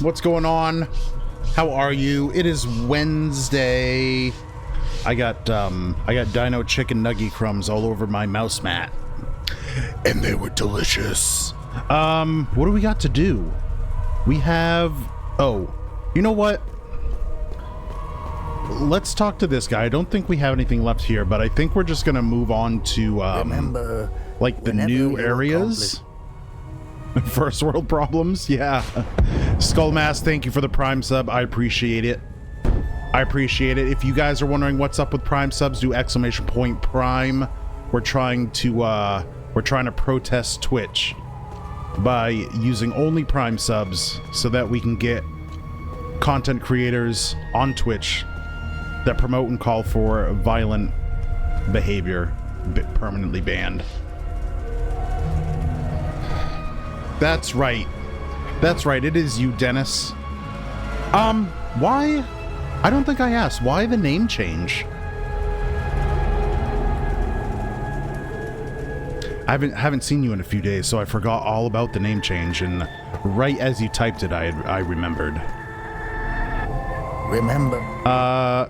What's going on? How are you? It is Wednesday. I got dino chicken nugget crumbs all over my mouse mat. And they were delicious. What do we got to do? We have... Oh, you know what? Let's talk to this guy. I don't think we have anything left here, but I think we're just going to move on to, Remember, like, the new areas. First world problems? Yeah. Skullmask, thank you for the Prime sub. I appreciate it. I appreciate it. If you guys are wondering what's up with Prime subs, do ! Prime. We're trying to protest Twitch by using only Prime subs so that we can get content creators on Twitch that promote and call for violent behavior permanently banned. That's right. That's right. It is you, Dennis. Why? I don't think I asked. Why the name change? I haven't seen you in a few days, so I forgot all about the name change, and right as you typed it, I remembered. Remember.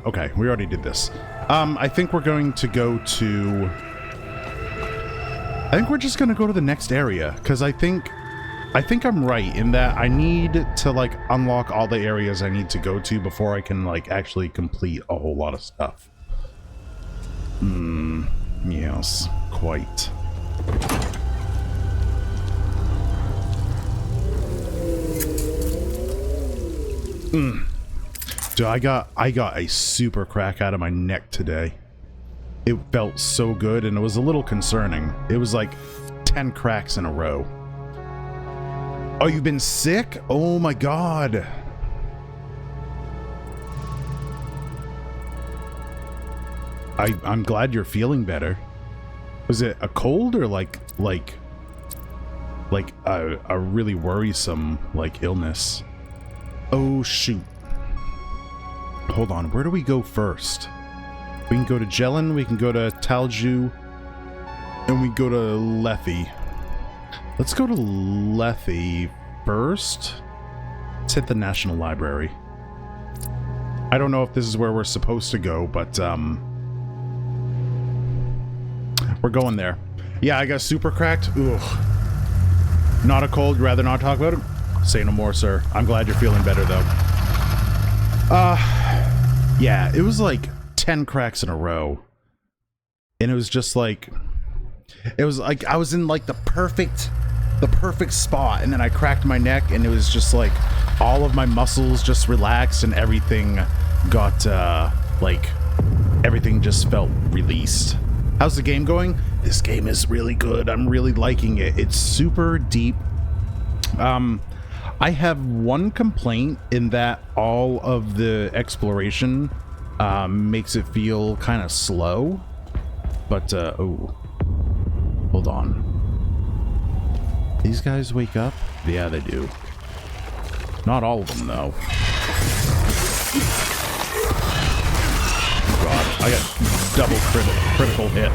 Okay, we already did this. I think we're going to go to... I think we're just going to go to the next area, because I think I'm right in that I need to, like, unlock all the areas I need to go to before I can, like, actually complete a whole lot of stuff. Yes, quite. Dude, I got a super crack out of my neck today. It felt so good, and it was a little concerning. It was like 10 cracks in a row. Oh, you've been sick? Oh my god. I'm glad you're feeling better. Was it a cold or like a really worrisome like illness? Oh shoot. Hold on, where do we go first? We can go to Jelen, we can go to Talju, and we go to Lethe. Let's go to Lethe first. Let's hit the National Library. I don't know if this is where we're supposed to go, but we're going there. Yeah, I got super cracked. Ugh. Not a cold, rather not talk about it? Say no more, sir. I'm glad you're feeling better, though. Yeah, it was like 10 cracks in a row. And it was just like... It was like I was in like the perfect spot, and then I cracked my neck, and it was just like all of my muscles just relaxed, and everything got like everything just felt released. How's the game going? This game is really good. I'm really liking it. It's super deep. I have one complaint in that all of the exploration makes it feel kind of slow. But oh, hold on. These guys wake up? Yeah, they do. Not all of them, though. God, I got double critical hit.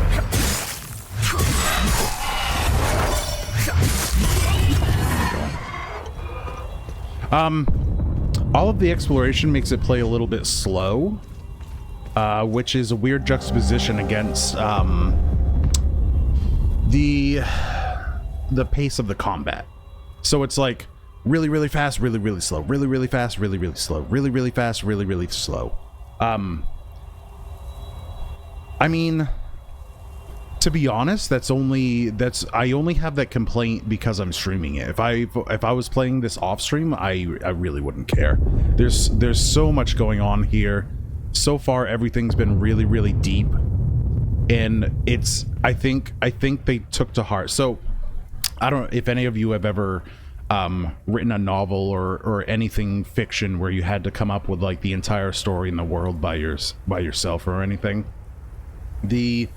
All of the exploration makes it play a little bit slow, which is a weird juxtaposition against the pace of the combat. So it's like really, really fast, really, really slow, really, really fast, really, really slow, really, really fast, really, really slow. I mean, to be honest, I only have that complaint because I'm streaming it. If I was playing this off stream, I really wouldn't care. There's so much going on here. So far, everything's been really, really deep, and it's I think they took to heart. So I don't know if any of you have ever written a novel or anything fiction where you had to come up with like the entire story in the world by yourself or anything. The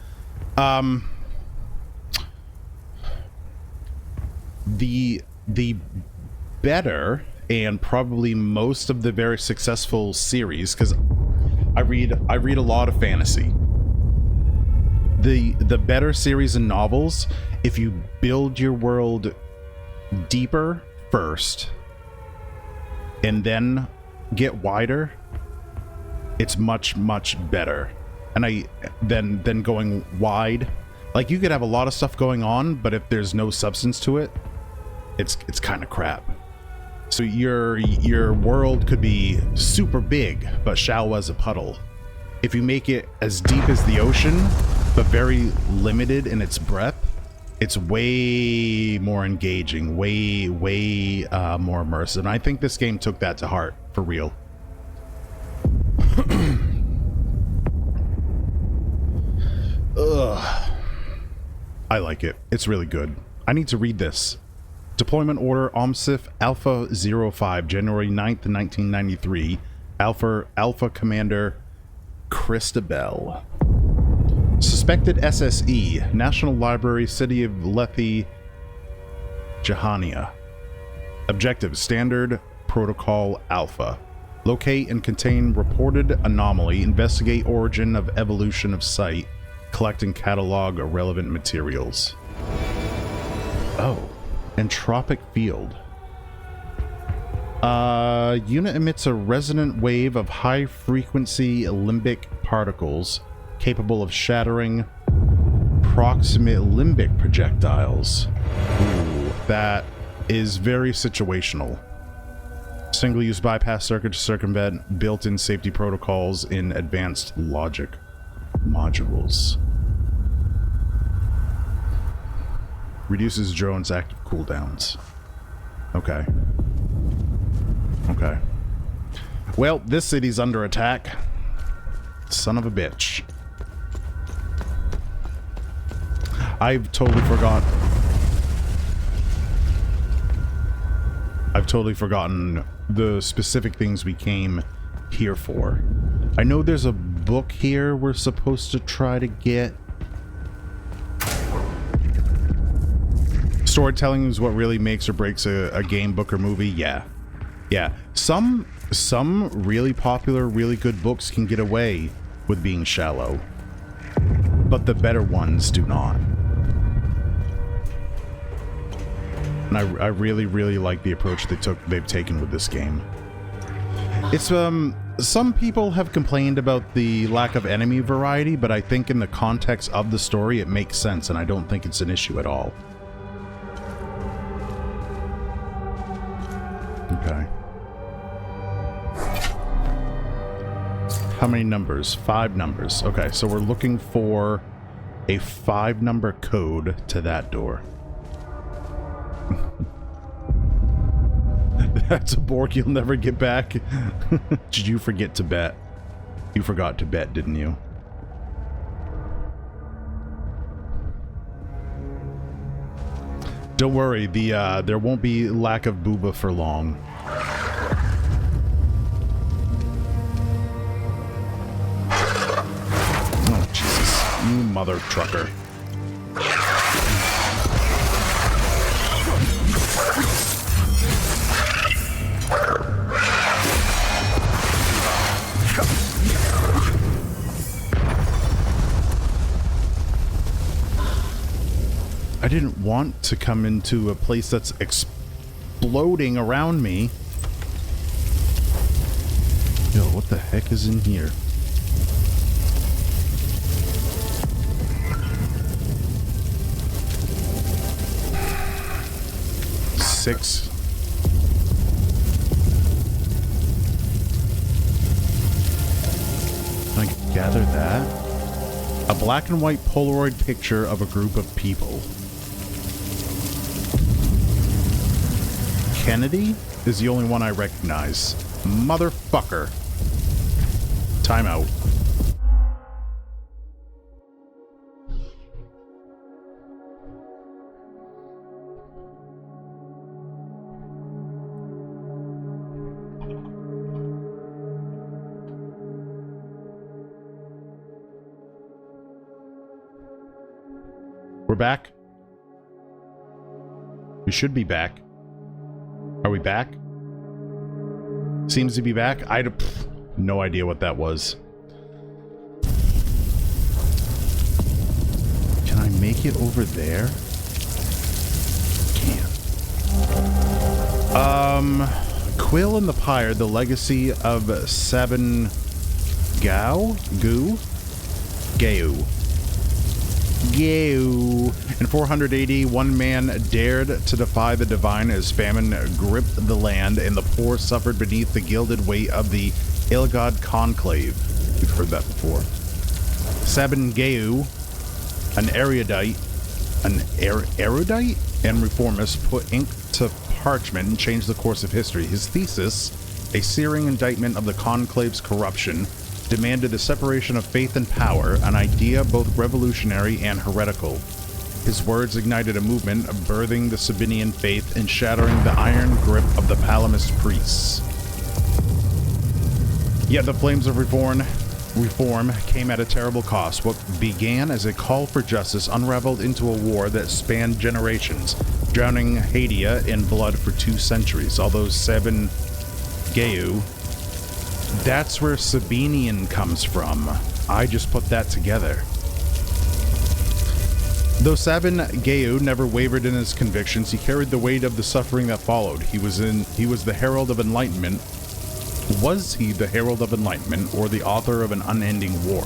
better and probably most of the very successful series, because I read a lot of fantasy. The better series and novels, if you build your world deeper first, and then get wider, it's much, much better. And then going wide, like you could have a lot of stuff going on, but if there's no substance to it, it's kind of crap. So your world could be super big, but shallow as a puddle. If you make it as deep as the ocean, but very limited in its breadth, it's way more engaging, way more immersive. And I think this game took that to heart, for real. Ugh. I like it. It's really good. I need to read this. Deployment Order OMSIF Alpha 05, January 9th, 1993. Alpha Commander Christabel. Suspected SSE, National Library, City of Lethe, Jahania. Objective, Standard Protocol Alpha. Locate and contain reported anomaly, investigate origin of evolution of site, collect and catalog relevant materials. Oh, entropic field. Unit emits a resonant wave of high-frequency limbic particles capable of shattering proximate limbic projectiles. Ooh, that is very situational. Single-use bypass circuit to circumvent built-in safety protocols in advanced logic modules. Reduces drone's active cooldowns. Okay. Okay. Well, this city's under attack. Son of a bitch. I've totally forgotten the specific things we came here for. I know there's a book here we're supposed to try to get. Storytelling is what really makes or breaks a game, book, or movie. Yeah. Yeah. Some really popular, really good books can get away with being shallow, but the better ones do not. And I really, really like the approach they've taken with this game. It's some people have complained about the lack of enemy variety, but I think in the context of the story it makes sense, and I don't think it's an issue at all. Okay. How many numbers? 5 numbers. Okay, so we're looking for a 5-number code to that door. That's a Borg you'll never get back. Did you forget to bet? You forgot to bet, didn't you? Don't worry, there won't be lack of booba for long. Oh, Jesus. You mother trucker. I didn't want to come into a place that's exploding around me. Yo, what the heck is in here? Six. Can I gather that? A black and white Polaroid picture of a group of people. Kennedy is the only one I recognize. Motherfucker. Time out. We're back. We should be back. Are we back? Seems to be back. I had no idea what that was. Can I make it over there? Can't. Quill and the Pyre, the legacy of Sabin Gau? Gau. In 480, one man dared to defy the divine as famine gripped the land and the poor suffered beneath the gilded weight of the Ilgod conclave. We've heard that before. Sabin Gau, an erudite and reformist, put ink to parchment and changed the course of history. His thesis, a searing indictment of the conclave's corruption, demanded the separation of faith and power, an idea both revolutionary and heretical. His words ignited a movement of birthing the Sabinian faith and shattering the iron grip of the Palamist priests. Yet the flames of reform came at a terrible cost. What began as a call for justice unraveled into a war that spanned generations, drowning Hadia in blood for 2 centuries. Although Sabin Gau, that's where Sabinian comes from. I just put that together. Though Sabin Gau never wavered in his convictions, he carried the weight of the suffering that followed. He was the herald of enlightenment. Was he the herald of enlightenment or the author of an unending war?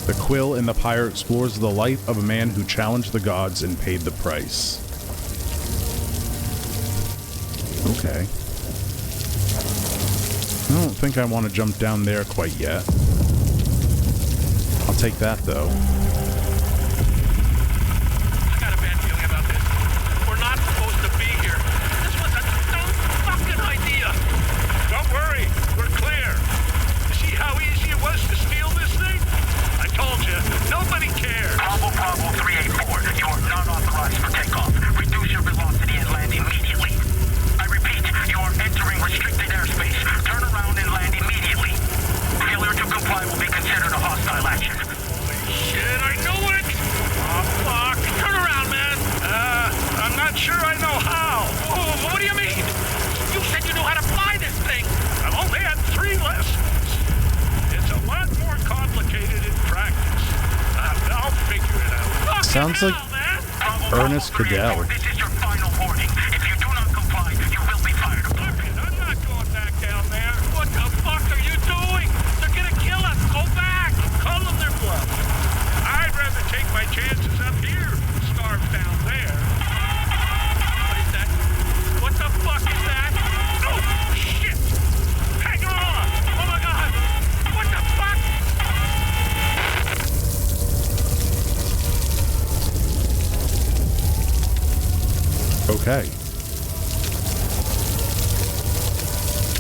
The Quill in the Pyre explores the life of a man who challenged the gods and paid the price. Okay. I don't think I want to jump down there quite yet. I'll take that, though. I got a bad feeling about this. We're not supposed to be here. This was a dumb fucking idea. Don't worry, we're clear. You see how easy it was to steal this thing? I told you, nobody cares. Bravo 384, you are not authorized for takeoff. Reduce your velocity and land immediately. I repeat, you are entering restricted airspace. Turn around and land immediately. Failure to comply will be considered a hostile action. Holy shit, I knew it! Oh, fuck. Turn around, man. I'm not sure I know how. Whoa, what do you mean? You said you knew how to fly this thing. I've only had 3 lessons. It's a lot more complicated in practice. I'll figure it out. Fucking Sounds like man. Ernest Cadell. This is your final warning. If you do not comply, you will be fired. Fuck it, I'm not going back down there. What the fuck are you doing? They're gonna kill us. Go back. Call them their bluff. I'd rather take my chances up here than starve down there. What is that? What the fuck is that? Oh, shit! Hang on! Oh my god! What the fuck? Okay.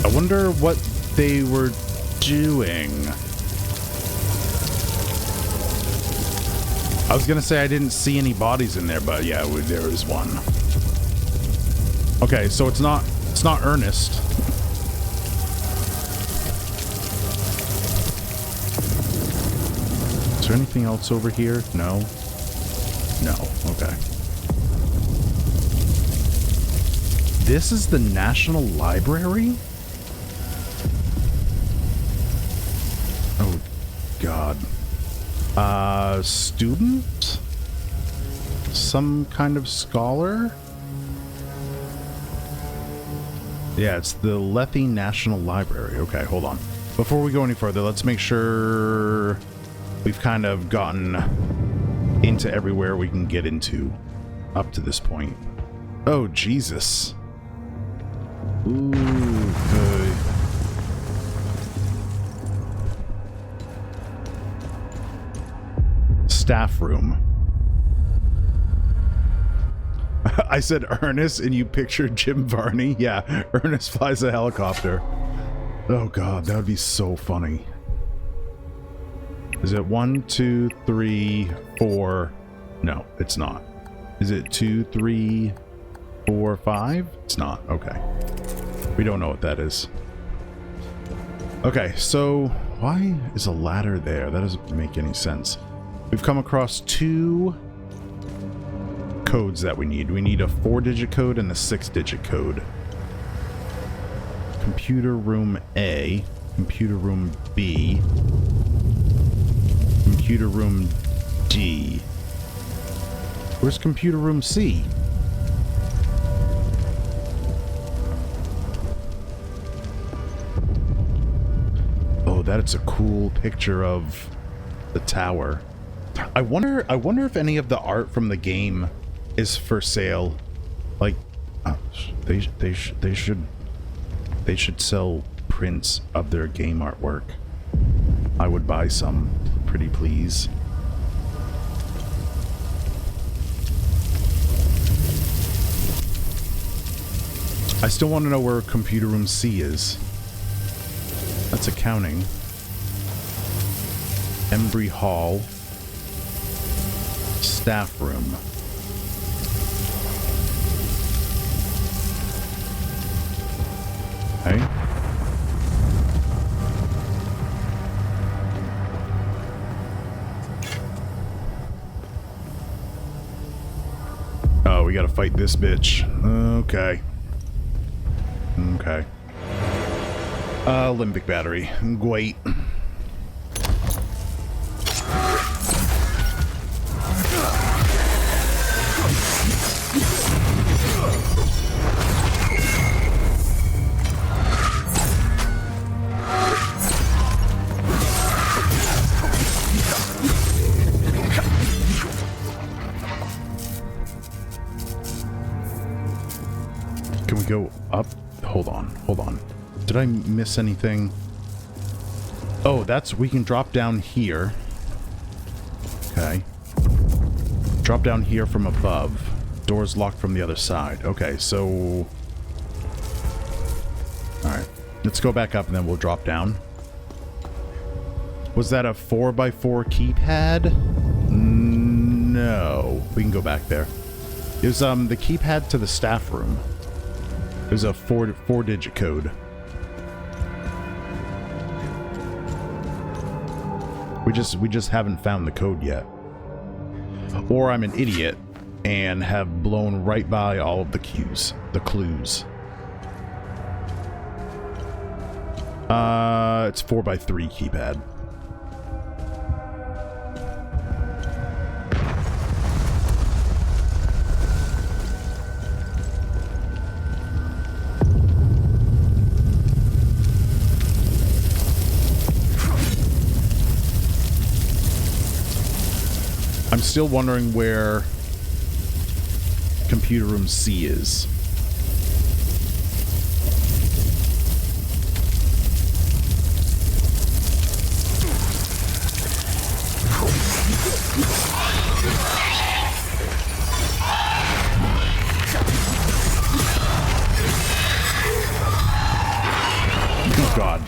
I wonder what they were doing. I was gonna say I didn't see any bodies in there, but yeah, there is one. Okay, so it's not Ernest. Is there anything else over here? No. No. Okay. This is the National Library? Oh, God. Student? Some kind of scholar? Yeah, it's the Lethe National Library. Okay, hold on. Before we go any further, let's make sure we've kind of gotten into everywhere we can get into up to this point. Oh, Jesus. Ooh, good. Staff room. I said Ernest and you pictured Jim Varney? Yeah, Ernest flies a helicopter. Oh god, that would be so funny. Is it 1, 2, 3, 4? No, it's not. Is it 2, 3, 4, 5? It's not. Okay. We don't know what that is. Okay, so why is a ladder there? That doesn't make any sense. We've come across 2 codes that we need. We need a 4-digit code and a 6-digit code. Computer room A, computer room B, computer room D. Where's computer room C? that is a cool picture of the tower. I wonder if any of the art from the game is for sale. Like, they should sell prints of their game artwork. I would buy some, pretty please. I still want to know where computer room C is. That's accounting. Embry Hall. Staff room. Okay. Oh, we gotta fight this bitch. Okay. Okay. Limbic battery. Great. Can we go up? Hold on, hold on. Did I miss anything? Oh, we can drop down here. Okay. Drop down here from above. Door's locked from the other side. Okay, so... Alright. Let's go back up and then we'll drop down. Was that a 4x4 keypad? No. We can go back there. It was the keypad to the staff room. There's a four-digit code. We just haven't found the code yet. Or I'm an idiot and have blown right by all of the clues. It's 4x3 keypad. I'm still wondering where computer room C is. Oh God.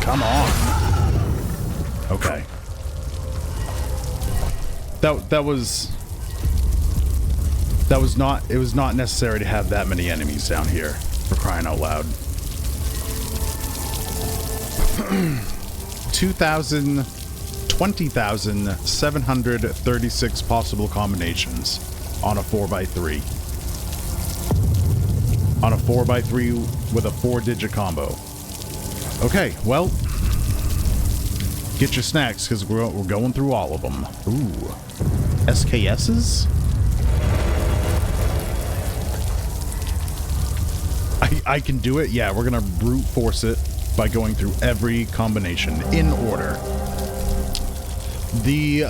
Come on. Okay. That was not, it was not necessary to have that many enemies down here, for crying out loud. 20,736 possible combinations on a 4x3. On a 4x3 with a 4-digit combo. Okay, well, get your snacks because we're going through all of them. Ooh, SKSs? I can do it. Yeah, we're gonna brute force it by going through every combination in order. The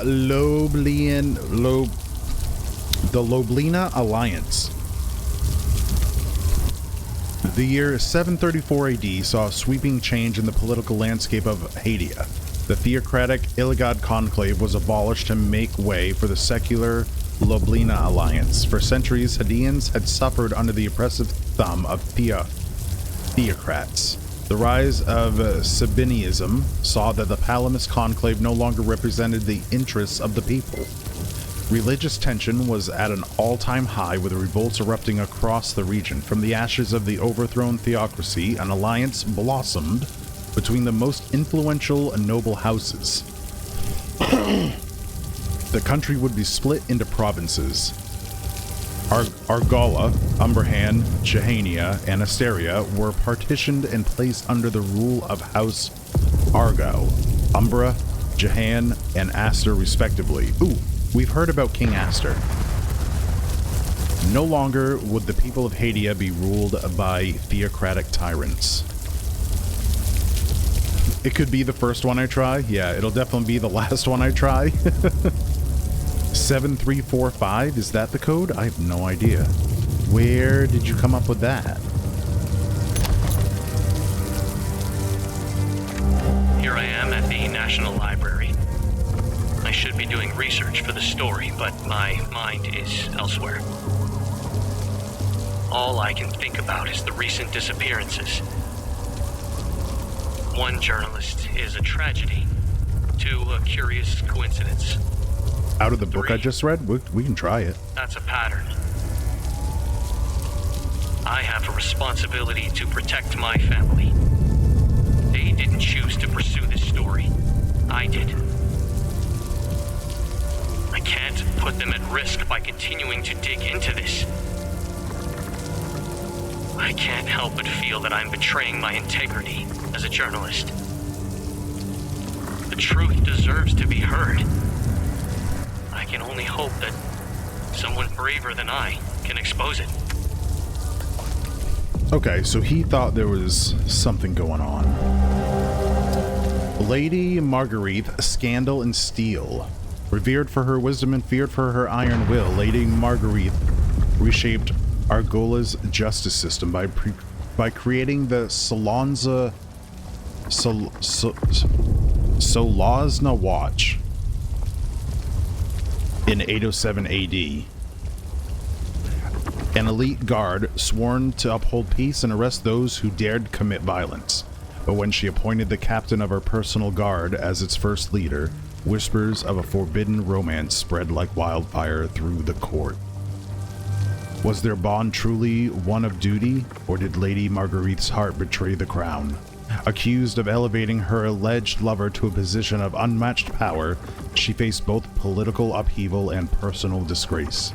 Loblina Alliance. The year 734 AD saw a sweeping change in the political landscape of Hadia. The theocratic Illigad conclave was abolished to make way for the secular Loblina alliance. For centuries, Hadeans had suffered under the oppressive thumb of theocrats. The rise of Sabinianism saw that the Palamas conclave no longer represented the interests of the people. Religious tension was at an all-time high, with revolts erupting across the region. From the ashes of the overthrown theocracy, an alliance blossomed between the most influential and noble houses. The country would be split into provinces. Argala, Umbrahan, Jehania, and Asteria were partitioned and placed under the rule of House Argo, Umbra, Jehan, and Aster respectively. Ooh, we've heard about King Aster. No longer would the people of Hadia be ruled by theocratic tyrants. It could be the first one I try. Yeah, it'll definitely be the last one I try. 7345, is that the code? I have no idea. Where did you come up with that? Here I am at the National Library. I should be doing research for the story, but my mind is elsewhere. All I can think about is the recent disappearances. One journalist is a tragedy, two a curious coincidence. Out of the book I just read? We can try it. That's a pattern. I have a responsibility to protect my family. They didn't choose to pursue this story. I did. I can't put them at risk by continuing to dig into this. I can't help but feel that I'm betraying my integrity as a journalist. The truth deserves to be heard. I can only hope that someone braver than I can expose it. Okay, so he thought there was something going on. Lady Marguerite, Scandal and Steel. Revered for her wisdom and feared for her iron will, Lady Marguerite reshaped Argola's justice system by creating the Solazna Watch in 807 AD. An elite guard sworn to uphold peace and arrest those who dared commit violence. But when she appointed the captain of her personal guard as its first leader, whispers of a forbidden romance spread like wildfire through the court. Was their bond truly one of duty, or did Lady Marguerite's heart betray the crown? Accused of elevating her alleged lover to a position of unmatched power, she faced both political upheaval and personal disgrace.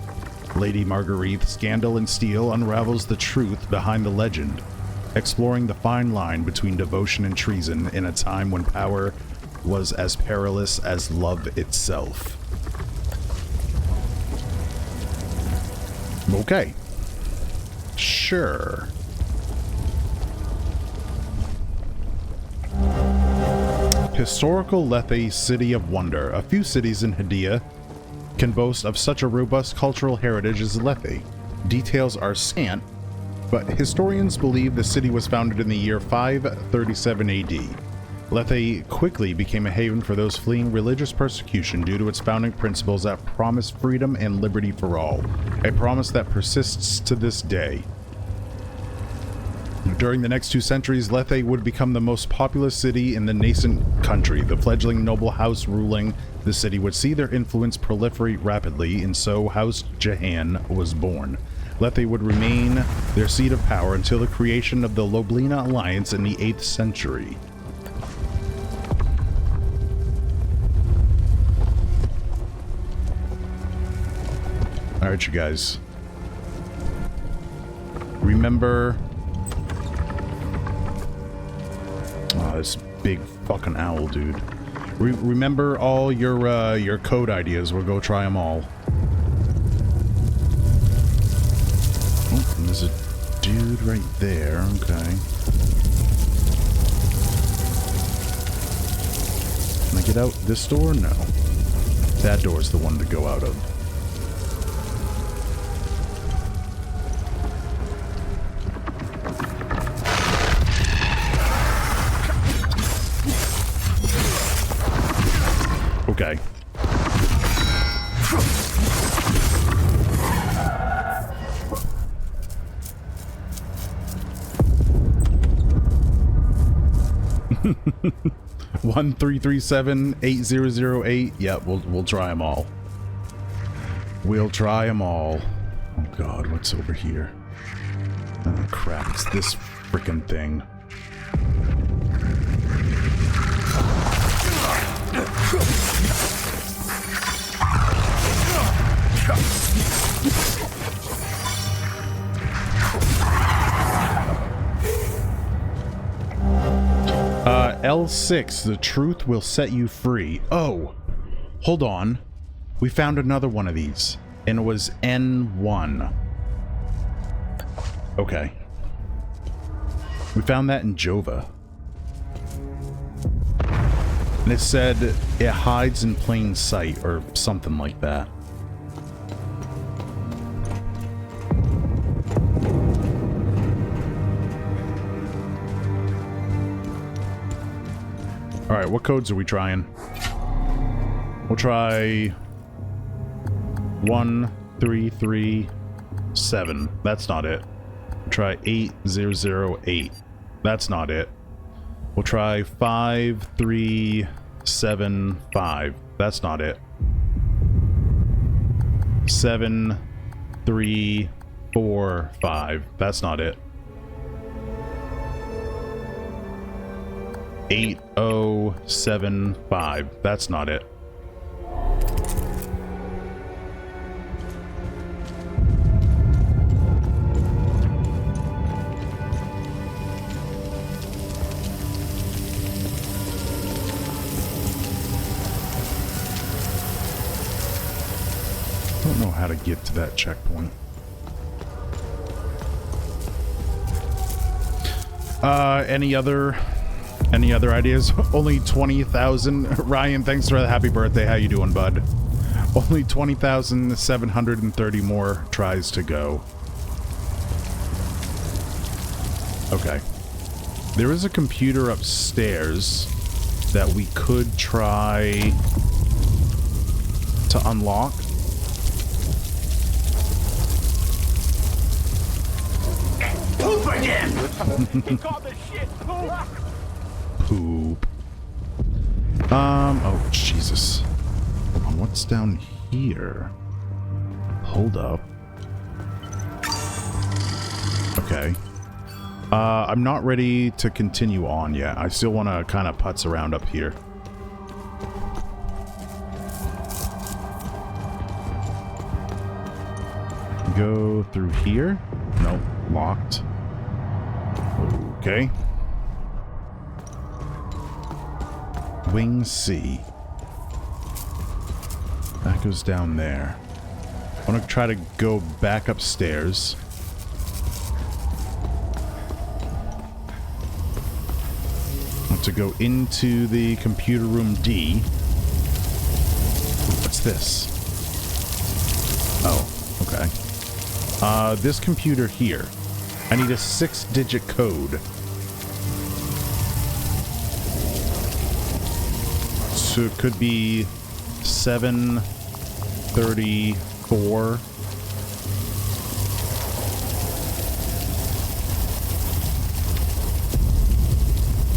Lady Marguerite, Scandal and Steel unravels the truth behind the legend, exploring the fine line between devotion and treason in a time when power was as perilous as love itself. Okay. Sure. Historical Lethe City of Wonder. A few cities in Hadia can boast of such a robust cultural heritage as Lethe. Details are scant, but historians believe the city was founded in the year 537 AD. Lethe quickly became a haven for those fleeing religious persecution due to its founding principles that promise freedom and liberty for all, a promise that persists to this day. During the next 2 centuries, Lethe would become the most populous city in the nascent country. The fledgling noble house ruling the city would see their influence proliferate rapidly, and so House Jehan was born. Lethe would remain their seat of power until the creation of the Loblina Alliance in the 8th century. Alright, you guys. Remember... Oh, this big fucking owl, dude. Remember all your code ideas. We'll go try them all. Oh, and there's a dude right there. Okay. Can I get out this door? No. That door's the one to go out of. Okay. One 337-8008. Yep, we'll try them all. We'll try them all. Oh god, what's over here? Oh crap, it's this frickin' thing. L6, the truth will set you free. Oh, hold on. We found another one of these, and it was N1. Okay. We found that in Jova. And it said it hides in plain sight, or something like that. Alright, what codes are we trying? We'll try 1337. That's not it. We'll try 8008. That's not it. We'll try 5375. That's not it. 7345. That's not it. 8075. That's not it. I don't know how to get to that checkpoint. Any other ideas? Only 20,000. Ryan, thanks for the happy birthday. How you doing, bud? Only 20,730 more tries to go. Okay. There is a computer upstairs that we could try to unlock. Poop again! He called the shit poop. Poop. Oh, Jesus. Hold on, what's down here? Hold up. Okay. I'm not ready to continue on yet. I still want to kind of putz around up here. Go through here? Nope, locked. Okay. Wing C. That goes down there. I want to try to go back upstairs. I want to go into the computer room D. What's this? Oh, okay. This computer here. I need a 6-digit code. So it could be 734.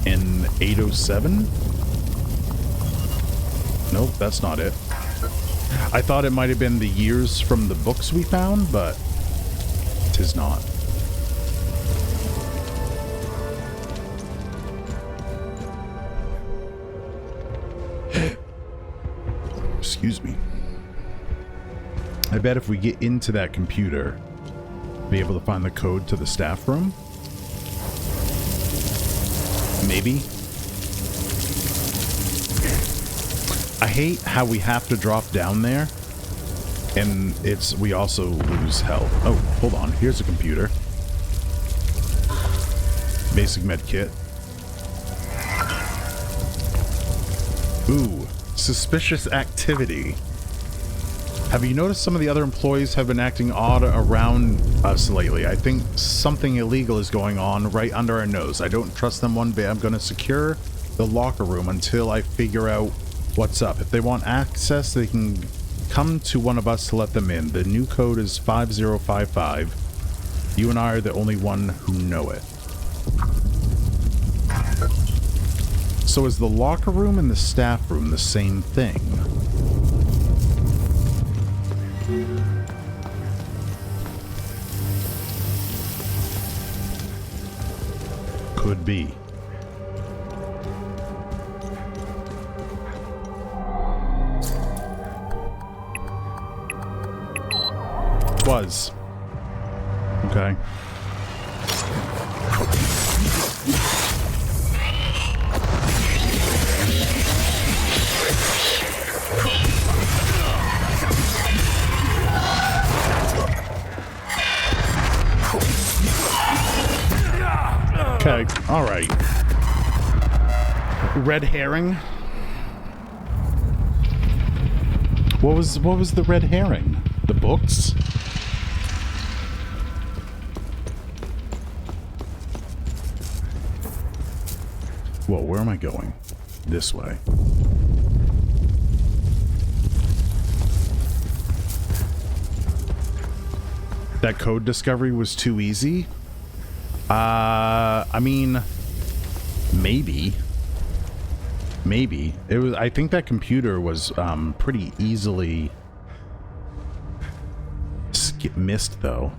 And 807? Nope, that's not it. I thought it might have been the years from the books we found, but it is not. Excuse me. I bet if we get into that computer, be able to find the code to the staff room. Maybe. I hate how we have to drop down there, and we also lose health. Oh, hold on. Here's a computer. Basic med kit. Ooh. Suspicious activity. Have you noticed some of the other employees have been acting odd around us lately? I think something illegal is going on right under our nose. I don't trust them one bit. I'm going to secure the locker room until I figure out What's up? If they want access, they can come to one of us to let them in. The new code is 5055. You and I are the only one who know it. So is the locker room and the staff room the same thing? Could be. Was. Okay. Okay, all right. Red herring. What was the red herring? The books? Whoa, where am I going? This way. That code discovery was too easy? I mean, maybe. Maybe. It was, I think that computer was, pretty easily missed, though.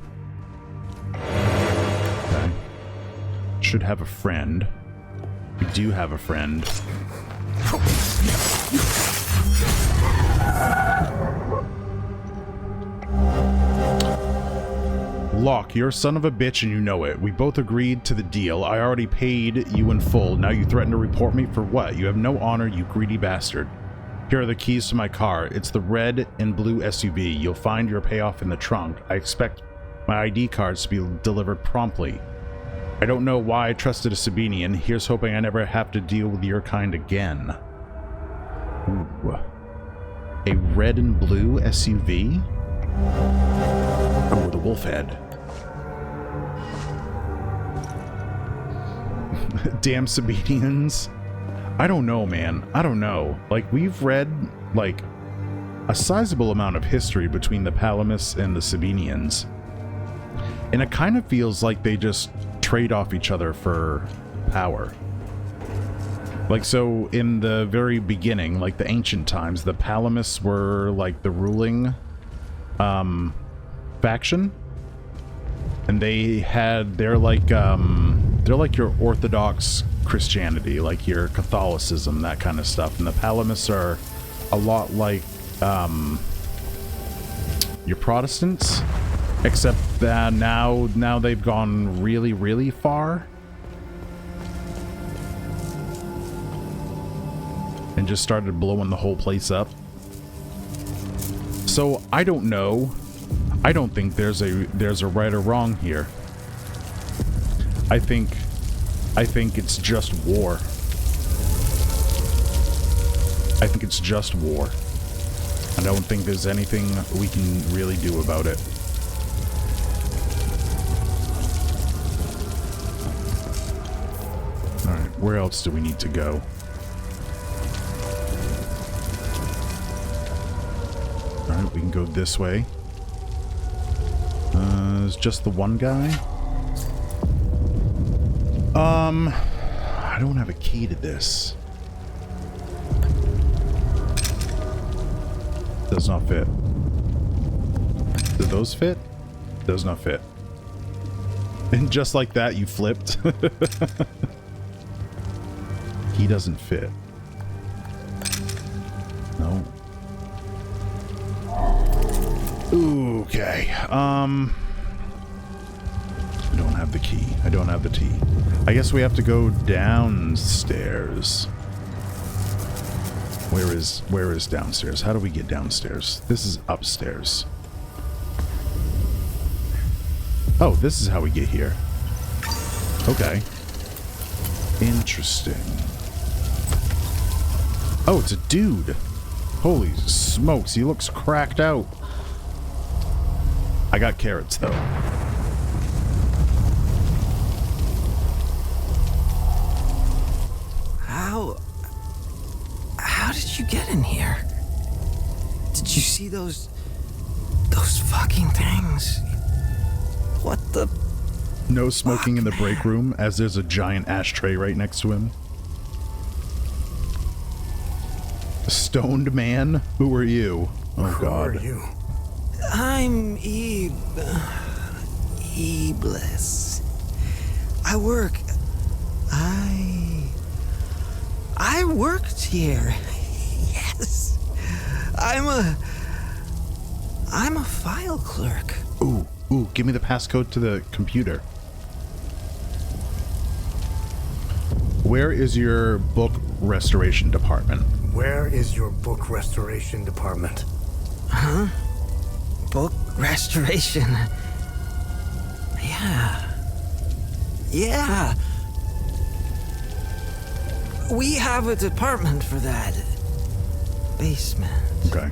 Okay. Should have a friend. We do have a friend. Locke, you're a son of a bitch and you know it. We both agreed to the deal. I already paid you in full. Now you threaten to report me for what? You have no honor, you greedy bastard. Here are the keys to my car. It's the red and blue SUV. You'll find your payoff in the trunk. I expect my ID cards to be delivered promptly. I don't know why I trusted a Sabinian. Here's hoping I never have to deal with your kind again. Ooh. A red and blue SUV? Oh, the wolf head. Damn Sabinians. I don't know, man. I don't know. Like, we've read, like, a sizable amount of history between the Palamis and the Sabinians. And it kind of feels like they just trade off each other for power. Like, so in the very beginning, like the ancient times, the Palamis were like the ruling faction. And they're like your Orthodox Christianity, like your Catholicism, that kind of stuff. And the Palamis are a lot like your Protestants, except that now they've gone really, really far and just started blowing the whole place up. So I don't know. I don't think there's a right or wrong here. I think it's just war. I think it's just war. I don't think there's anything we can really do about it. Alright, where else do we need to go? Alright, we can go this way. There's just the one guy. I don't have a key to this. Does not fit. Do those fit? Does not fit. And just like that, you flipped. He doesn't fit. No. Okay. I don't have the key. I don't have the key. I guess we have to go downstairs. Where is downstairs? How do we get downstairs? This is upstairs. Oh, this is how we get here. Okay. Interesting. Oh, it's a dude. Holy smokes, he looks cracked out. I got carrots, though. How did you get see those fucking things. What the? No smoking in the Fuck, break room, as there's a giant ashtray right next to him. Stoned man? Who are you? Oh god. Who are you? I'm Iblis. I worked here. Yes. I'm a file clerk. Ooh, give me the passcode to the computer. Where is your book restoration department? Where is your book restoration department? Huh? Book restoration. Yeah. We have a department for that. Basement. Okay.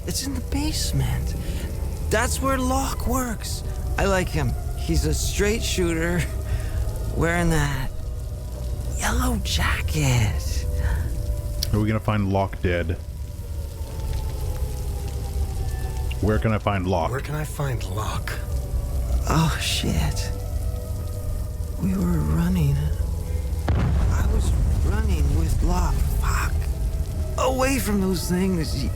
It's in the basement. That's where Locke works. I like him. He's a straight shooter wearing that yellow jacket. Are we gonna find Locke dead? Where can I find Locke? Where can I find Locke? Oh, shit. We were running. I was running with Locke. Fuck. Away from those things. He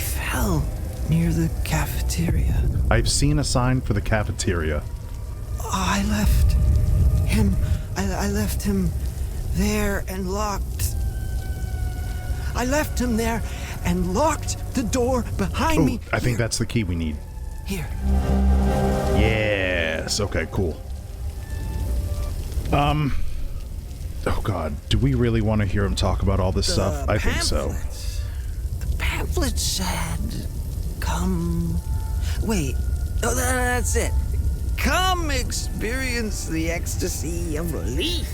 fell near the cafeteria. I've seen a sign for the cafeteria. Oh, I left him. I left him there and locked. I left him there and locked the door behind me. I think that's the key we need. Here. Yes. Okay, cool. Oh god, do we really want to hear him talk about all this stuff? I think so. The pamphlet said, come... Wait. Oh, that's it. Come experience the ecstasy of relief.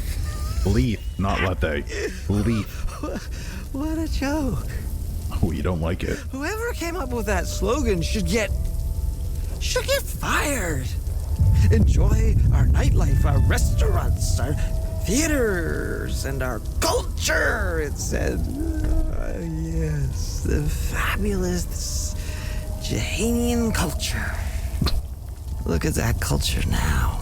Leaf, not latte. Leaf. What a joke. Oh, you don't like it. Whoever came up with that slogan should get fired. Enjoy our nightlife, our restaurants, our theaters, and our culture, it said. Yes, the fabulous Jahanian culture. Look at that culture now.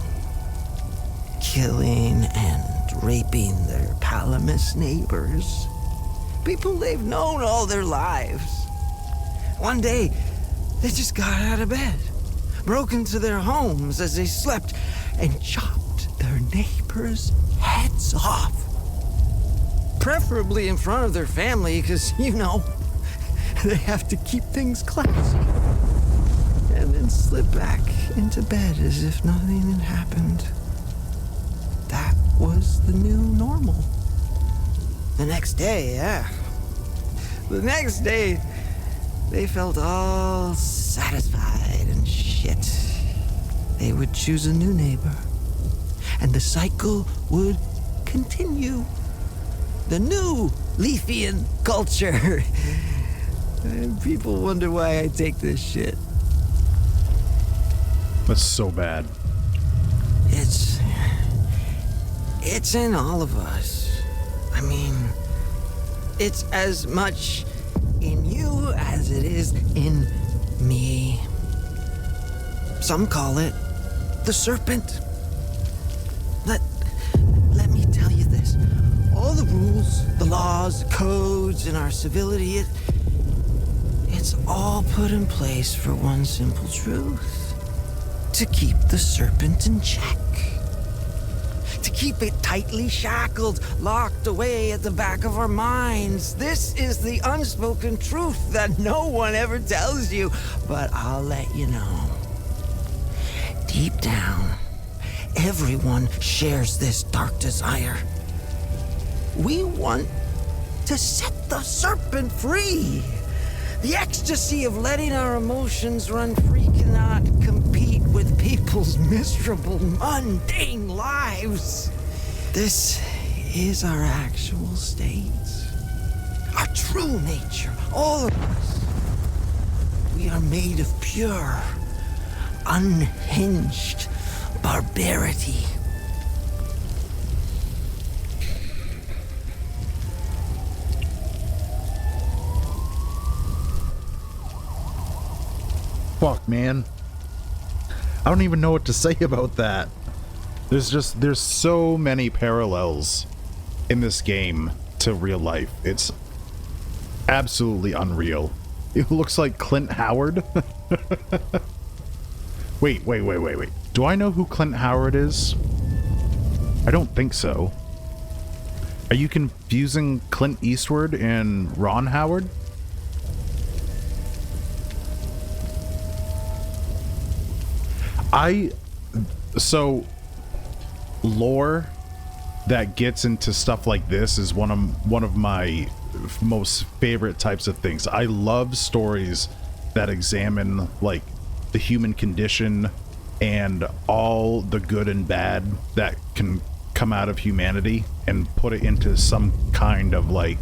Killing and raping their Palamas neighbors. People they've known all their lives. One day, they just got out of bed, broke into their homes as they slept, and chopped their neighbors' heads off. Preferably in front of their family, because, you know, they have to keep things classy. And then slip back into bed as if nothing had happened. That was the new normal. The next day, The next day, they felt all satisfied and shit. They would choose a new neighbor, and the cycle would continue. The new Leafian culture. And people wonder why I take this shit. That's so bad. It's in all of us. I mean, it's as much in you as it is in me. Some call it the serpent. Let me tell you this. All the rules, the laws, the codes, and our civility, it's all put in place for one simple truth. To keep the serpent in check. To keep it tightly shackled, locked away at the back of our minds. This is the unspoken truth that no one ever tells you, but I'll let you know. Deep down, everyone shares this dark desire. We want to set the serpent free. The ecstasy of letting our emotions run free cannot compete with people's miserable, mundane lives. This is our actual state. Our true nature, all of us. We are made of pure, unhinged barbarity. Fuck, man. I don't even know what to say about that. There's so many parallels in this game to real life. It's absolutely unreal. It looks like Clint Howard. Wait. Do I know who Clint Howard is? I don't think so. Are you confusing Clint Eastwood and Ron Howard? So lore that gets into stuff like this is one of my most favorite types of things. I love stories that examine like the human condition and all the good and bad that can come out of humanity and put it into some kind of like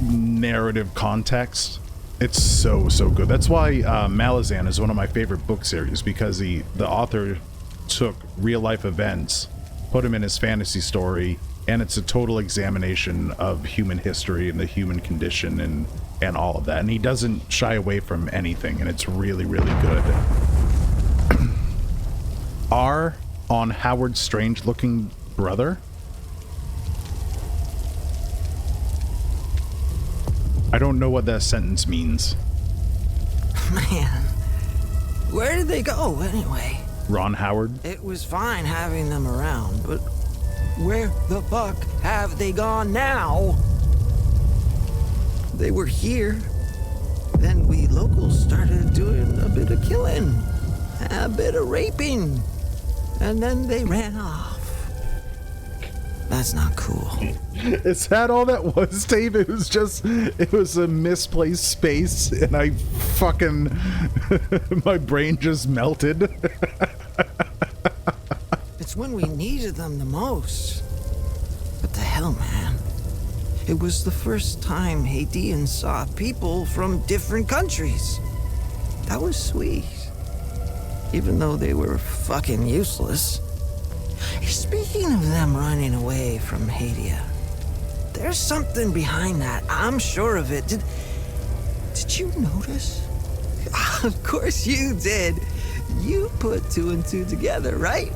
narrative context. It's so good. That's why Malazan is one of my favorite book series, because the author took real life events, put them in his fantasy story, and it's a total examination of human history and the human condition and all of that. And he doesn't shy away from anything, and it's really good. R on Howard's strange looking brother. I don't know what that sentence means. Man, where did they go anyway? Ron Howard? It was fine having them around, but where the fuck have they gone now? They were here. Then we locals started doing a bit of killing, a bit of raping, and then they ran off. That's not cool. Is that all that was, Dave? It was a misplaced space, and I fucking my brain just melted. It's when we needed them the most. What the hell, man? It was the first time Haitians saw people from different countries. That was sweet. Even though they were fucking useless. Speaking of them running away from Haiti, there's something behind that. I'm sure of it. Did you notice? Of course you did. You put two and two together, right?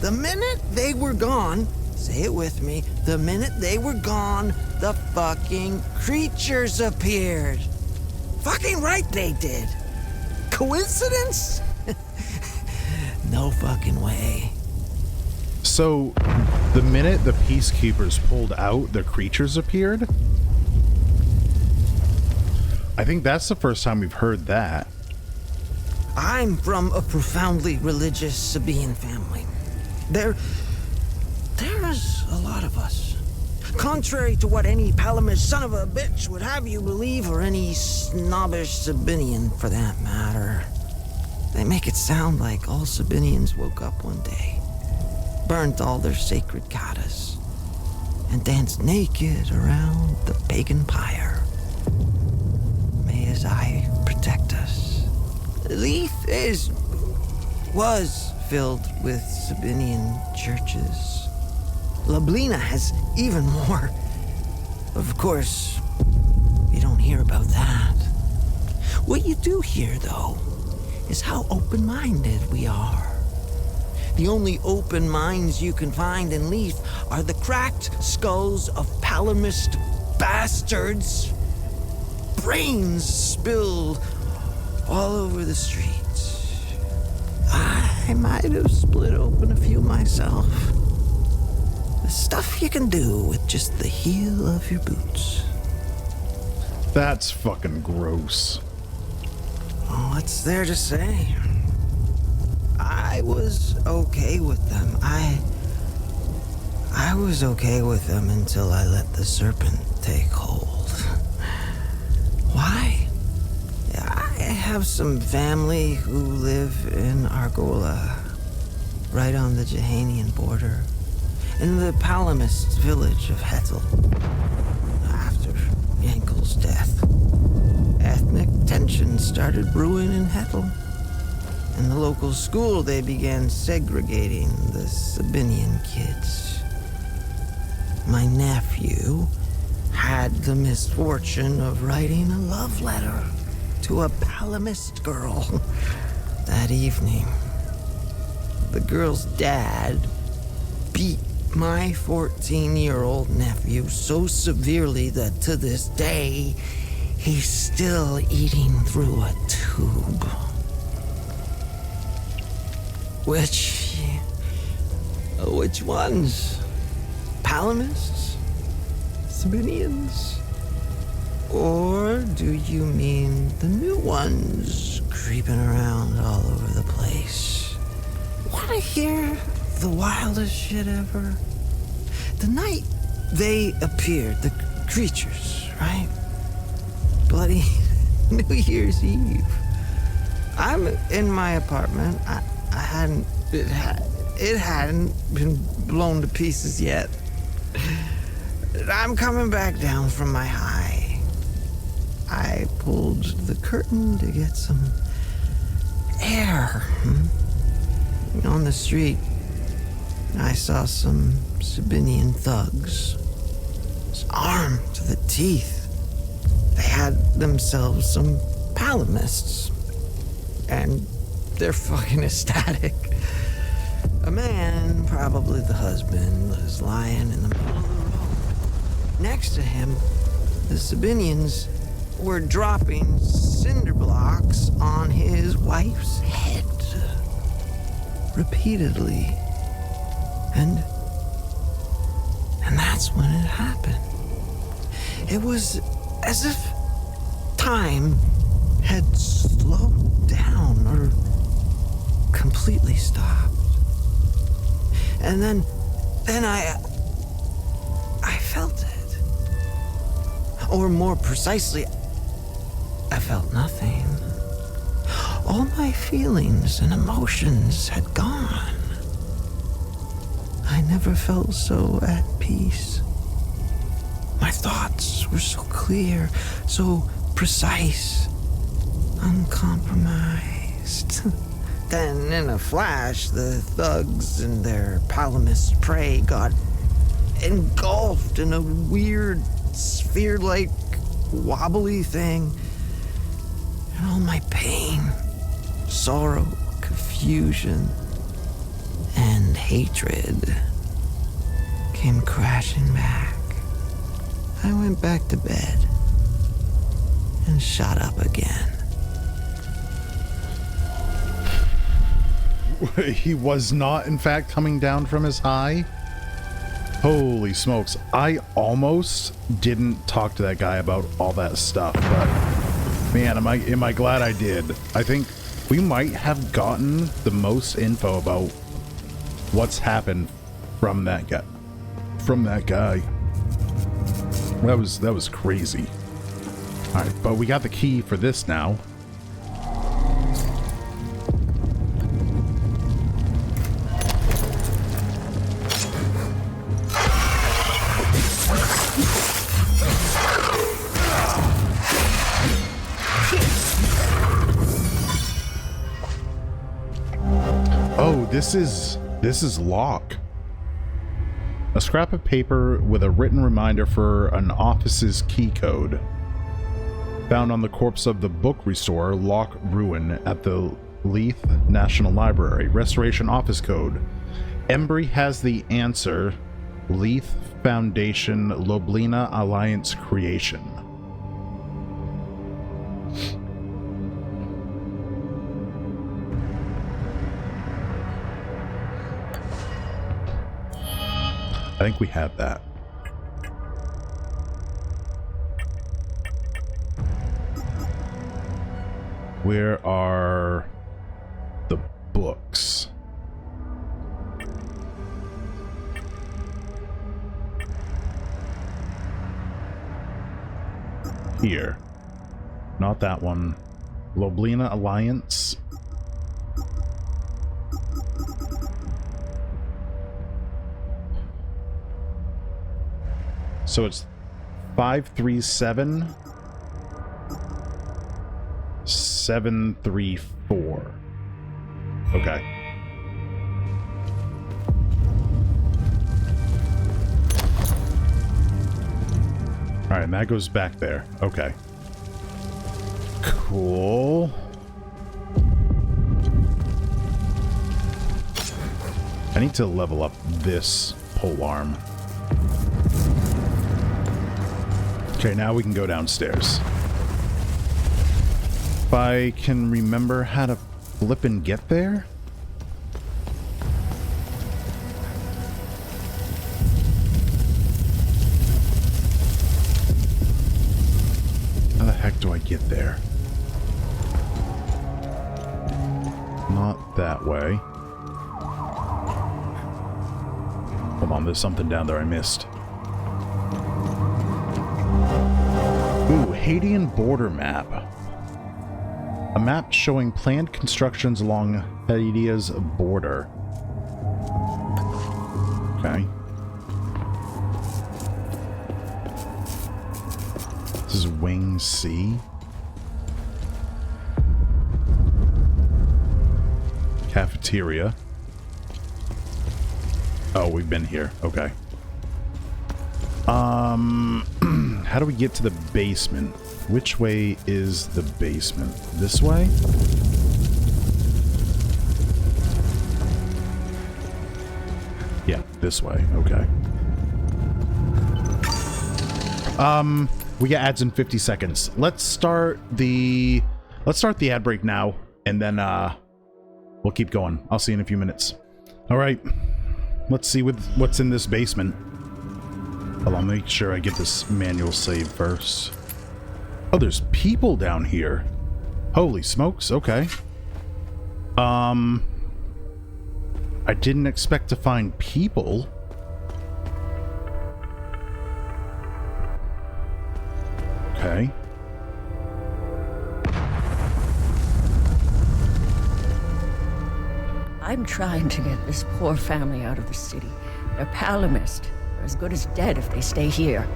The minute they were gone, say it with me, the minute they were gone, the fucking creatures appeared. Fucking right they did. Coincidence? No fucking way. So, the minute the peacekeepers pulled out, the creatures appeared? I think that's the first time we've heard that. I'm from a profoundly religious Sabaean family. There's a lot of us. Contrary to what any Palamish son of a bitch would have you believe, or any snobbish Sabinian for that matter. They make it sound like all Sabinians woke up one day, burnt all their sacred katas, and danced naked around the pagan pyre. May his eye protect us. Leith was filled with Sabinian churches. Lablina has even more. Of course, you don't hear about that. What you do hear, though, is how open-minded we are. The only open minds you can find in Leith are the cracked skulls of Palamist bastards. Brains spilled all over the streets. I might have split open a few myself. The stuff you can do with just the heel of your boots. That's fucking gross. What's there to say? I was okay with them. I was okay with them until I let the serpent take hold. Why? I have some family who live in Argola, right on the Jehanian border, in the Palamist village of Hetel. After Yankel's death, ethnic tension started brewing in Hetel. In the local school, they began segregating the Sabinian kids. My nephew had the misfortune of writing a love letter to a Palamist girl that evening. The girl's dad beat my 14-year-old nephew so severely that to this day, he's still eating through a tube. Which ones? Palamists? Sabinians? Or do you mean the new ones creeping around all over the place? Wanna hear the wildest shit ever? The night they appeared, the creatures, right? Bloody New Year's Eve. I'm in my apartment. It hadn't been blown to pieces yet. I'm coming back down from my high. I pulled the curtain to get some air. On the street, I saw some Sabinian thugs, armed to the teeth. They had themselves some Palamists, and they're fucking ecstatic. A man, probably the husband, was lying in the middle of the road. Next to him, the Sabinians were dropping cinder blocks on his wife's head. Repeatedly. And that's when it happened. It was as if time had slowed down or completely stopped. And then I felt it. Or more precisely, I felt nothing. All my feelings and emotions had gone. I never felt so at peace. My thoughts were so clear, so precise, uncompromised. Then, in a flash, the thugs and their Palamist prey got engulfed in a weird, sphere-like, wobbly thing. And all my pain, sorrow, confusion, and hatred came crashing back. I went back to bed and shot up again. He was not, in fact, coming down from his high? Holy smokes. I almost didn't talk to that guy about all that stuff, but man, am I glad I did. I think we might have gotten the most info about what's happened from that guy. That was crazy. All right, but we got the key for this now. Oh, this is Locke. A scrap of paper with a written reminder for an office's key code. Found on the corpse of the book restorer, Locke Ruin, at the Leith National Library. Restoration office code. Embry has the answer. Leith Foundation, Loblina Alliance creation. I think we have that. Where are the books? Here. Not that one. Loblina Alliance. So it's 537 734. Okay. All right, and that goes back there. Okay. cool. I need to level up this pole arm. Okay, now we can go downstairs. If I can remember how to flip and get there? How the heck do I get there? Not that way. Hold on, there's something down there I missed. Ooh, Haitian border map. A map showing planned constructions along Haiti's border. Okay. This is Wing C. Cafeteria. Oh, we've been here. Okay. How do we get to the basement? Which way is the basement? This way? Yeah, this way. Okay. We got ads in 50 seconds. Let's start the ad break now, and then we'll keep going. I'll see you in a few minutes. All right. Let's see what's in this basement. I'll make sure I get this manual save first. Oh, there's people down here. Holy smokes, okay. I didn't expect to find people. Okay. I'm trying to get this poor family out of the city. They're Palamist. They're as good as dead if they stay here.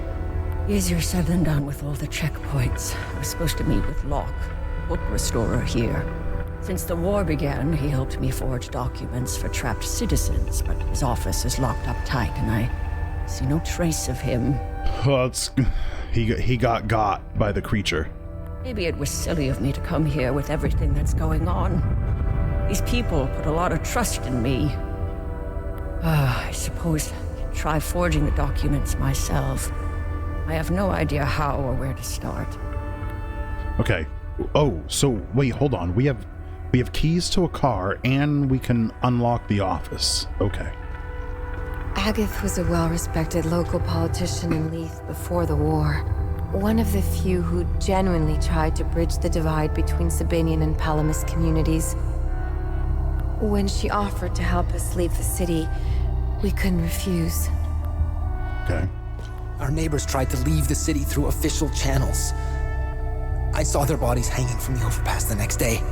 Easier said than done with all the checkpoints. I was supposed to meet with Locke, book restorer here. Since the war began, he helped me forge documents for trapped citizens, but his office is locked up tight, and I see no trace of him. Well, he got by the creature. Maybe it was silly of me to come here with everything that's going on. These people put a lot of trust in me. I suppose I can try forging the documents myself. I have no idea how or where to start. Okay. Oh, so wait, hold on. We have keys to a car and we can unlock the office. Okay. Agath was a well-respected local politician in Leith before the war. One of the few who genuinely tried to bridge the divide between Sabinian and Palamist communities. When she offered to help us leave the city, we couldn't refuse. Okay. Our neighbors tried to leave the city through official channels. I saw their bodies hanging from the overpass the next day.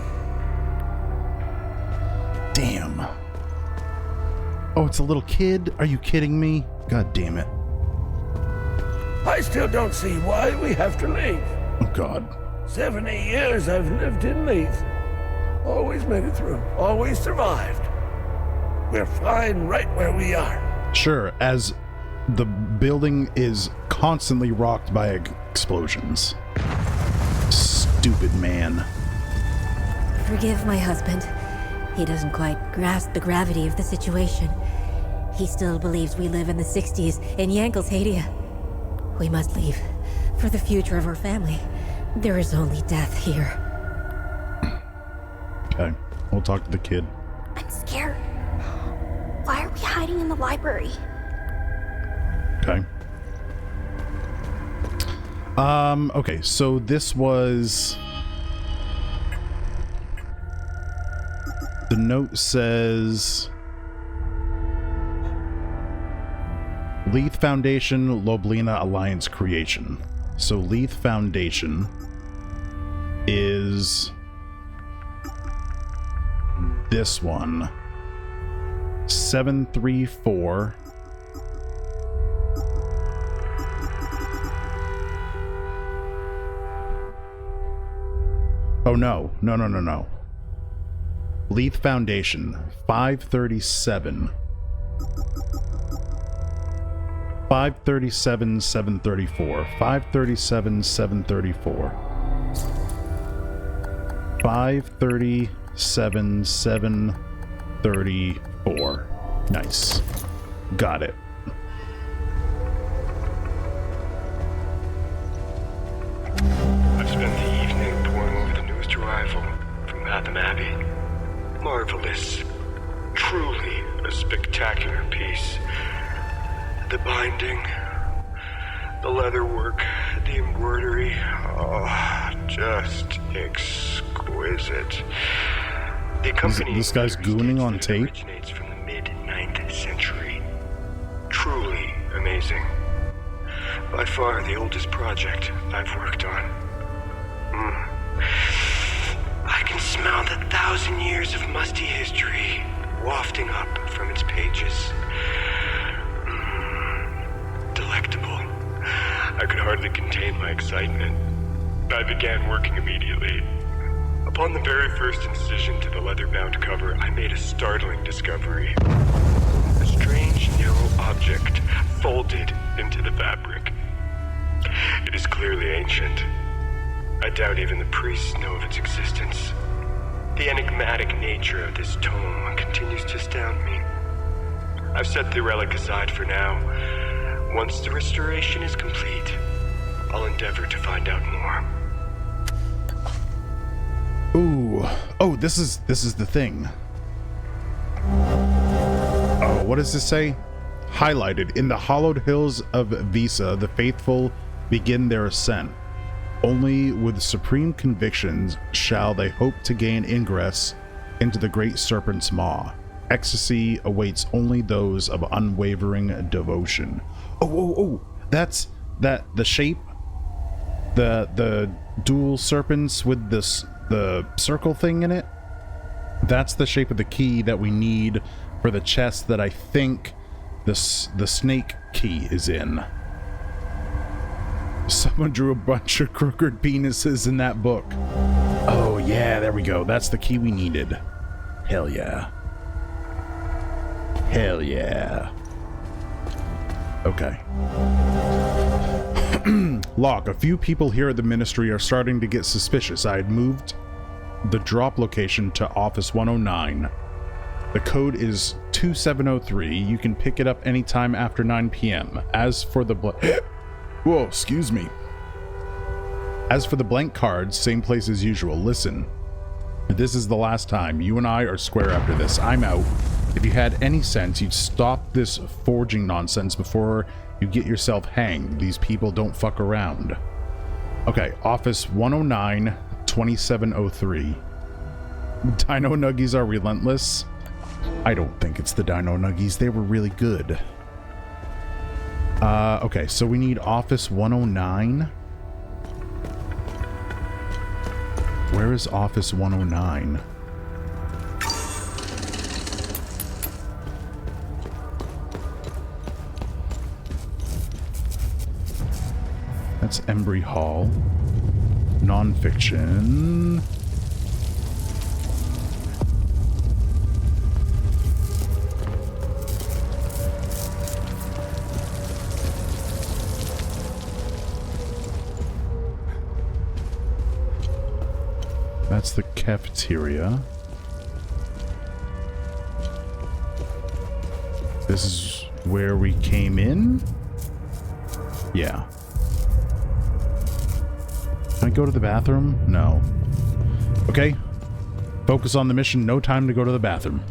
Damn. Oh, it's a little kid? Are you kidding me? God damn it. I still don't see why we have to leave. Oh, God. 70 years I've lived in Leith. Always made it through. Always survived. We're fine right where we are. Sure, as the building is constantly rocked by explosions. Stupid man. Forgive my husband. He doesn't quite grasp the gravity of the situation. He still believes we live in the 60s in Yankel's Haiti. We must leave. For the future of our family. There is only death here. Okay, we'll talk to the kid. I'm scared. Why are we hiding in the library? Okay. Okay, so this was... The note says... Leith Foundation, Loblina Alliance Creation. So Leith Foundation is... this one. 734... Oh, no. No. Leith Foundation, 537. 537, 734. 537, 734. 537, 734. Nice. Got it. I've spent the evening poring over the newest arrival from Hatham Abbey. Marvelous. Truly a spectacular piece. The binding, the leatherwork, the embroidery, just exquisite. The accompanying this guy's gooning on tape? Originates from the mid-9th century. Truly amazing. By far the oldest project I've worked on. I can smell the 1,000 years of musty history wafting up from its pages. Delectable. I could hardly contain my excitement. I began working immediately. Upon the very first incision to the leather-bound cover, I made a startling discovery. A strange, narrow object folded into the fabric. It is clearly ancient. I doubt even the priests know of its existence. The enigmatic nature of this tome continues to astound me. I've set the relic aside for now. Once the restoration is complete, I'll endeavor to find out more. Ooh. Oh, this is the thing. Oh, what does this say? Highlighted. In the hallowed hills of Visa, the faithful begin their ascent. Only with supreme convictions shall they hope to gain ingress into the great serpent's maw. Ecstasy awaits only those of unwavering devotion. Oh, that's the shape, the dual serpents with the circle thing in it. That's the shape of the key that we need for the chest that I think the snake key is in. Someone drew a bunch of crooked penises in that book. Oh yeah, there we go. That's the key we needed. Hell yeah. Hell yeah. Okay. Locke, a few people here at the ministry are starting to get suspicious. I had moved the drop location to Office 109. The code is 2703. You can pick it up anytime after 9 p.m. As for the whoa, excuse me. As for the blank cards, same place as usual. Listen, this is the last time. You and I are square after this. I'm out. If you had any sense, you'd stop this forging nonsense before you get yourself hanged. These people don't fuck around. Okay, Office 109, 2703. Dino Nuggies are relentless. I don't think it's the Dino Nuggies. They were really good. Okay, so we need Office 109. Where is Office 109? That's Embry Hall. Nonfiction. That's the cafeteria. This is where we came in? Yeah. Can I go to the bathroom? No. Okay. Focus on the mission. No time to go to the bathroom.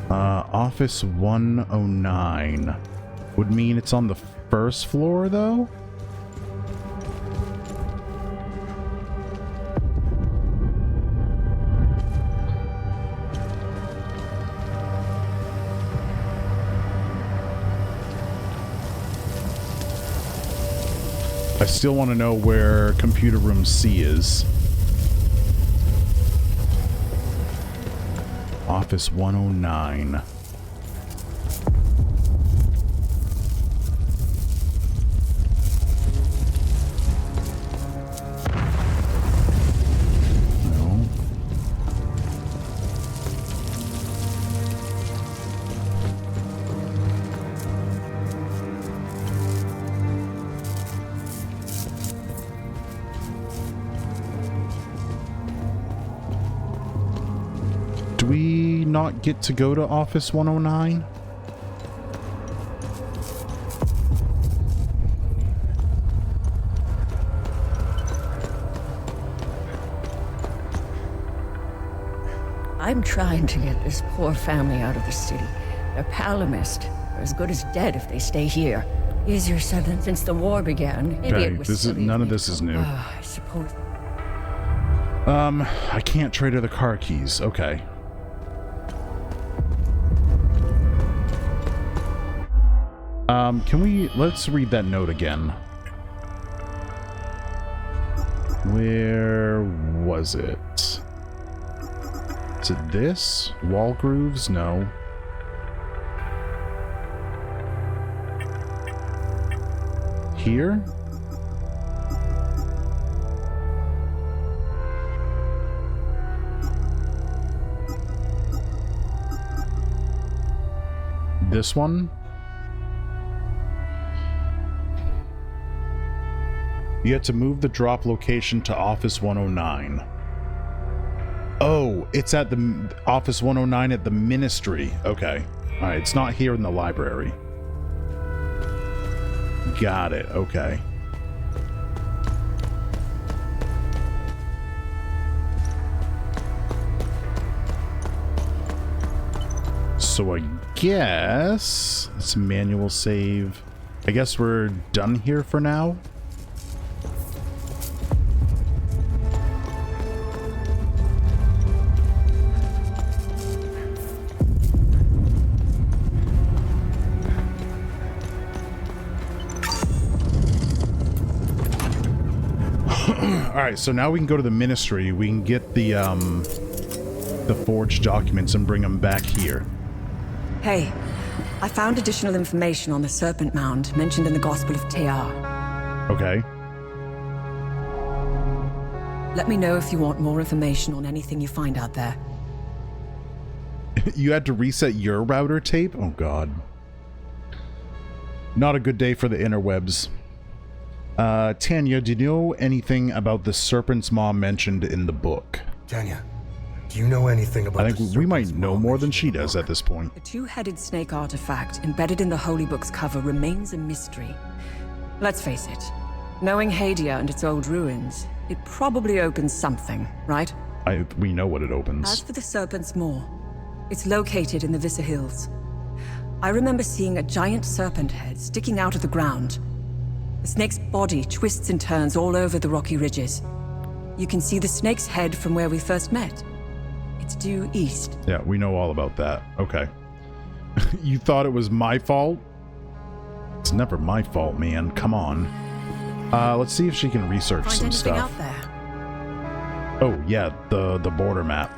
Office 109. Would mean it's on the first floor, though? I still want to know where computer room C is. Office 109. No. we not get to go to Office 109? I'm trying to get this poor family out of the city. They're Palamist. They're as good as dead if they stay here. Is your son since the war began? Maybe Okay, it was this is none of this is new. I suppose. I can't trade her the car keys. Okay. Let's read that note again. Where was it? Is it this? Wall grooves? No. Here? This one? You have to move the drop location to Office 109. Oh, it's at the Office 109 at the Ministry. Okay. Alright, it's not here in the library. Got it. Okay. So I guess it's a manual save. I guess we're done here for now. Alright, so now we can go to the Ministry. We can get the forged documents and bring them back here. Hey, I found additional information on the Serpent Mound mentioned in the Gospel of Tear. Okay. Let me know if you want more information on anything you find out there. You had to reset your router tape? Oh god. Not a good day for the interwebs. Tanya, do you know anything about the Serpent's Maw mentioned in the book? Tanya, do you know anything about I think we might know more than she does at this point. The two-headed snake artifact embedded in the Holy Book's cover remains a mystery. Let's face it, knowing Hades and its old ruins, it probably opens something, right? We know what it opens. As for the Serpent's Maw, it's located in the Vissa Hills. I remember seeing a giant serpent head sticking out of the ground. The snake's body twists and turns all over the rocky ridges. You can see the snake's head from where we first met. It's due east. Yeah, we know all about that. Okay. You thought it was my fault? It's never my fault, man. Come on. Let's see if she can research some stuff. Out there? Oh, yeah, the border map.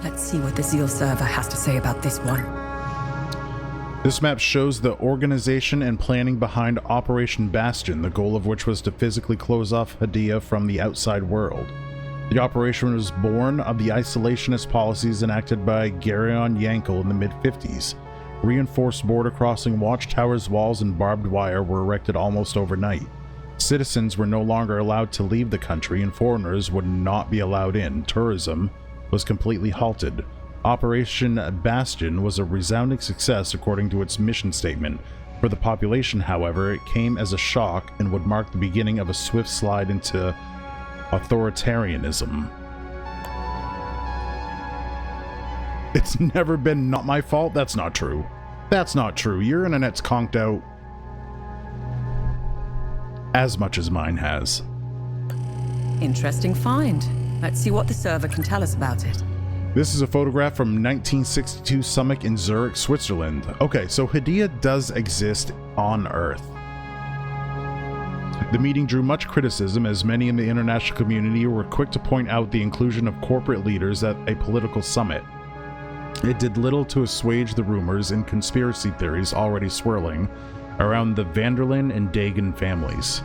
Let's see what the Zeal server has to say about this one. This map shows the organization and planning behind Operation Bastion, the goal of which was to physically close off Hughdoo from the outside world. The operation was born of the isolationist policies enacted by Gerion Yankel in the mid-50s. Reinforced border crossing watchtowers, walls, and barbed wire were erected almost overnight. Citizens were no longer allowed to leave the country, and foreigners would not be allowed in. Tourism was completely halted. Operation Bastion was a resounding success according to its mission statement. For the population, however, it came as a shock and would mark the beginning of a swift slide into authoritarianism. It's never been not my fault? That's not true. That's not true. Your internet's conked out as much as mine has. Interesting find. Let's see what the server can tell us about it. This is a photograph from 1962 summit in Zurich, Switzerland. Okay, so Hughdoo does exist on Earth. The meeting drew much criticism, as many in the international community were quick to point out the inclusion of corporate leaders at a political summit. It did little to assuage the rumors and conspiracy theories already swirling around the Vanderlyn and Dagon families.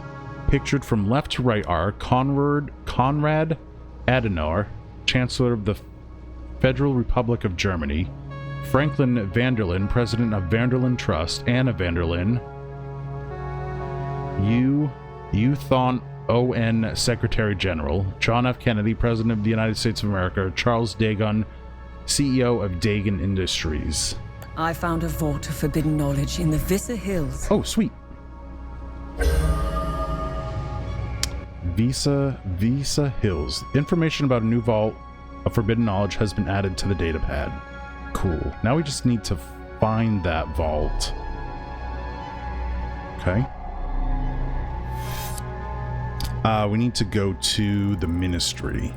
Pictured from left to right are Konrad Adenauer, Chancellor of the Federal Republic of Germany, Franklin Vanderlyn, President of Vanderlyn Trust, Anna Vanderlyn, Thon O.N., Secretary General, John F. Kennedy, President of the United States of America, Charles Dagon, CEO of Dagon Industries. I found a vault of forbidden knowledge in the Vissa Hills. Oh, sweet. Vissa Hills. Information about a new vault of forbidden knowledge has been added to the data pad. Cool. Now we just need to find that vault. Okay. We need to go to the Ministry.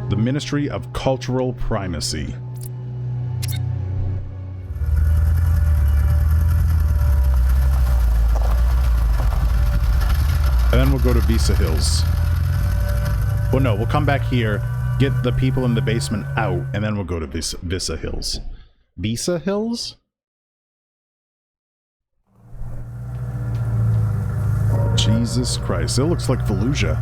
The Ministry of Cultural Primacy. And then we'll go to Vissa Hills. Well, no, we'll come back here, get the people in the basement out, and then we'll go to Vissa Hills. Vissa Hills? Jesus Christ, it looks like Fallujah.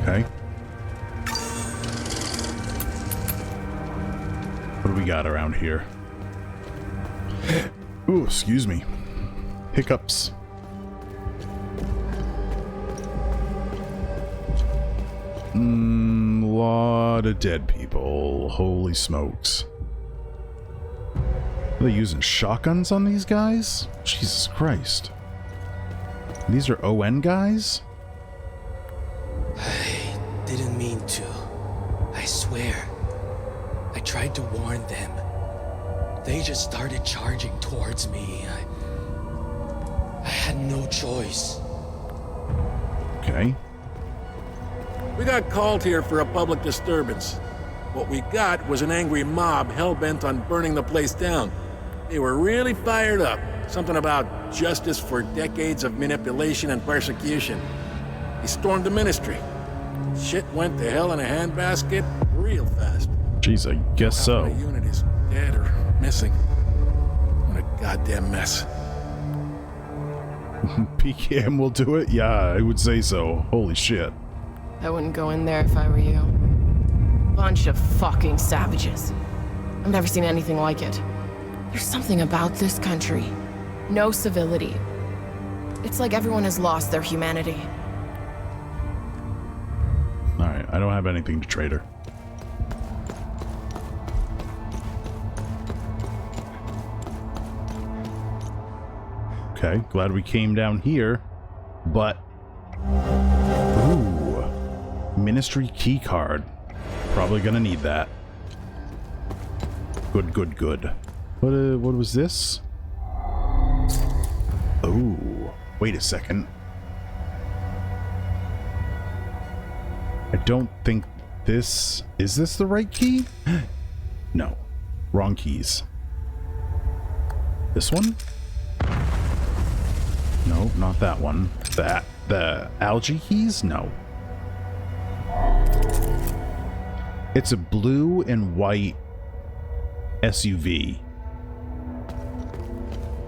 Okay. What do we got around here? Ooh, excuse me. Hiccups. Lot of dead people. Holy smokes. Are they using shotguns on these guys? Jesus Christ. These are ON guys? I didn't mean to. I swear. I tried to warn them. They just started charging towards me. I had no choice. Okay. We got called here for a public disturbance. What we got was an angry mob hell-bent on burning the place down. They were really fired up. Something about justice for decades of manipulation and persecution. They stormed the Ministry. Shit went to hell in a handbasket real fast. Jeez, I guess so. My unit is dead or missing. What a goddamn mess. PKM will do it? Yeah, I would say so. Holy shit. I wouldn't go in there if I were you. Bunch of fucking savages. I've never seen anything like it. There's something about this country. No civility. It's like everyone has lost their humanity. Alright, I don't have anything to trade her. Okay, glad we came down here, but... Ooh, Ministry key card. Probably gonna need that. Good, good, good. What was this? Oh, wait a second. I don't think this... Is this the right key? No. Wrong keys. This one? No, not that one. The algae keys? No. It's a blue and white SUV.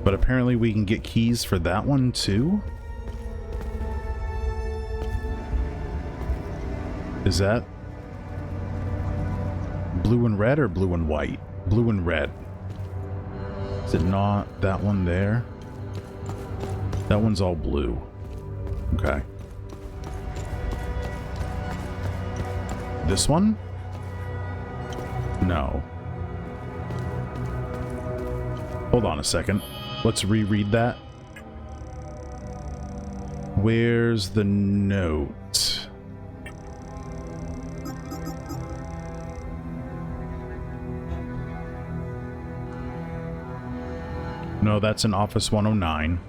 But apparently we can get keys for that one too? Is that blue and red or blue and white? Blue and red. Is it not that one there? That one's all blue. Okay. This one? No. Hold on a second. Let's reread that. Where's the note? No, that's in Office 109.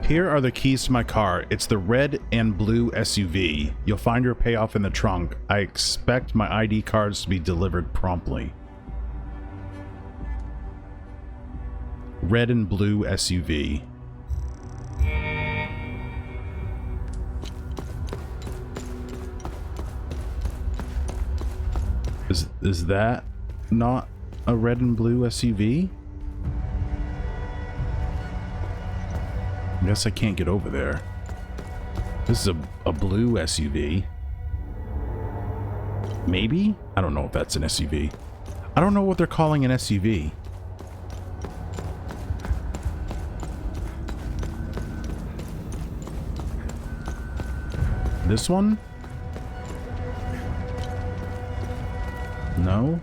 Here are the keys to my car. It's the red and blue SUV. You'll find your payoff in the trunk. I expect my ID cards to be delivered promptly. Red and blue SUV. Is that not a red and blue SUV? I guess I can't get over there. This is a blue SUV. Maybe? I don't know if that's an SUV. I don't know what they're calling an SUV. This one? No.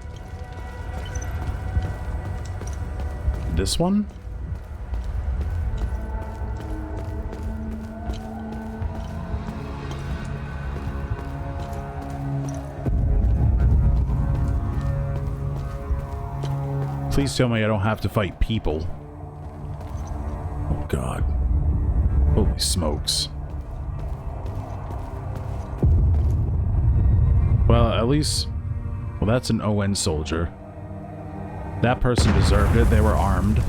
This one? Please tell me I don't have to fight people. Oh God. Holy smokes. Well, at least... Well, that's an ON soldier. That person deserved it. They were armed.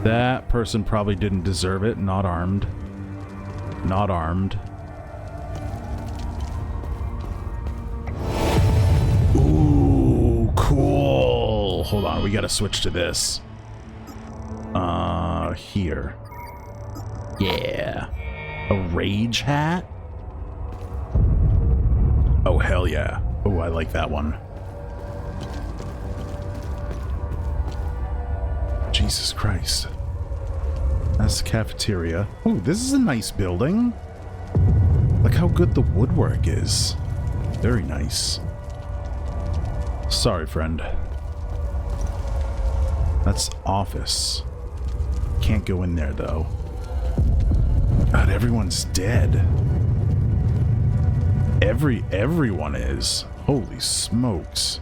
That person probably didn't deserve it. Not armed. Not armed. Ooh, cool. Hold on, we gotta switch to this. Here. Yeah. A rage hat? Oh, hell yeah. Oh, I like that one. Jesus Christ. That's the cafeteria. Oh, this is a nice building. Look how good the woodwork is. Very nice. Sorry, friend. That's office. Can't go in there, though. God, everyone's dead. Everyone is. Holy smokes.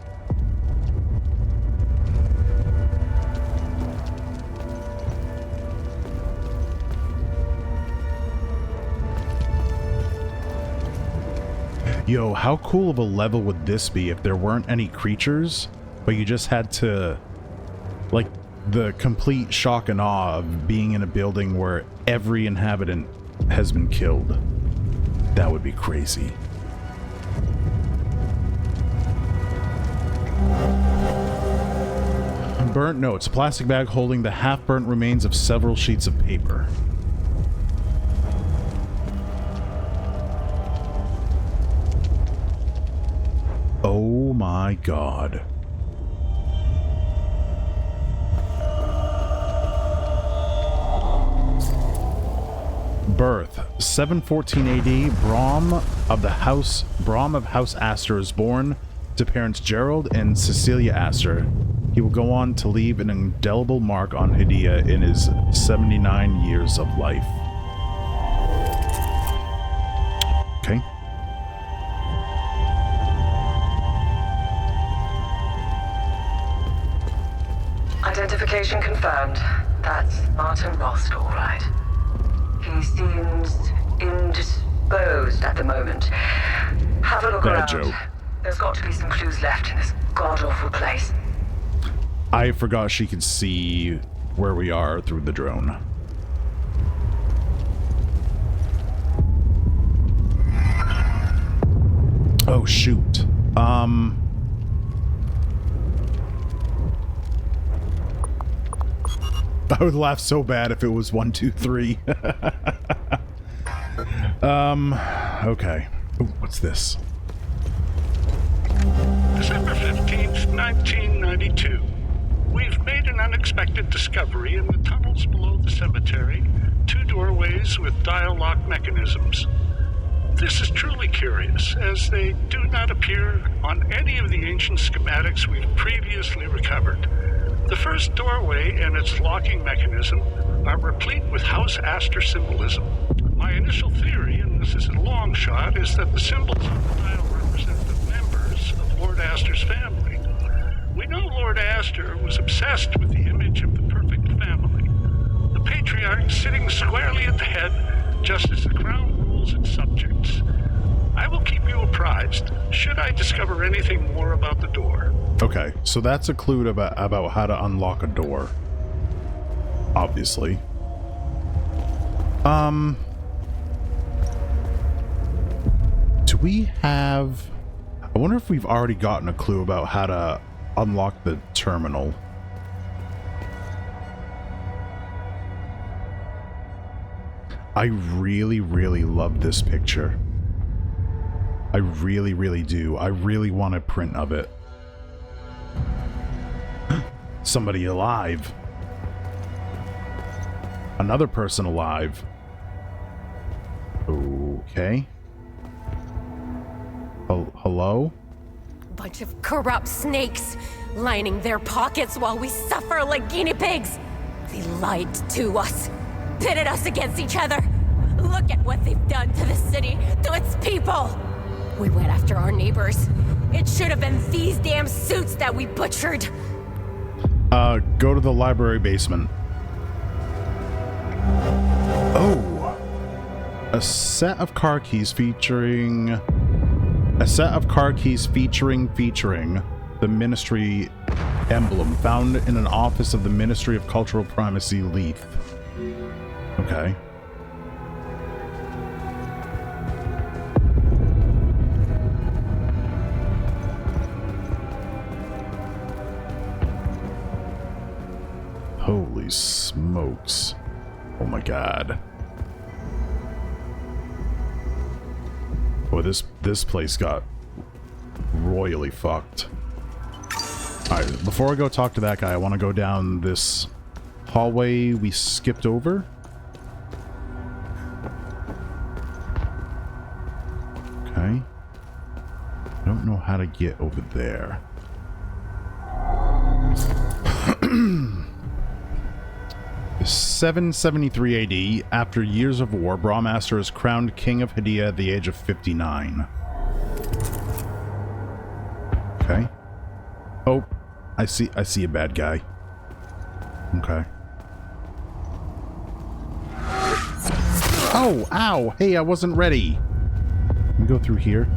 Yo, how cool of a level would this be if there weren't any creatures, but you just had to, like, the complete shock and awe of being in a building where every inhabitant has been killed. That would be crazy. Burnt notes. A plastic bag holding the half-burnt remains of several sheets of paper. Oh my God. Birth 714 AD. Brom of House Astor is born to parents Gerald and Cecilia Astor. He will go on to leave an indelible mark on Hydea in his 79 years of life. Okay. Identification confirmed. That's Martin Rost, all right. He seems indisposed at the moment. Have a look Bad around. joke. There's got to be some clues left in this god-awful place. I forgot she could see where we are through the drone. Oh, shoot. I would laugh so bad if it was 1, 2, 3. Okay. Ooh, what's this? December 15th, 1992. We've made an unexpected discovery in the tunnels below the cemetery. 2 doorways with dial lock mechanisms. This is truly curious, as they do not appear on any of the ancient schematics we've previously recovered. The first doorway and its locking mechanism are replete with House Astor symbolism. My initial theory, and this is a long shot, is that the symbols on the dial represent the members of Lord Astor's family. We know Lord Astor was obsessed with the image of the perfect family. The patriarch sitting squarely at the head, just as the crown rules its subjects. I will keep you apprised, should I discover anything more about the door. Okay, so that's a clue about how to unlock a door. Obviously. Do we have... I wonder if we've already gotten a clue about how to unlock the terminal. I really, really love this picture. I really, really do. I really want a print of it. Somebody alive. Another person alive. Okay. Hello? Bunch of corrupt snakes lining their pockets while we suffer like guinea pigs. They lied to us, pitted us against each other. Look at what they've done to the city, to its people. We went after our neighbors. It should have been these damn suits that we butchered. Go to the library basement. Oh! A set of car keys featuring the Ministry emblem found in an office of the Ministry of Cultural Primacy, Leith. Okay. Holy smokes. Oh my god. Boy, this place got royally fucked. Alright, before I go talk to that guy, I want to go down this hallway we skipped over. Okay. I don't know how to get over there. 773 AD, after years of war, Brawmaster is crowned King of Hydea at the age of 59. Okay. Oh, I see a bad guy. Okay. Oh, ow! Hey, I wasn't ready. Let me go through here.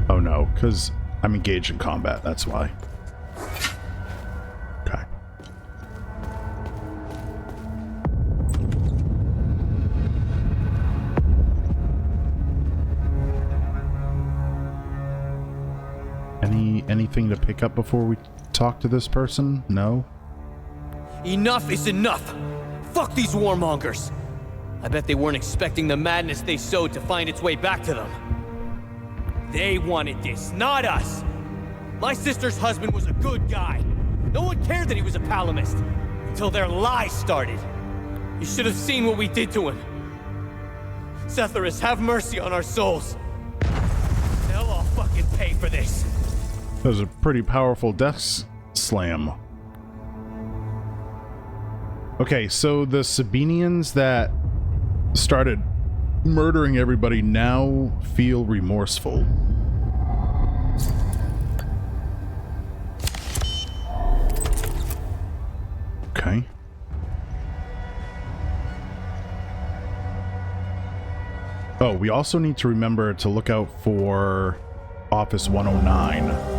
Oh no, because I'm engaged in combat, that's why. Okay. Anything to pick up before we talk to this person? No? Enough is enough! Fuck these warmongers! I bet they weren't expecting the madness they sowed to find its way back to them. They wanted this, not us! My sister's husband was a good guy. No one cared that he was a Palamist. Until their lies started. You should have seen what we did to him. Setharus, have mercy on our souls. They'll all fucking pay for this. That was a pretty powerful death slam. Okay, so the Sabinians that started murdering everybody now feel remorseful. Okay. Oh, we also need to remember to look out for Office 109.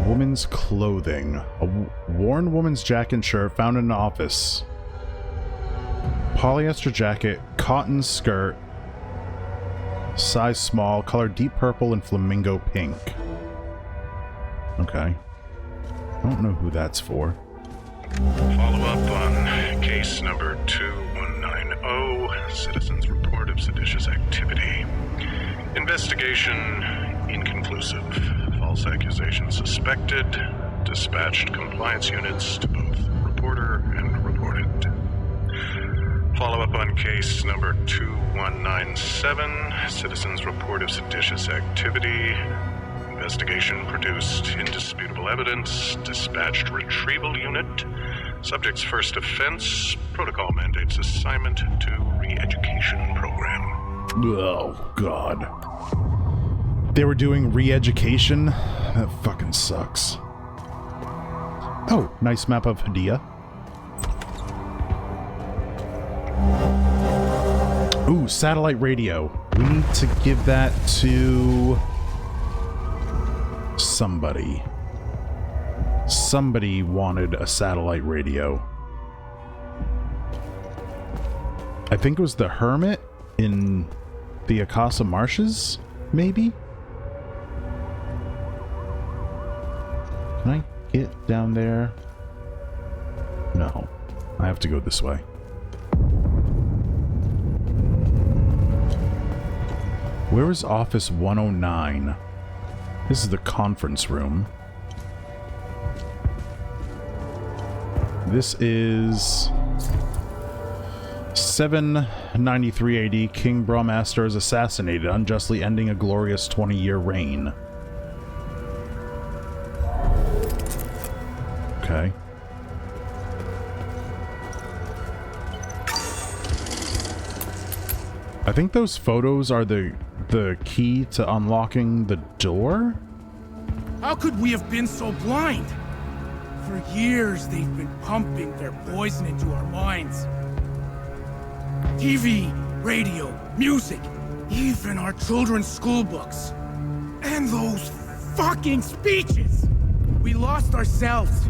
Woman's clothing. A worn woman's jacket and shirt found in an office. Polyester jacket, cotton skirt, size small, color deep purple and flamingo pink. Okay. I don't know who that's for. Follow up on case number 2190, citizens' report of seditious activity. Investigation inconclusive. False accusations suspected. Dispatched compliance units to both reporter and reported. Follow up on case number 2197, citizens' report of seditious activity. Investigation produced indisputable evidence. Dispatched retrieval unit. Subject's first offense. Protocol mandates assignment to re-education program. Oh, God. They were doing re-education? That fucking sucks. Oh, nice map of Hydea. Ooh, satellite radio. We need to give that to somebody. Somebody wanted a satellite radio. I think it was the Hermit in the Akasa Marshes, maybe? Can I get down there? No. I have to go this way. Where is office 109? This is the conference room. This is 793 AD. King Brahmaster is assassinated, unjustly ending a glorious 20-year reign. Okay. I think those photos are the key to unlocking the door? How could we have been so blind? For years, they've been pumping their poison into our minds. TV, radio, music, even our children's school books. And those fucking speeches! We lost ourselves.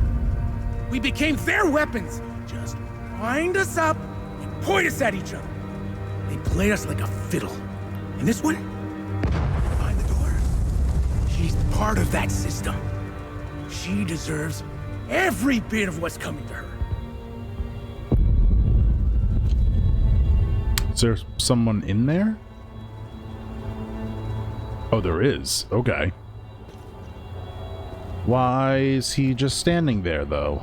We became their weapons. Just wind us up and point us at each other. They played us like a fiddle. And this one? Behind the door? She's part of that system. She deserves every bit of what's coming to her. Is there someone in there? Oh, there is. Okay. Why is he just standing there, though?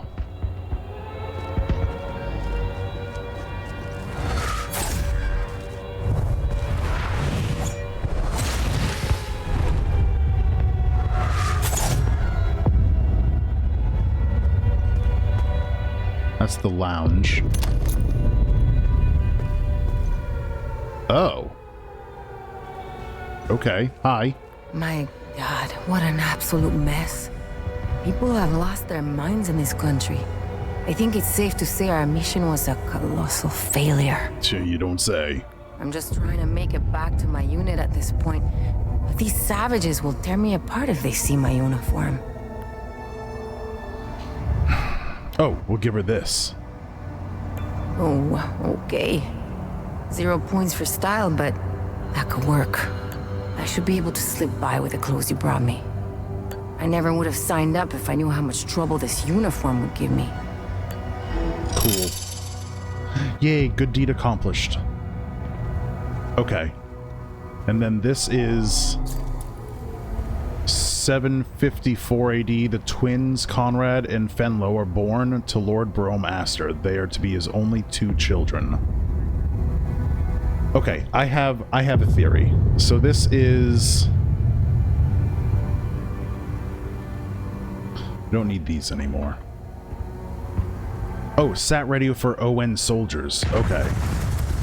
That's the lounge. Oh. Okay. Hi. My God, what an absolute mess. People have lost their minds in this country. I think it's safe to say our mission was a colossal failure. You don't say. I'm just trying to make it back to my unit at this point. But these savages will tear me apart if they see my uniform. Oh, we'll give her this. Oh, okay. 0 points for style, but that could work. I should be able to slip by with the clothes you brought me. I never would have signed up if I knew how much trouble this uniform would give me. Cool. Yay, good deed accomplished. Okay. And then this is 754 AD. The twins, Conrad and Fenlo, are born to Lord Brahmaster. They are to be his only 2 children. Okay, I have a theory. So this is... We don't need these anymore. Oh, sat radio for ON soldiers. Okay.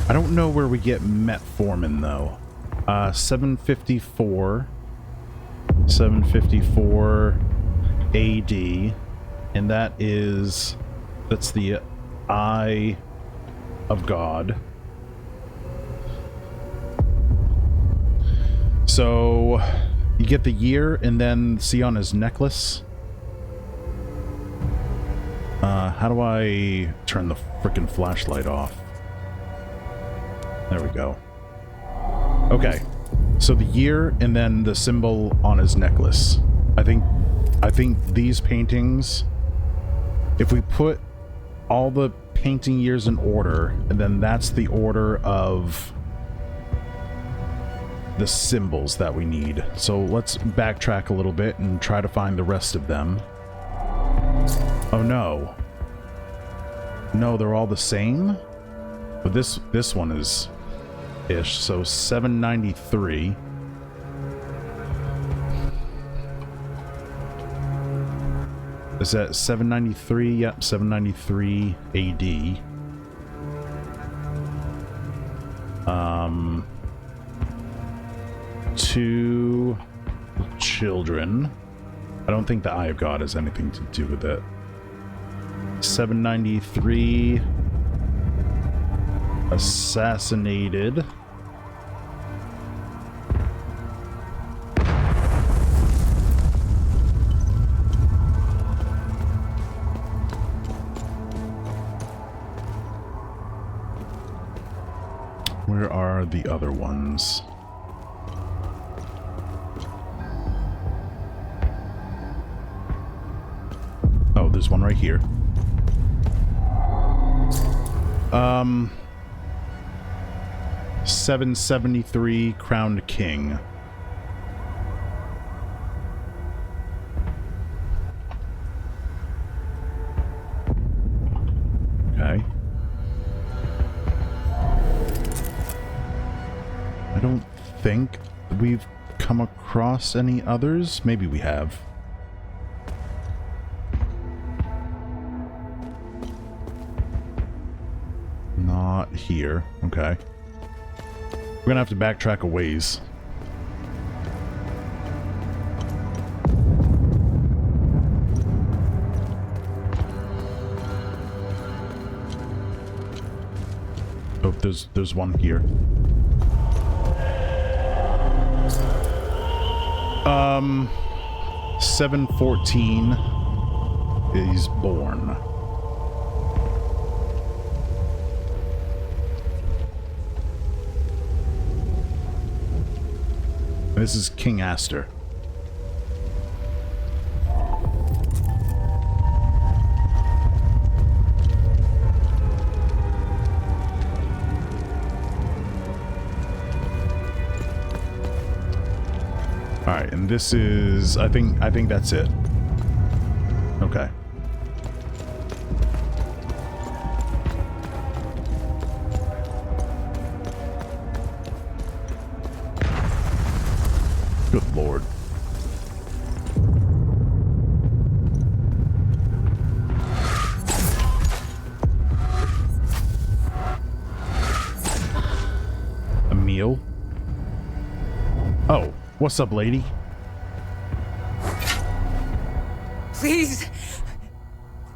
I don't know where we get metformin, though. 754 AD. And that's the Eye of God. So, you get the year and then see on his necklace. How do I turn the frickin' flashlight off? There we go. Okay. So the year and then the symbol on his necklace. I think these paintings, if we put all the painting years in order, and then that's the order of the symbols that we need. So let's backtrack a little bit and try to find the rest of them. Oh no. No, they're all the same? But this one is ish. So 793. Is that 793? Yep, 793 AD. 2 children. I don't think the Eye of God has anything to do with it. 793 assassinated. Where are the other ones? Oh, there's one right here. 773 Crowned King. Okay. I don't think we've come across any others. Maybe we have. Not here. Okay. We're gonna have to backtrack a ways. Oh, there's one here. 714 is born. This is King Astor. Alright, and this is I think that's it. Okay. Good lord. A meal? Oh, what's up, lady? Please,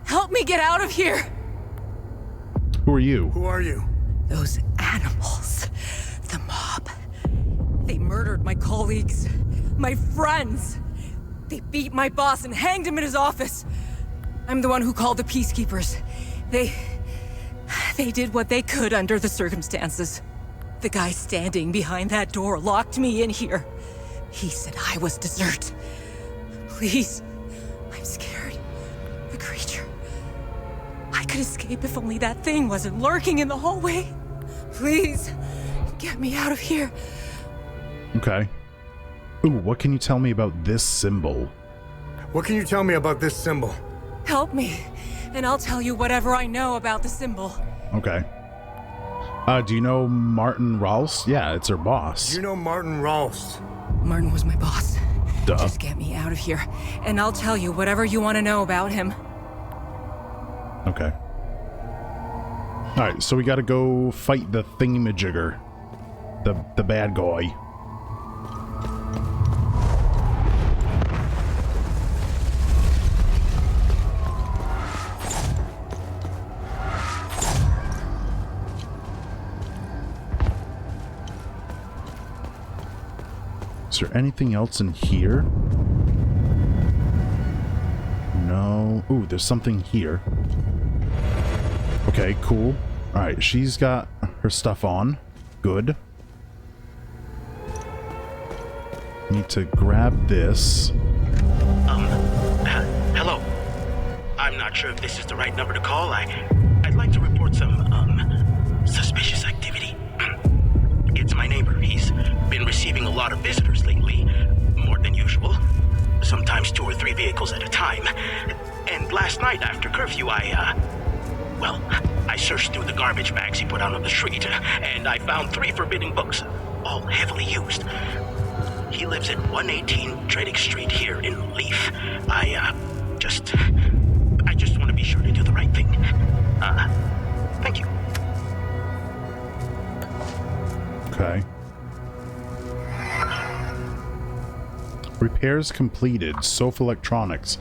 help me get out of here. Who are you? Who are you? Those animals. The mob. They murdered my colleagues. My friends. They beat my boss and hanged him in his office. I'm the one who called the peacekeepers. They did what they could under the circumstances. The guy standing behind that door locked me in here. He said I was dessert. Please, I'm scared. The creature. I could escape if only that thing wasn't lurking in the hallway. Please, get me out of here. Okay. Ooh, what can you tell me about this symbol? What can you tell me about this symbol? Help me, and I'll tell you whatever I know about the symbol. Okay. Do you know Martin Rolfs? Yeah, it's her boss. Do you know Martin Rolfs? Martin was my boss. Duh. Just get me out of here, and I'll tell you whatever you want to know about him. Okay. Alright, so we gotta go fight the thingamajigger. The bad guy. Is there anything else in here? No. Ooh, there's something here. Okay, cool. Alright, she's got her stuff on. Good. Need to grab this. Hello. I'm not sure if this is the right number to call. I'd like to report some, suspicious activity. It's my neighbor. He's been receiving a lot of visitors lately. More than usual. Sometimes 2 or 3 vehicles at a time. And last night after curfew, I searched through the garbage bags he put out on the street, and I found 3 forbidden books, all heavily used. He lives at 118 Trading Street here in Leaf. I just want to be sure to do the right thing. Thank you. Okay. Repairs completed. Sofa Electronics.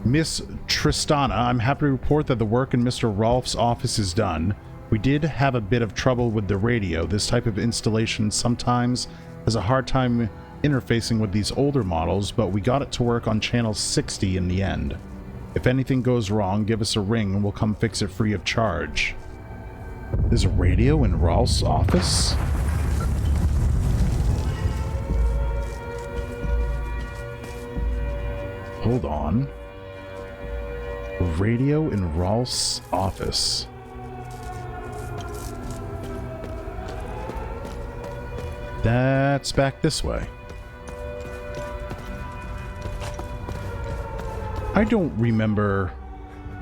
Miss Tristana, I'm happy to report that the work in Mr. Rolf's office is done. We did have a bit of trouble with the radio. This type of installation sometimes has a hard time interfacing with these older models, but we got it to work on channel 60 in the end. If anything goes wrong, give us a ring and we'll come fix it free of charge. There's a radio in Rolf's office? Hold on. Radio in Rolf's office. That's back this way. I don't remember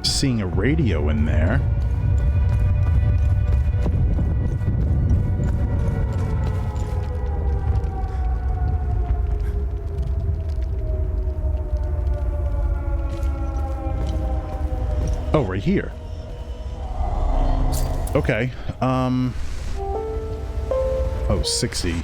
seeing a radio in there. Oh, right here. Okay. Oh, 60.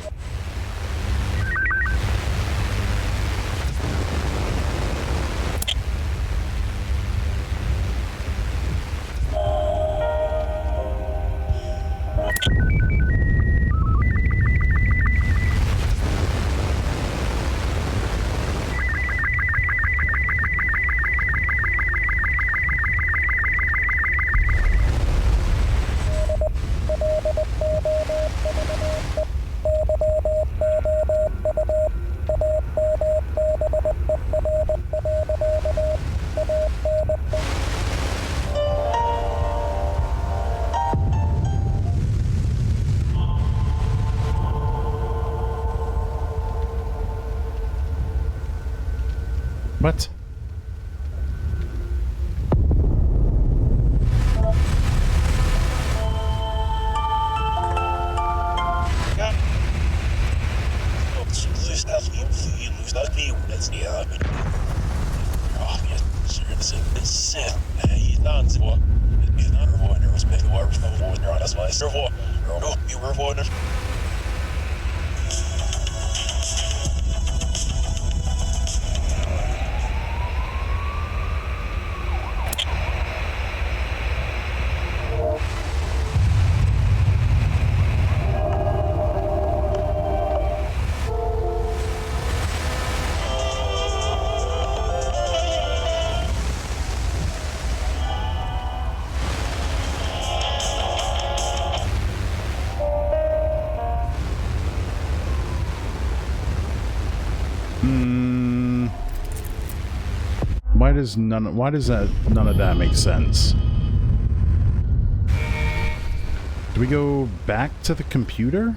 What? Why does none of that make sense? Do we go back to the computer?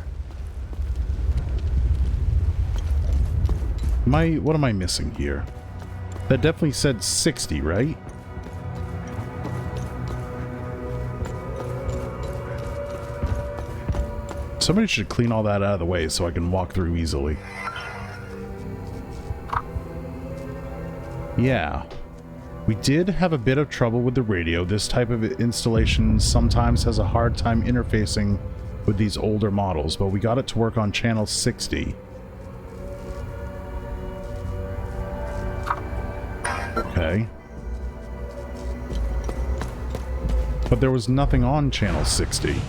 What am I missing here? That definitely said 60, right? Somebody should clean all that out of the way so I can walk through easily. Yeah. We did have a bit of trouble with the radio. This type of installation sometimes has a hard time interfacing with these older models, but we got it to work on channel 60. Okay. But there was nothing on channel 60.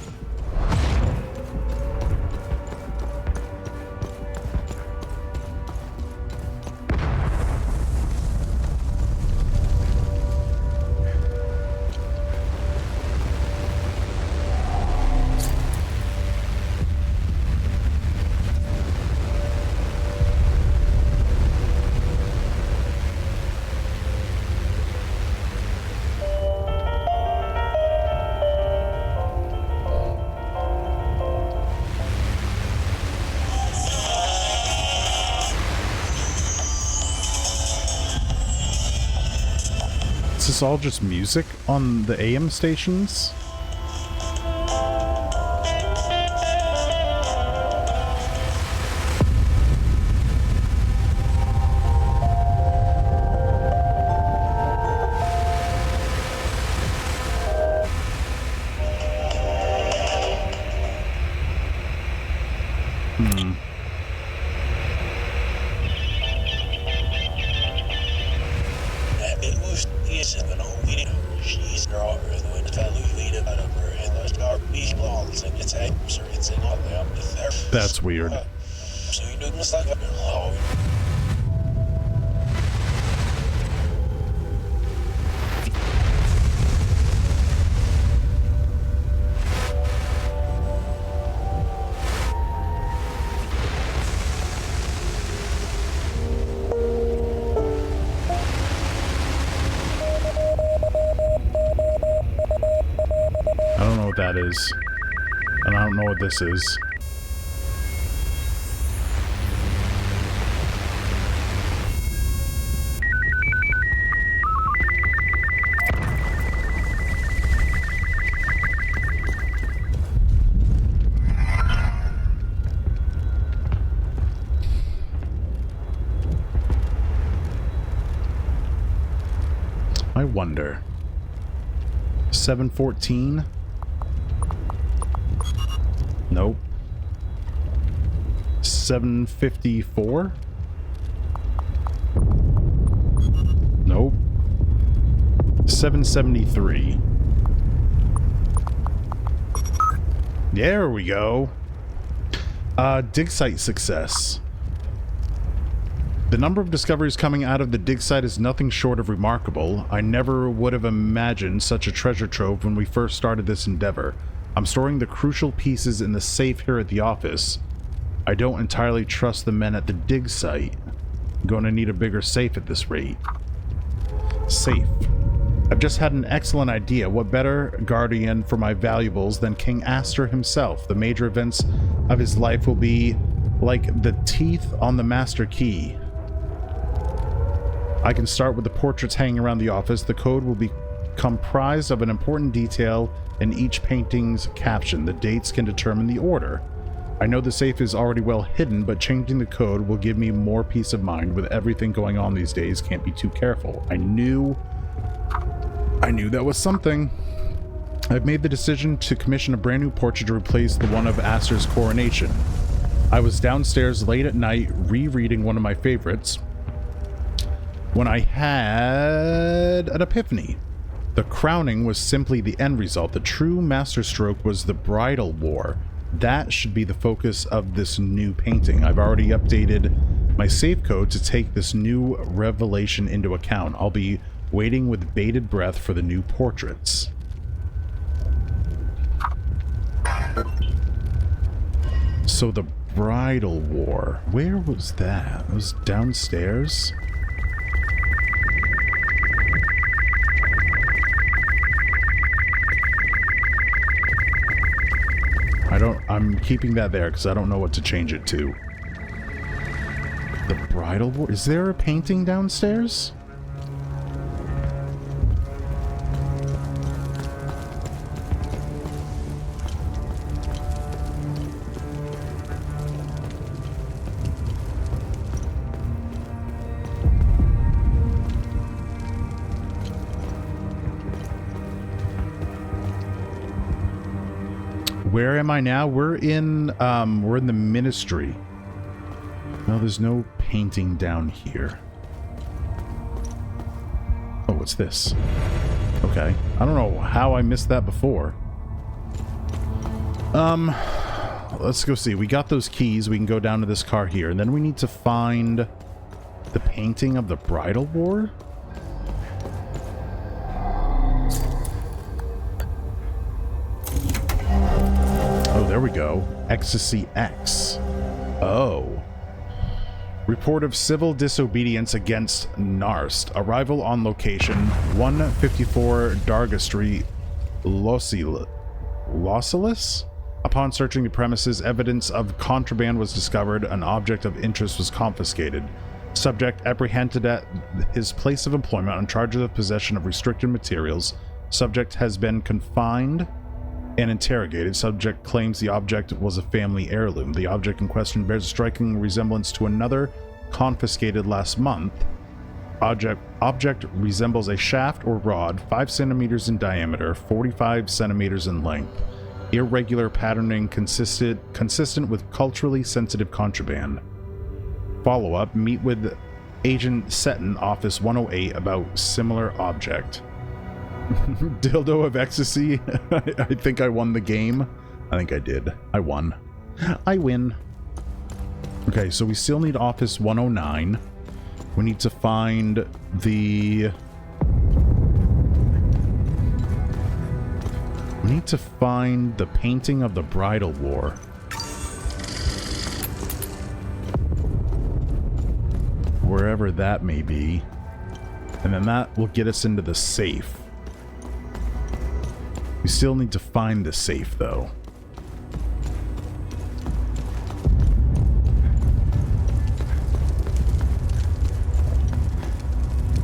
Is this all just music on the AM stations? That's weird. I don't know what that is. And I don't know what this is. I wonder. 714? Nope. 754? Nope. 773. There we go. Dig site success. The number of discoveries coming out of the dig site is nothing short of remarkable. I never would have imagined such a treasure trove when we first started this endeavor. I'm storing the crucial pieces in the safe here at the office. I don't entirely trust the men at the dig site. I'm going to need a bigger safe at this rate. Safe. I've just had an excellent idea. What better guardian for my valuables than King Astor himself? The major events of his life will be like the teeth on the master key. I can start with the portraits hanging around the office. The code will be comprised of an important detail in each painting's caption. The dates can determine the order. I know the safe is already well hidden, but changing the code will give me more peace of mind. With everything going on these days, can't be too careful. I knew that was something. I've made the decision to commission a brand new portrait to replace the one of Astor's coronation. I was downstairs late at night rereading one of my favorites when I had an epiphany. The crowning was simply the end result. The true masterstroke was the bridal war. That should be the focus of this new painting. I've already updated my safe code to take this new revelation into account. I'll be waiting with bated breath for the new portraits. So the bridal war, where was that? It was downstairs? I'm keeping that there because I don't know what to change it to. The bridal war? Is there a painting downstairs? Where am I now? We're in the ministry. No, there's no painting down here. Oh, what's this? Okay. I don't know how I missed that before. Let's go see. We got those keys. We can go down to this car here. And then we need to find the painting of the bridal war. There we go. Ecstasy X. Oh. Report of civil disobedience against Narst. Arrival on location 154 Darga Street, Lossilis. Upon searching the premises, evidence of contraband was discovered. An object of interest was confiscated. Subject apprehended at his place of employment on charges of possession of restricted materials. Subject has been confined and interrogated. Subject claims the object was a family heirloom. The object in question bears a striking resemblance to another confiscated last month. Object resembles a shaft or rod 5 centimeters in diameter, 45 centimeters in length. Irregular patterning consistent with culturally sensitive contraband. Follow-up, meet with Agent Seton, Office 108, about similar object. Dildo of ecstasy. I think I won the game. I think I did. I won. I win. Okay, so we still need Office 109. We need to find the... We need to find the painting of the bridal war. Wherever that may be. And then that will get us into the safe. We still need to find the safe, though.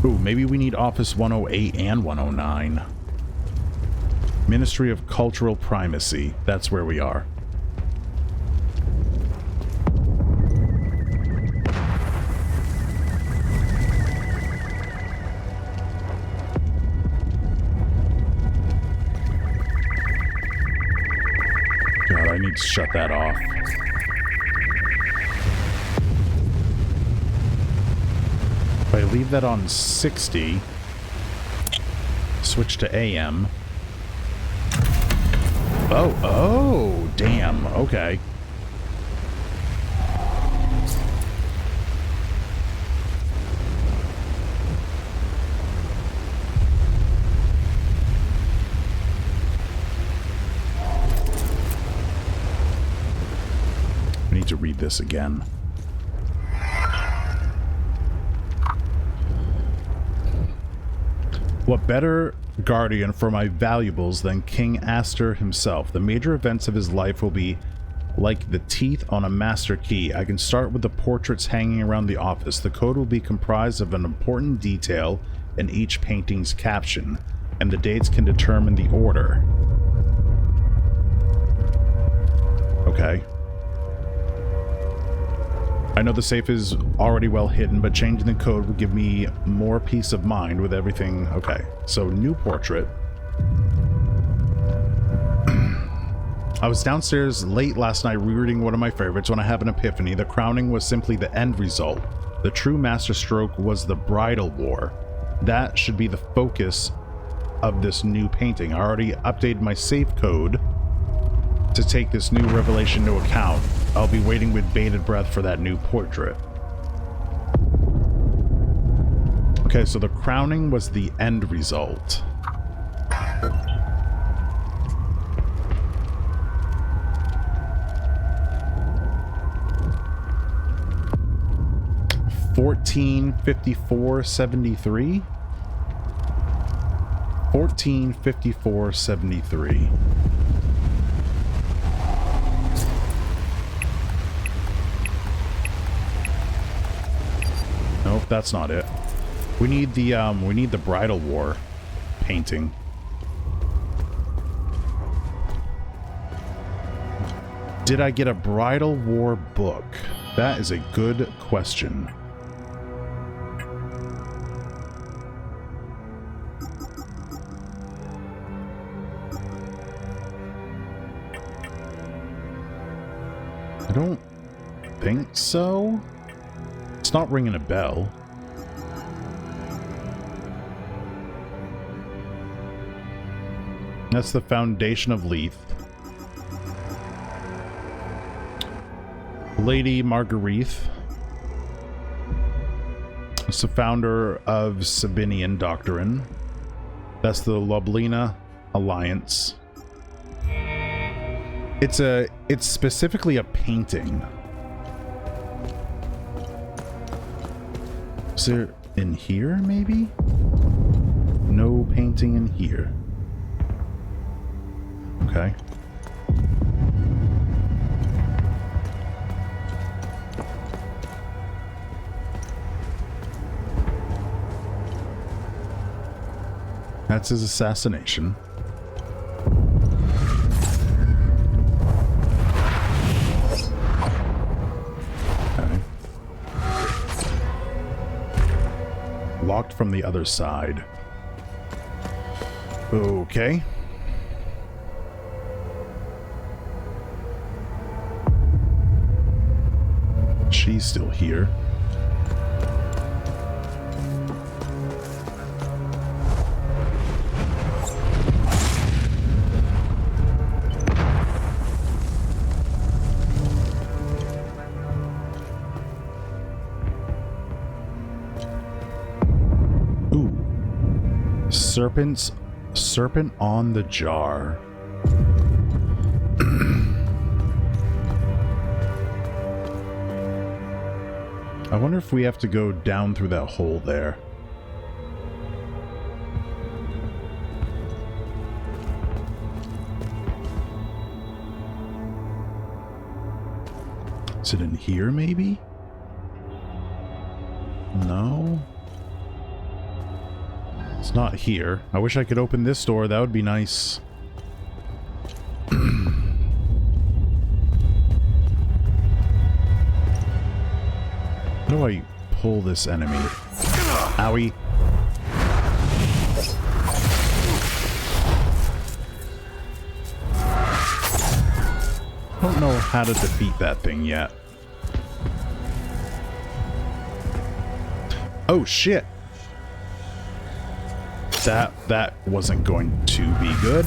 Ooh, maybe we need Office 108 and 109. Ministry of Cultural Primacy. That's where we are. Let's shut that off. If I leave that on 60, switch to AM. Oh, damn, okay. I need to read this again. What better guardian for my valuables than King Astor himself? The major events of his life will be like the teeth on a master key. I can start with the portraits hanging around the office. The code will be comprised of an important detail in each painting's caption, and the dates can determine the order. Okay. I know the safe is already well hidden, but changing the code would give me more peace of mind with everything. Okay, so new portrait. I was downstairs late last night rereading one of my favorites when I have an epiphany. The crowning was simply the end result. The true masterstroke was the bridal war. That should be the focus of this new painting. I already updated my safe code to take this new revelation into account. I'll be waiting with bated breath for that new portrait. Okay, so the crowning was the end result. $1454.73. $1454.73. Nope, that's not it. We need the bridal war painting. Did I get a bridal war book? That is a good question. I don't think so. It's not ringing a bell. That's the foundation of Leith. Lady Marguerite. It's the founder of Sabinian Doctrine. That's the Loblina Alliance. It's specifically a painting. Is there in here, maybe? No painting in here. Okay. That's his assassination. Locked from the other side. Okay. She's still here. Serpent on the jar. I wonder if we have to go down through that hole there. Is it in here, maybe? No. It's not here. I wish I could open this door. That would be nice. How do I pull this enemy? Owie. don't know how to defeat that thing yet. Oh shit! That wasn't going to be good.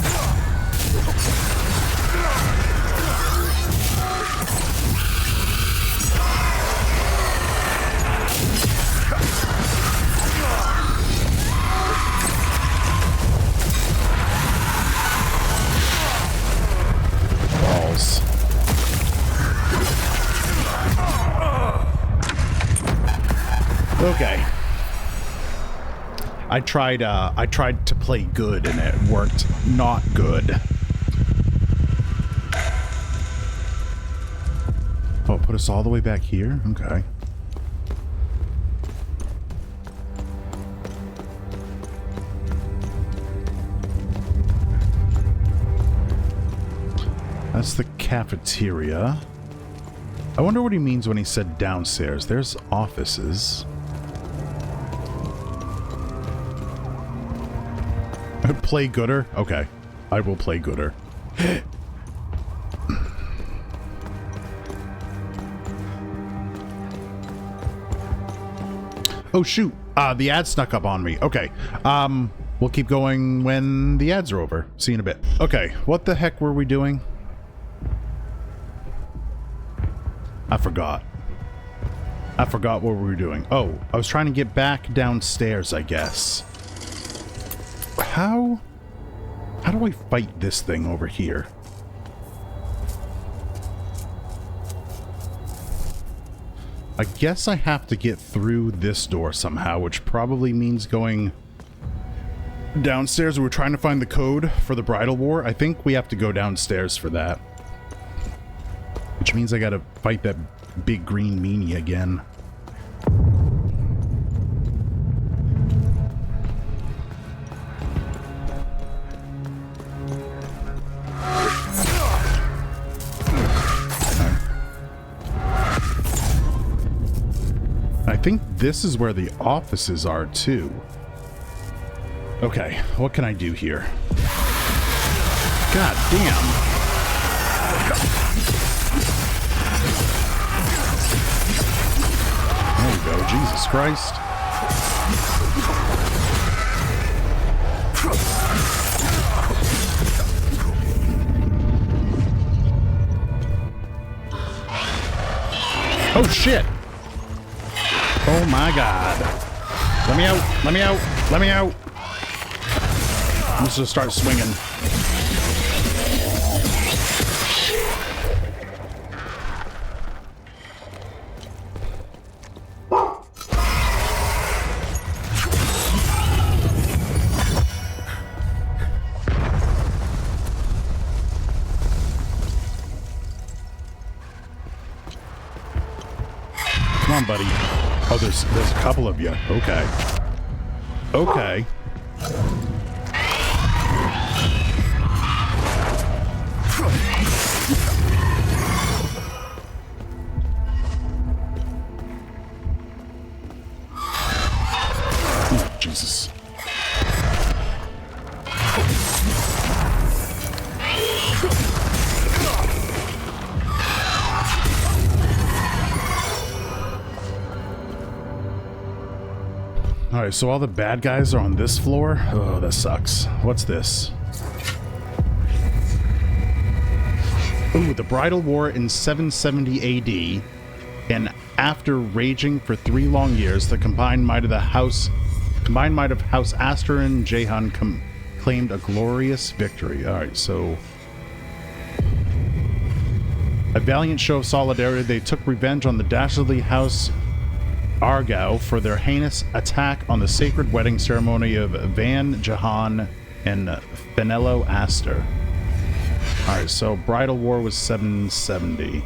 Balls. Okay. I tried to play good and it worked not good. Oh, put us all the way back here? Okay. That's the cafeteria. I wonder what he means when he said downstairs. There's offices. Play gooder? Okay. I will play gooder. Oh shoot. The ad snuck up on me. Okay. We'll keep going when the ads are over. See you in a bit. Okay, what the heck were we doing? I forgot. I forgot what we were doing. Oh, I was trying to get back downstairs, I guess. How do I fight this thing over here? I guess I have to get through this door somehow, which probably means going downstairs. We're trying to find the code for the bridal war. I think we have to go downstairs for that. Which means I gotta fight that big green meanie again. I think this is where the offices are too. Okay, what can I do here? God damn. There we go, Jesus Christ. Oh shit! Oh my god. Let me out, let me out, let me out. I'm just gonna start swinging. Come on, buddy. Oh, there's a couple of you. Okay. Okay. Oh, Jesus. Alright, so all the bad guys are on this floor? Oh, that sucks. What's this? Ooh, the bridal war in 770 AD, and after raging for 3 long years, the combined might of House Astor and Jehan claimed a glorious victory. Alright, so a valiant show of solidarity, they took revenge on the dastardly House Argyle for their heinous attack on the sacred wedding ceremony of Van Jehan and Fenello Astor. Alright, so bridal war was 770.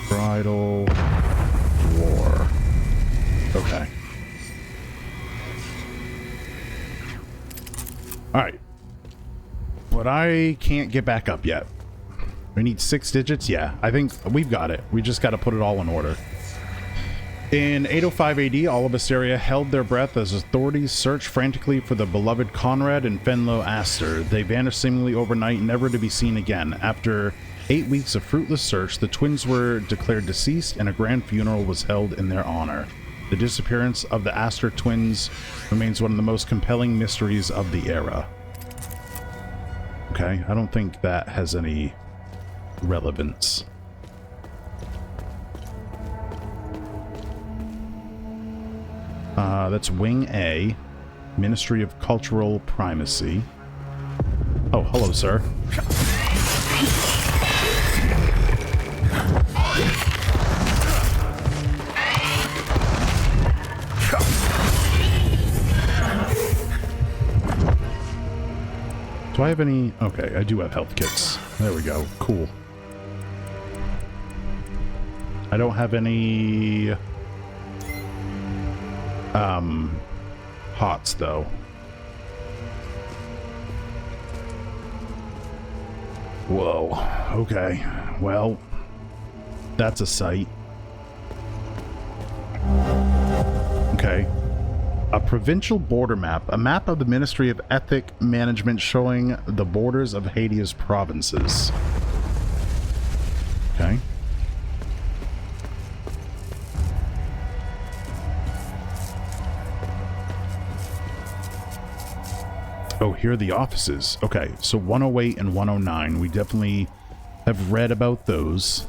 Bridal war. Okay. Alright. But I can't get back up yet. We need 6 digits? Yeah, I think we've got it. We just got to put it all in order. In 805 AD, all of Assyria held their breath as authorities searched frantically for the beloved Conrad and Fenlo Aster. They vanished seemingly overnight, never to be seen again. After 8 weeks of fruitless search, the twins were declared deceased and a grand funeral was held in their honor. The disappearance of the Aster twins remains one of the most compelling mysteries of the era. Okay, I don't think that has any relevance. That's Wing A, Ministry of Cultural Primacy. Oh, hello, sir. Do I have any? Okay, I do have health kits. There we go. Cool. I don't have any hots though. Whoa. Okay. Well, that's a sight. Okay. A provincial border map. A map of the Ministry of Ethic Management showing the borders of Hades provinces. Okay. Oh, here are the offices. Okay, so 108 and 109. We definitely have read about those.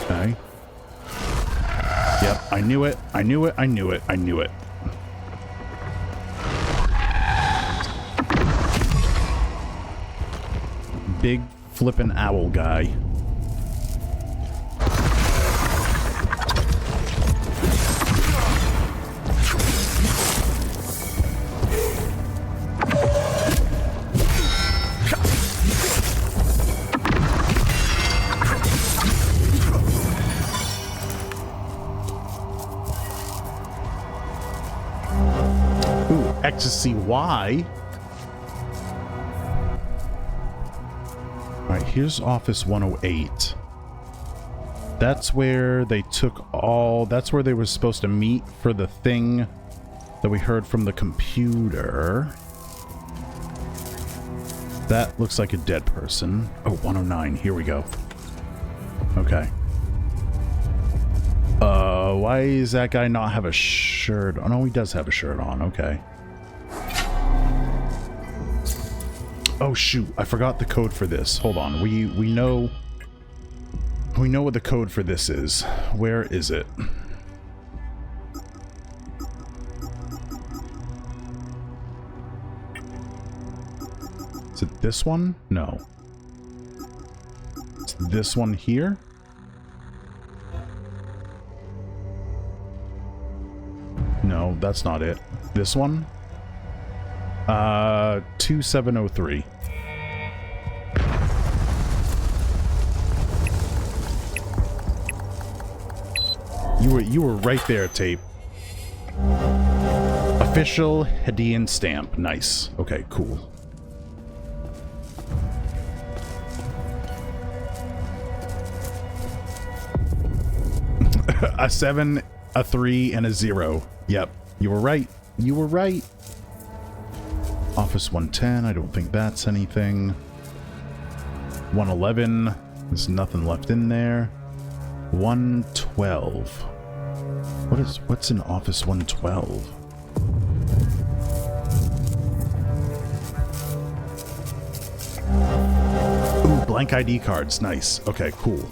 Okay. Yep, I knew it. I knew it. I knew it. I knew it. Big flippin' owl guy. Ecstasy Y. Alright, here's Office 108. That's where they took all... That's where they were supposed to meet for the thing that we heard from the computer. That looks like a dead person. Oh, 109. Here we go. Okay. Why does that guy not have a shirt? Oh, no, he does have a shirt on. Okay. Oh, shoot. I forgot the code for this. Hold on. We know what the code for this is. Where is it? Is it this one? No. It's this one here? No, that's not it. This one? 2703. You were right there, Tape. Official Hadean stamp. Nice. Okay, cool. A 7, a 3, and a 0. Yep. You were right. You were right. Office 110. I don't think that's anything. 111. There's nothing left in there. 112. What's in Office 112? Ooh, blank ID cards. Nice. Okay, cool.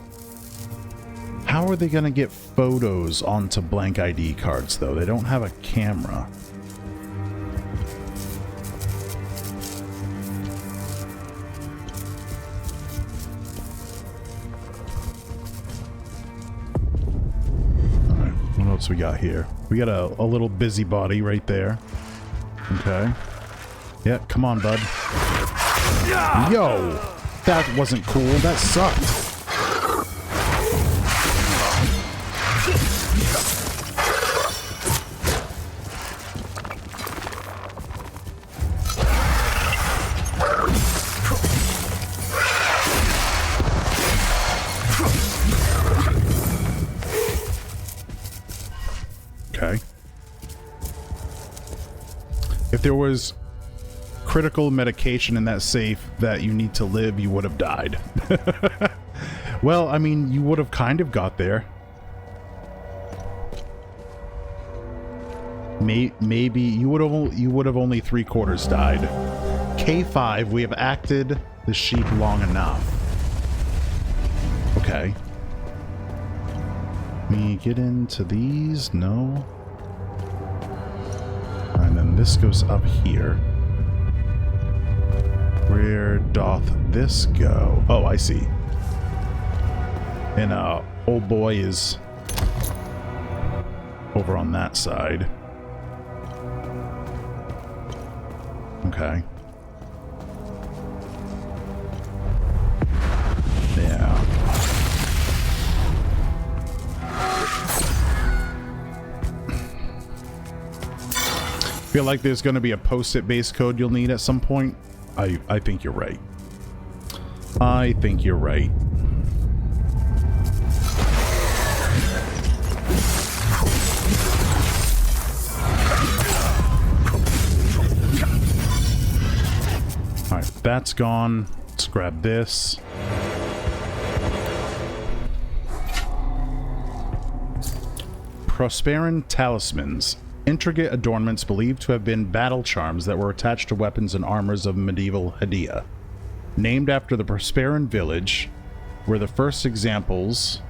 How are they going to get photos onto blank ID cards, though? They don't have a camera. Alright, what else we got here? We got a little busybody right there. Okay. Yeah, come on, bud. Yo! That wasn't cool. That sucked. If there was critical medication in that safe that you need to live, you would have died. Well, I mean, you would have kind of got there. Maybe you would have only 3/4 died. K5, we have acted the sheep long enough. Okay. Let me get into these. No. And then this goes up here. Where doth this go? Oh, I see. And old boy is over on that side. Okay. Yeah. Feel like there's going to be a post-it base code you'll need at some point. I think you're right. I think you're right. Alright, that's gone. Let's grab this. Prosperin talismans. Intricate adornments believed to have been battle charms that were attached to weapons and armors of medieval Hughdoo. Named after the Prosperin village, where the first examples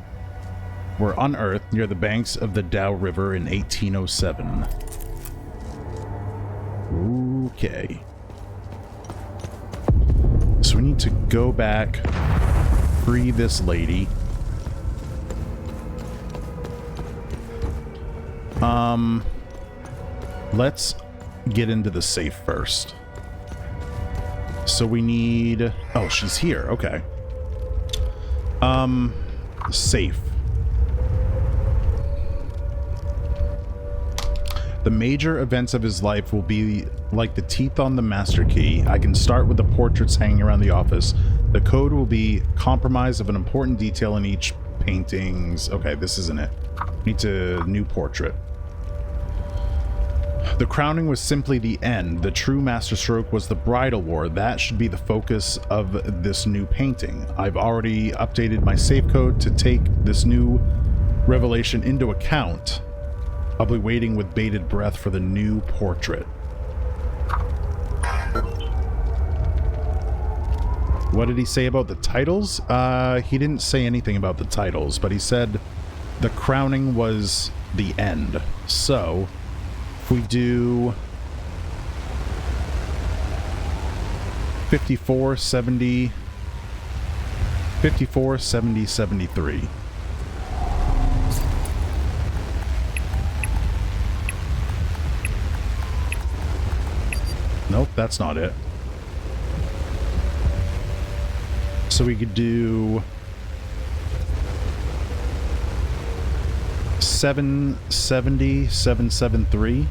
were unearthed near the banks of the Dow River in 1807. Okay. So we need to go back, free this lady. Let's get into the safe first. So we need... Oh, she's here. Okay. Safe. The major events of his life will be like the teeth on the master key. I can start with the portraits hanging around the office. The code will be compromise of an important detail in each paintings. Okay, this isn't it. Need to new portrait. The crowning was simply the end. The true masterstroke was the bridal war. That should be the focus of this new painting. I've already updated my save code to take this new revelation into account. I'll be waiting with bated breath for the new portrait. What did he say about the titles? He didn't say anything about the titles, but he said the crowning was the end. So... if we do 54, 70, 54, 70, 73. Nope, that's not it. So we could do 770, 773.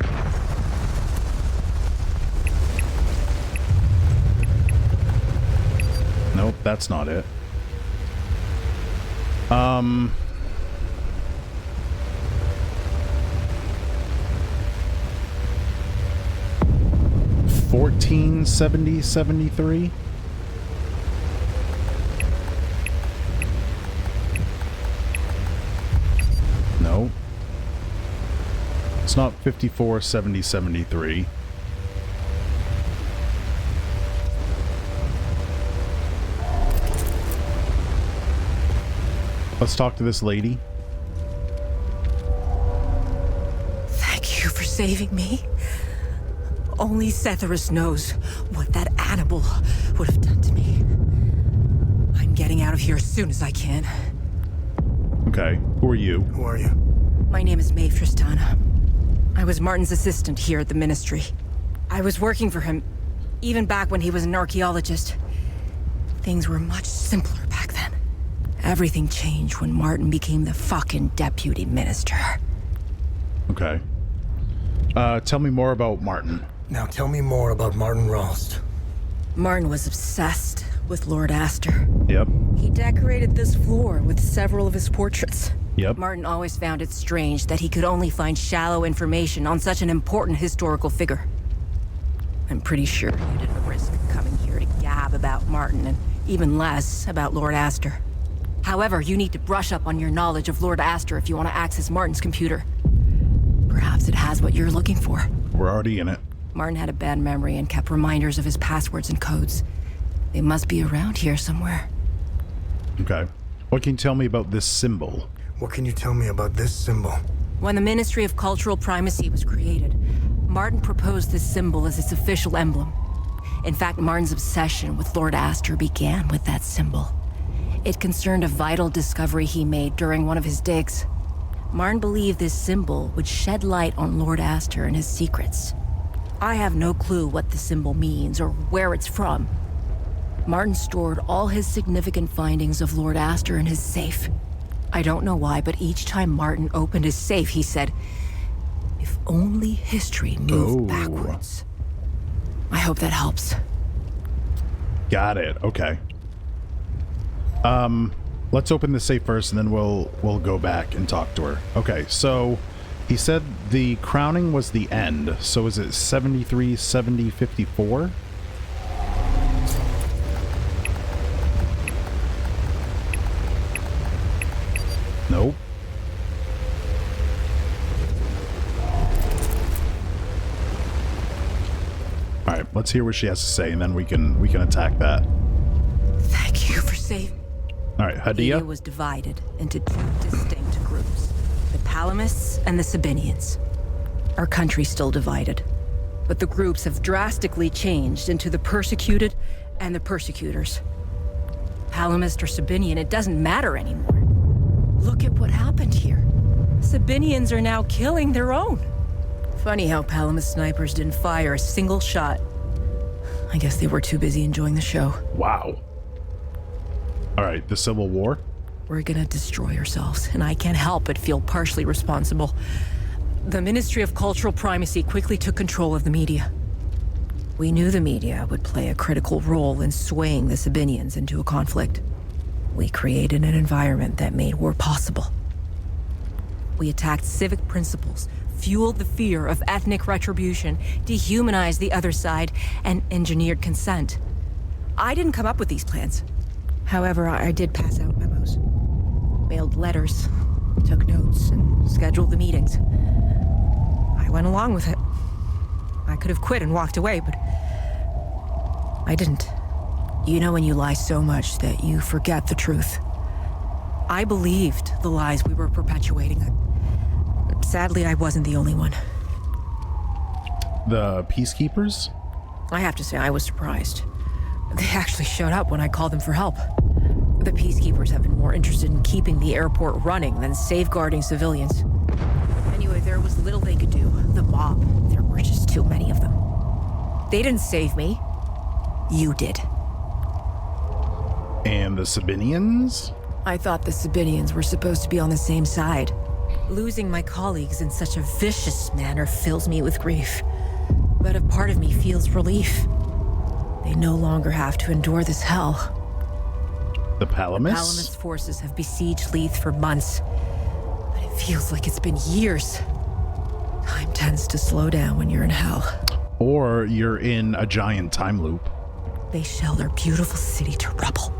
Nope, that's not it. 1470, 73. No. It's not 54, 70, 73. Let's talk to this lady. Thank you for saving me. Only Setherus knows what that animal would have done to me. I'm getting out of here as soon as I can. Okay, who are you? Who are you? My name is Maeve Tristana. I was Martin's assistant here at the Ministry. I was working for him, even back when he was an archaeologist. Things were much simpler back then. Everything changed when Martin became the fucking deputy minister. Okay. Tell me more about Martin. Now tell me more about Martin Rost. Martin was obsessed with Lord Astor. Yep. He decorated this floor with several of his portraits. Yep. Martin always found it strange that he could only find shallow information on such an important historical figure. I'm pretty sure you didn't risk coming here to gab about Martin, and even less about Lord Astor. However, you need to brush up on your knowledge of Lord Astor if you want to access Martin's computer. Perhaps it has what you're looking for. We're already in it. Martin had a bad memory and kept reminders of his passwords and codes. They must be around here somewhere. Okay. What can you tell me about this symbol? What can you tell me about this symbol? When the Ministry of Cultural Primacy was created, Martin proposed this symbol as its official emblem. In fact, Martin's obsession with Lord Astor began with that symbol. It concerned a vital discovery he made during one of his digs. Martin believed this symbol would shed light on Lord Astor and his secrets. I have no clue what the symbol means or where it's from. Martin stored all his significant findings of Lord Astor in his safe. I don't know why, but each time Martin opened his safe, he said, "If only history moved backwards." I hope that helps. Got it. Okay. Let's open the safe first, and then we'll go back and talk to her. Okay, so he said the crowning was the end. So is it 73, 70, 54? Nope. All right, let's hear what she has to say, and then we can attack that. Thank you for saving. All right, India Hadia. was divided into two distinct groups, the Palamists and the Sabinians. Our country's still divided, but the groups have drastically changed into the persecuted and the persecutors. Palamist or Sabinian, it doesn't matter anymore. Look at what happened here. Sabinians are now killing their own. Funny how Palamist snipers didn't fire a single shot. I guess they were too busy enjoying the show. Wow. All right, the Civil War. We're gonna destroy ourselves, and I can't help but feel partially responsible. The Ministry of Cultural Primacy quickly took control of the media. We knew the media would play a critical role in swaying the Sabinians into a conflict. We created an environment that made war possible. We attacked civic principles, fueled the fear of ethnic retribution, dehumanized the other side, and engineered consent. I didn't come up with these plans. However, I did pass out memos, mailed letters, took notes, and scheduled the meetings. I went along with it. I could have quit and walked away, but I didn't. You know when you lie so much that you forget the truth. I believed the lies we were perpetuating. Sadly, I wasn't the only one. The peacekeepers? I have to say, I was surprised. They actually showed up when I called them for help. The peacekeepers have been more interested in keeping the airport running than safeguarding civilians. Anyway, there was little they could do. The mob, there were just too many of them. They didn't save me. You did. And the Sabinians? I thought the Sabinians were supposed to be on the same side. Losing my colleagues in such a vicious manner fills me with grief. But a part of me feels relief. They no longer have to endure this hell. The Palamists? The Palamist forces have besieged Leith for months, but it feels like it's been years. Time tends to slow down when you're in hell. Or you're in a giant time loop. They shelled our beautiful city to rubble.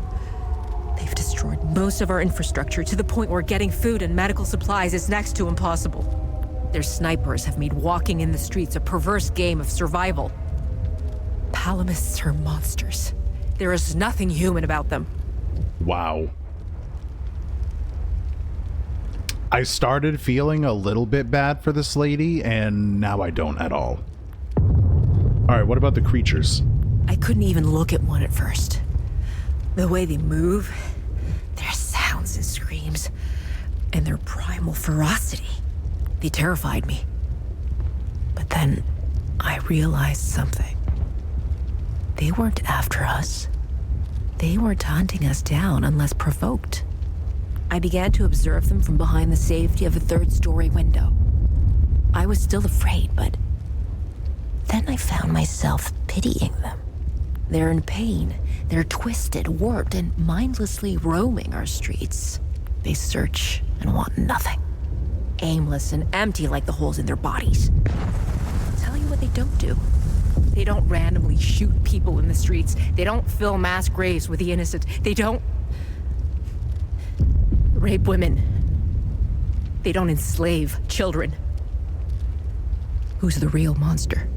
They've destroyed most of our infrastructure to the point where getting food and medical supplies is next to impossible. Their snipers have made walking in the streets a perverse game of survival. Palamists are monsters. There is nothing human about them. Wow. I started feeling a little bit bad for this lady, and now I don't at all. Alright, what about the creatures? I couldn't even look at one at first. The way they move, their sounds and screams, and their primal ferocity, they terrified me. But then I realized something. They weren't after us. They weren't hunting us down unless provoked. I began to observe them from behind the safety of a third-story window. I was still afraid, but then I found myself pitying them. They're in pain. They're twisted, warped, and mindlessly roaming our streets. They search and want nothing. Aimless and empty like the holes in their bodies. I'll tell you what they don't do. They They don't randomly shoot people in the streets. They don't fill mass graves with the innocent. They don't rape women. They don't enslave children. Who's the real monster?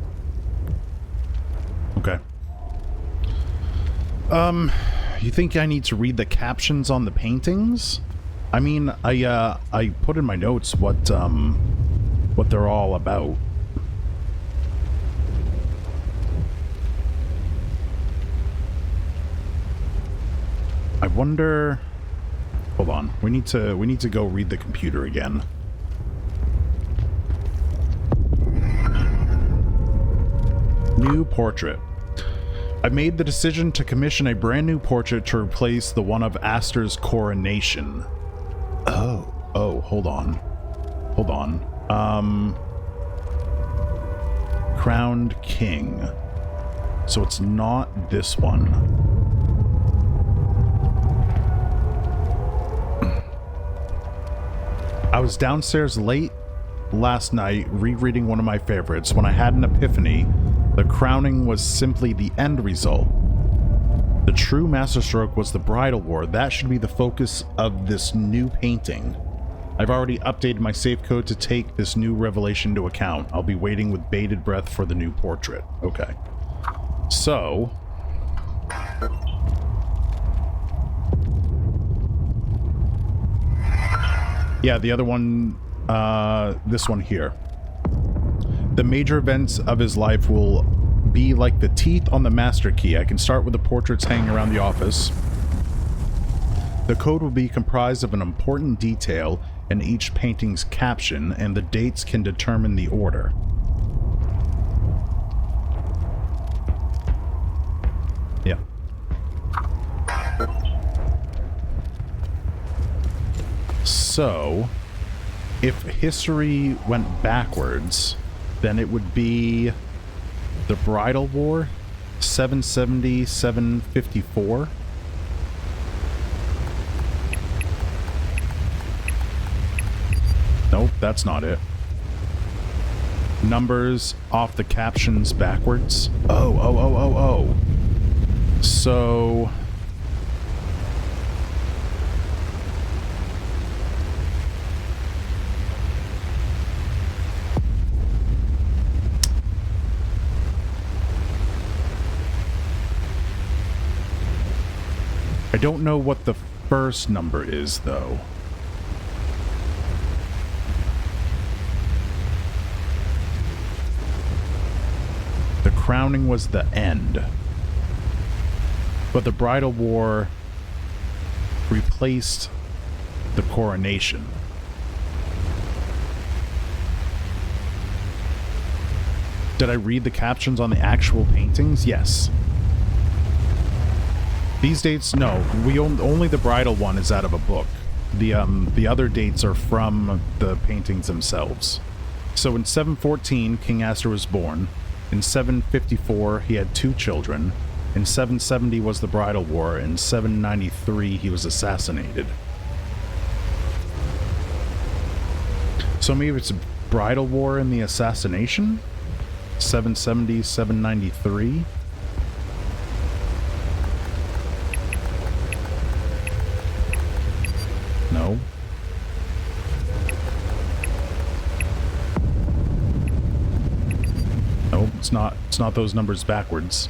Okay. You think I need to read the captions on the paintings? I mean, I put in my notes what they're all about. I wonder. Hold on. We need to go read the computer again. New portrait. I made the decision to commission a brand new portrait to replace the one of Astor's coronation. Oh, hold on. Crowned King. So it's not this one. I was downstairs late last night rereading one of my favorites when I had an epiphany. The crowning was simply the end result. The true masterstroke was the bridal war. That should be the focus of this new painting. I've already updated my safe code to take this new revelation into account. I'll be waiting with bated breath for the new portrait. Okay. So... yeah, the other one, this one here. The major events of his life will be like the teeth on the master key. I can start with the portraits hanging around the office. The code will be comprised of an important detail in each painting's caption, and the dates can determine the order. Yeah. So, if history went backwards, then it would be the Bridal War, 770, 754. Nope, that's not it. Numbers off the captions backwards. Oh. So... I don't know what the first number is, though. The crowning was the end. But the bridal war replaced the coronation. Did I read the captions on the actual paintings? Yes. These dates, no. Only the bridal one is out of a book. The other dates are from the paintings themselves. So in 714, King Astor was born. In 754, he had 2 children. In 770 was the bridal war. In 793, he was assassinated. So maybe it's a bridal war and the assassination? 770, 793? No. No, it's not those numbers backwards.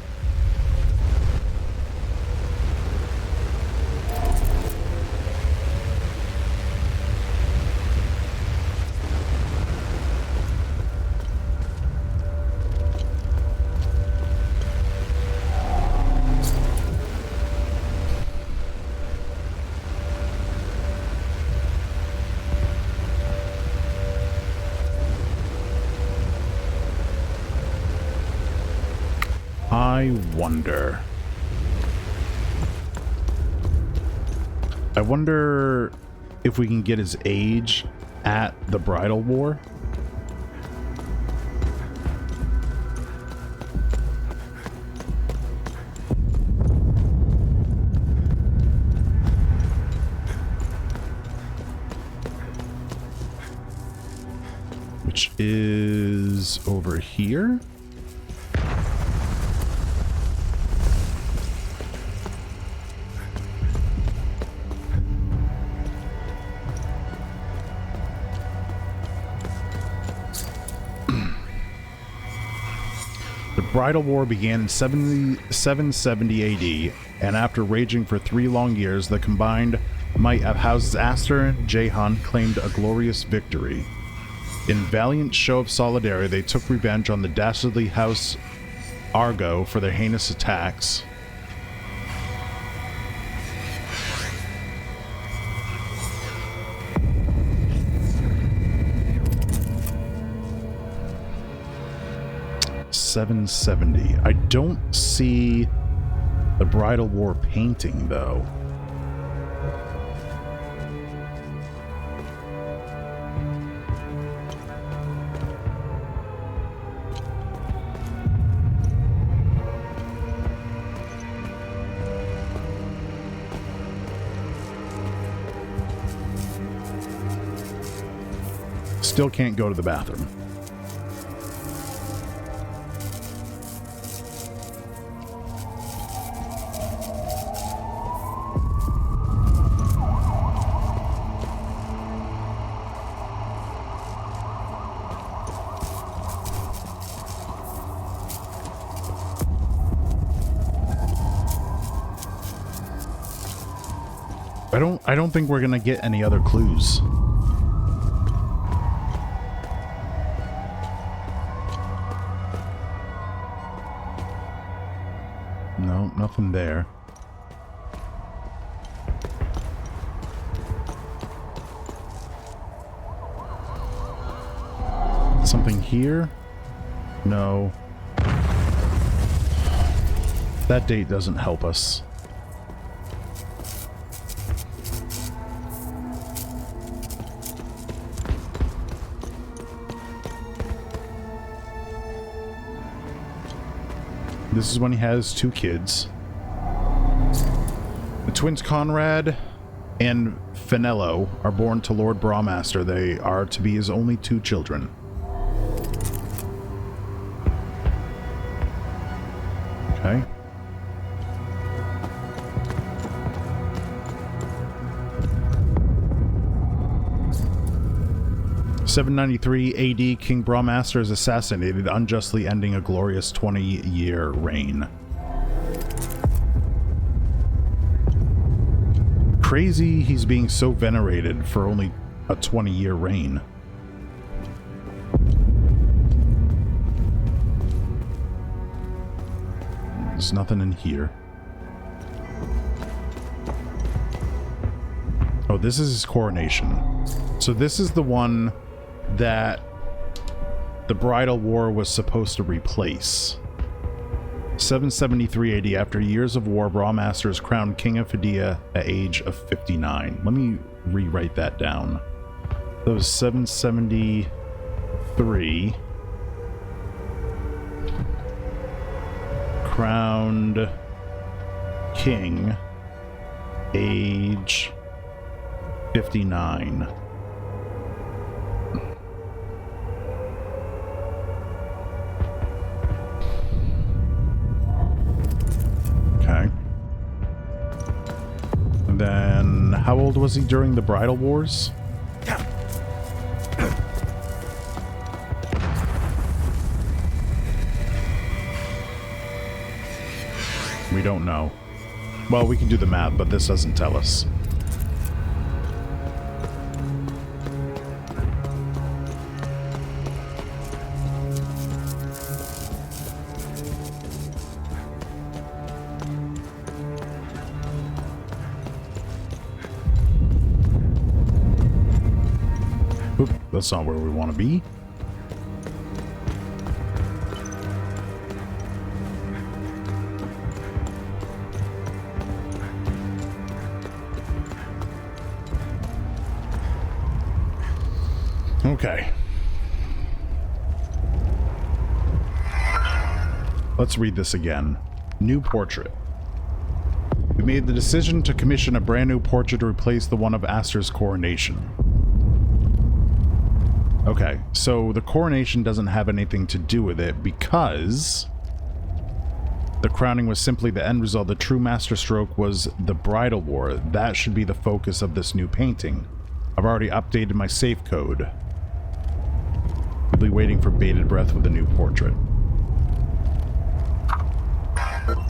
I wonder if we can get his age at the bridal war. Which is over here. The Bridal War began in 770 AD, and after raging for 3 long years, the combined might of Houses Aster and Jahan claimed a glorious victory. In valiant show of solidarity, they took revenge on the dastardly House Argo for their heinous attacks. .770. I don't see the Bridal War painting, though. Still can't go to the bathroom. I don't think we're gonna get any other clues. No, nothing there. Something here? No. That date doesn't help us. This is when he has 2 kids. The twins Conrad and Finello are born to Lord Brawmaster. They are to be his only 2 children. Okay. .793 AD, King Brawmaster is assassinated, unjustly ending a glorious 20-year reign. Crazy he's being so venerated for only a 20-year reign. There's nothing in here. Oh, this is his coronation. So this is the one that the Bridal War was supposed to replace. 773 AD, after years of war, Brawmaster is crowned King of Hughdoo at age of 59. Let me rewrite that down. That was 773. Crowned King, age 59. Okay. And then, how old was he during the Bridal Wars? We don't know. Well, we can do the math, but this doesn't tell us. Oop, that's not where we want to be. Okay. Let's read this again. New portrait. We made the decision to commission a brand new portrait to replace the one of Aster's coronation. Okay, so the coronation doesn't have anything to do with it because the crowning was simply the end result. The true masterstroke was the Bridal War. That should be the focus of this new painting. I've already updated my safe code. We'll be waiting for bated breath with a new portrait.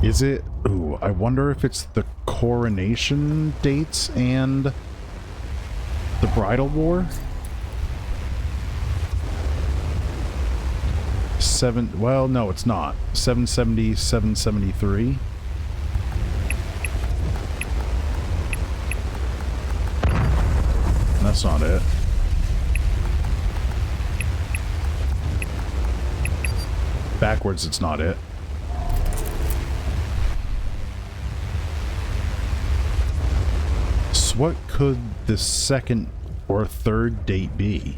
Is it? Ooh, I wonder if it's the coronation dates and the bridal war? Well, no, it's not. 770, 773. That's not it. Backwards, it's not it. So what could the second or third date be?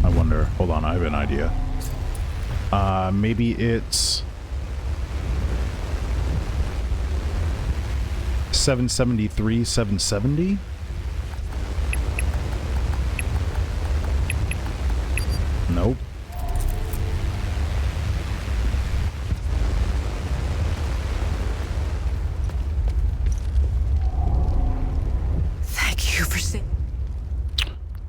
I wonder. Hold on, I have an idea. Maybe it's 773, 770? Nope. Thank you for saying.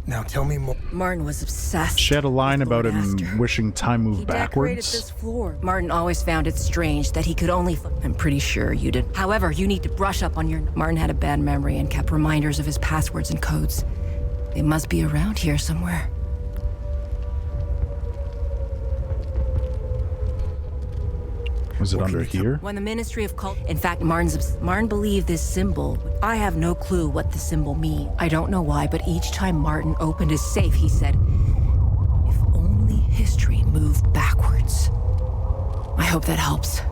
Now tell me more. Martin was obsessed. She had a line about him wishing time moved Decorated backwards. this floor. Martin always found it strange that he could only. I'm pretty sure you did. However, you need to brush up on your. Martin had a bad memory and kept reminders of his passwords and codes. They must be around here somewhere. Was it under here? When the Ministry of Cult... In fact, Martin believed this symbol... I have no clue what the symbol means. I don't know why, but each time Martin opened his safe, he said, if only history moved backwards. I hope that helps.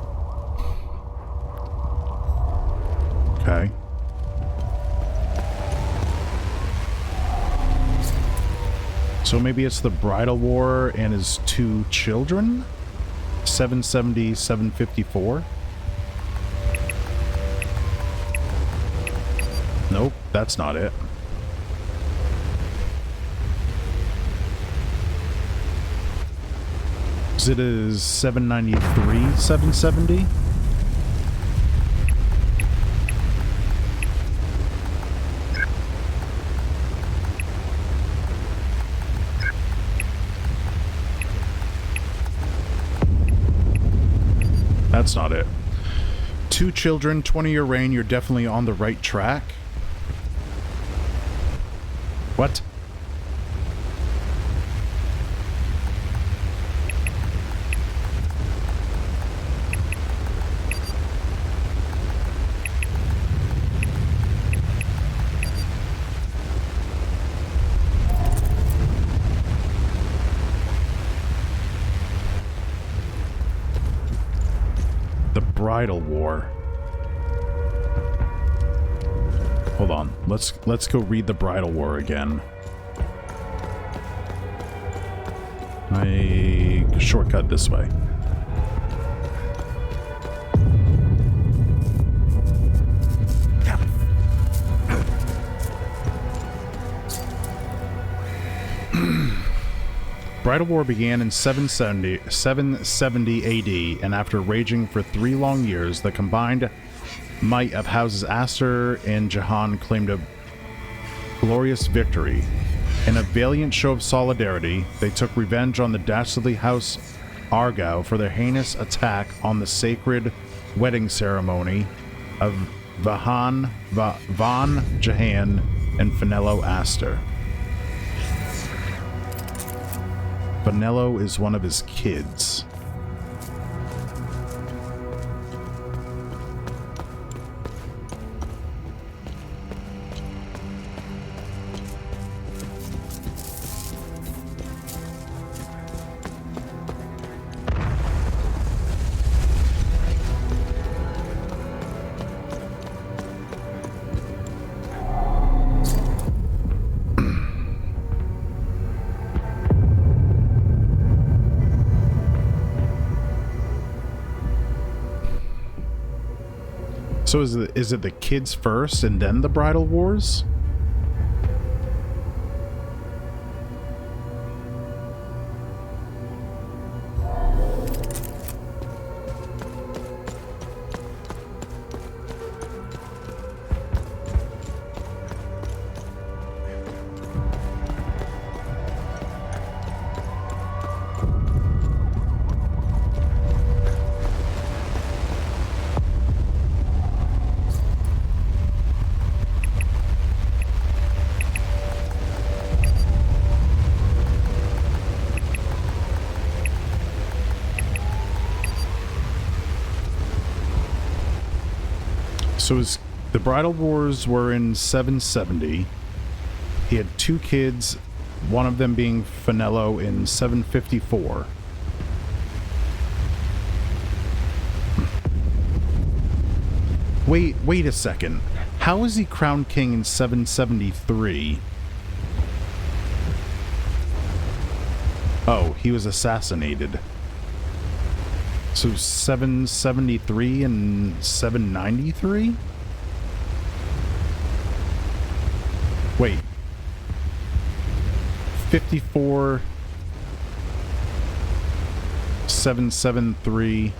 Okay. So maybe it's the bridal war and his two children? 770, 754? Nope, that's not it. Is it a 793, 770? That's not it. Two children, 20-year reign, you're definitely on the right track. What? Bridal war. Hold on. Let's go read the bridal war again. I shortcut this way. Bridal War began in 770 AD, and after raging for 3 long years, the combined might of houses Aster and Jahan claimed a glorious victory. In a valiant show of solidarity, they took revenge on the dastardly House Argyle for their heinous attack on the sacred wedding ceremony of Van Jahan and Finello Aster. Finello is one of his kids. So is it the kids first and then the bridal wars? So the bridal wars were in 770. He had 2 kids, one of them being Finello in 754. Wait a second. How is he crowned king in 773? Oh, he was assassinated. So 773 and 793? Wait. 54... 773...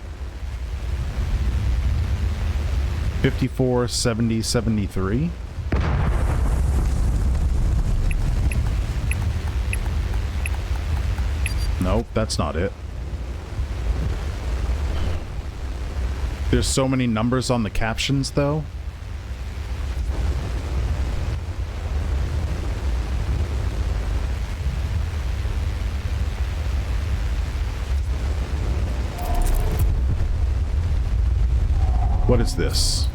54, 70, 73? Nope, that's not it. There's so many numbers on the captions, though. What is this?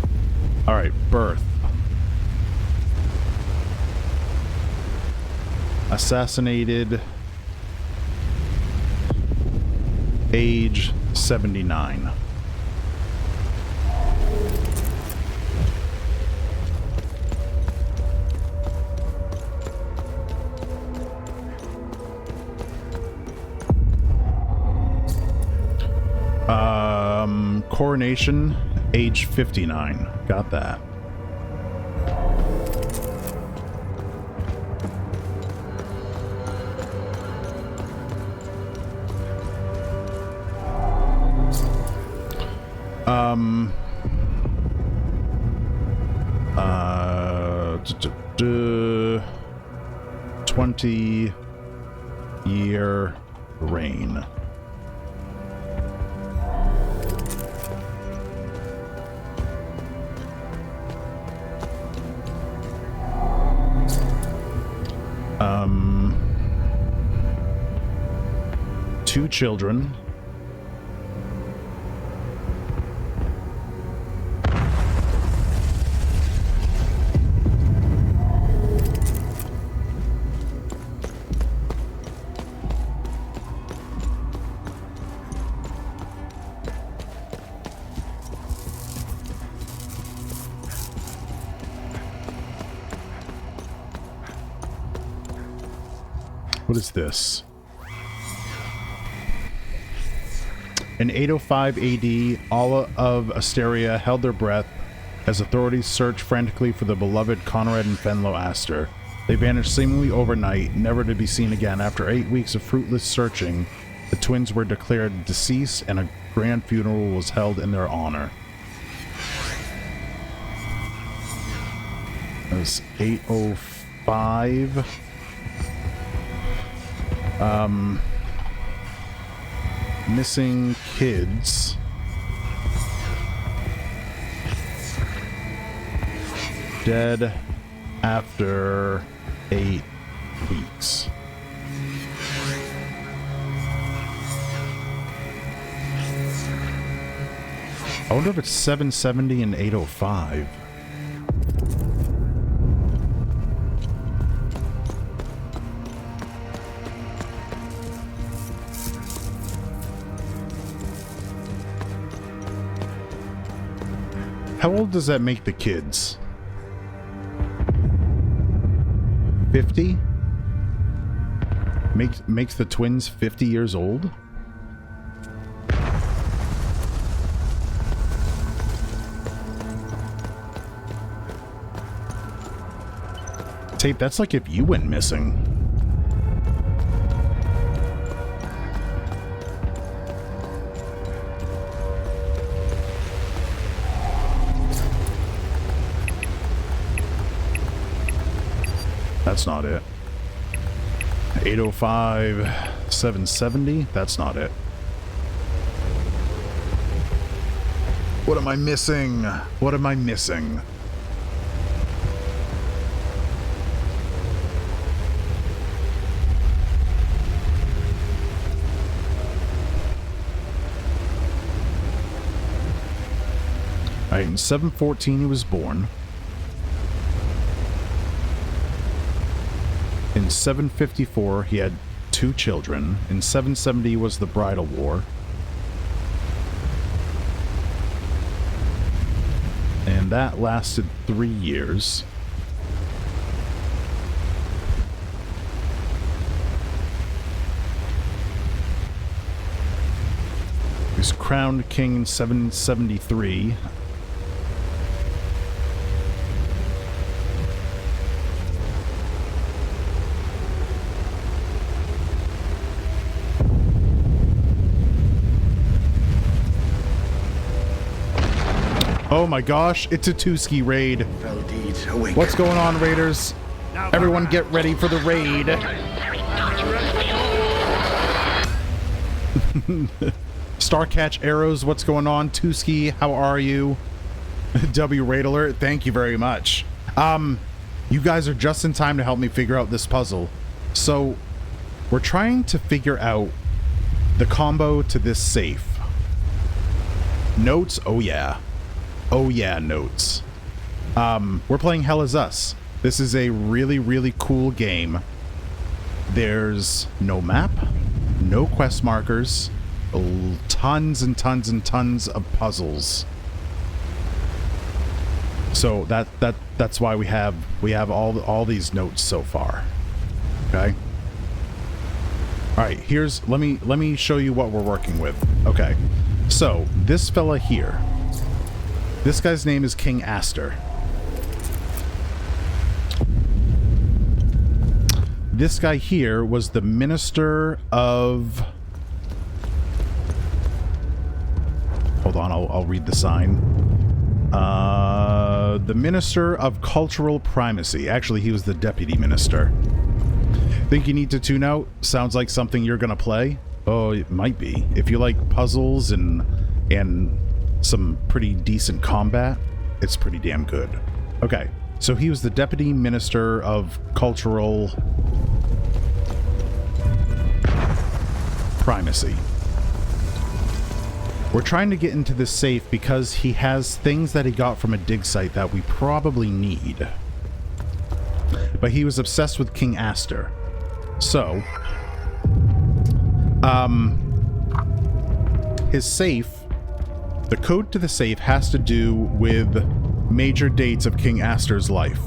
All right, birth. Assassinated. Age 79. Coronation, age 59. Got that. Uh, 20-year reign. Two children. What is this? In 805 AD, all of Asteria held their breath as authorities searched frantically for the beloved Conrad and Fenlo Astor. They vanished seemingly overnight, never to be seen again. After 8 weeks of fruitless searching, the twins were declared deceased and a grand funeral was held in their honor. That was 805. Missing kids. Dead after 8 weeks. I wonder if it's 770 and 805. How old does that make the kids? 50? Makes the twins 50 years old? Tape, that's like if you went missing. That's not it. 805, 770. That's not it. What am I missing? What am I missing? Alright, in 714 he was born. In 754 he had 2 children. In 770 was the Bridal War. And that lasted 3 years. He was crowned king in 773. Oh my gosh, it's a Tuski raid. What's going on, raiders? Everyone get ready for the raid. Starcatch arrows, what's going on? Tuski, how are you? W raid alert, thank you very much. You guys are just in time to help me figure out this puzzle. So, we're trying to figure out the combo to this safe. Notes, oh yeah. Oh yeah, notes. We're playing Hell Is Us. This is a really, really cool game. There's no map, no quest markers, tons and tons and tons of puzzles. So that's why we have all these notes so far. Okay. All right, let me show you what we're working with. Okay. So, this fella here. This guy's name is King Aster. This guy here was the Minister of... Hold on, I'll read the sign. The Minister of Cultural Primacy. Actually, he was the Deputy Minister. Think you need to tune out? Sounds like something you're gonna play? Oh, it might be. If you like puzzles and some pretty decent combat, it's pretty damn good. Okay, so he was the Deputy Minister of Cultural Primacy. We're trying to get into this safe because he has things that he got from a dig site that we probably need. But he was obsessed with King Aster. So, his safe, the code to the safe has to do with major dates of King Aster's life.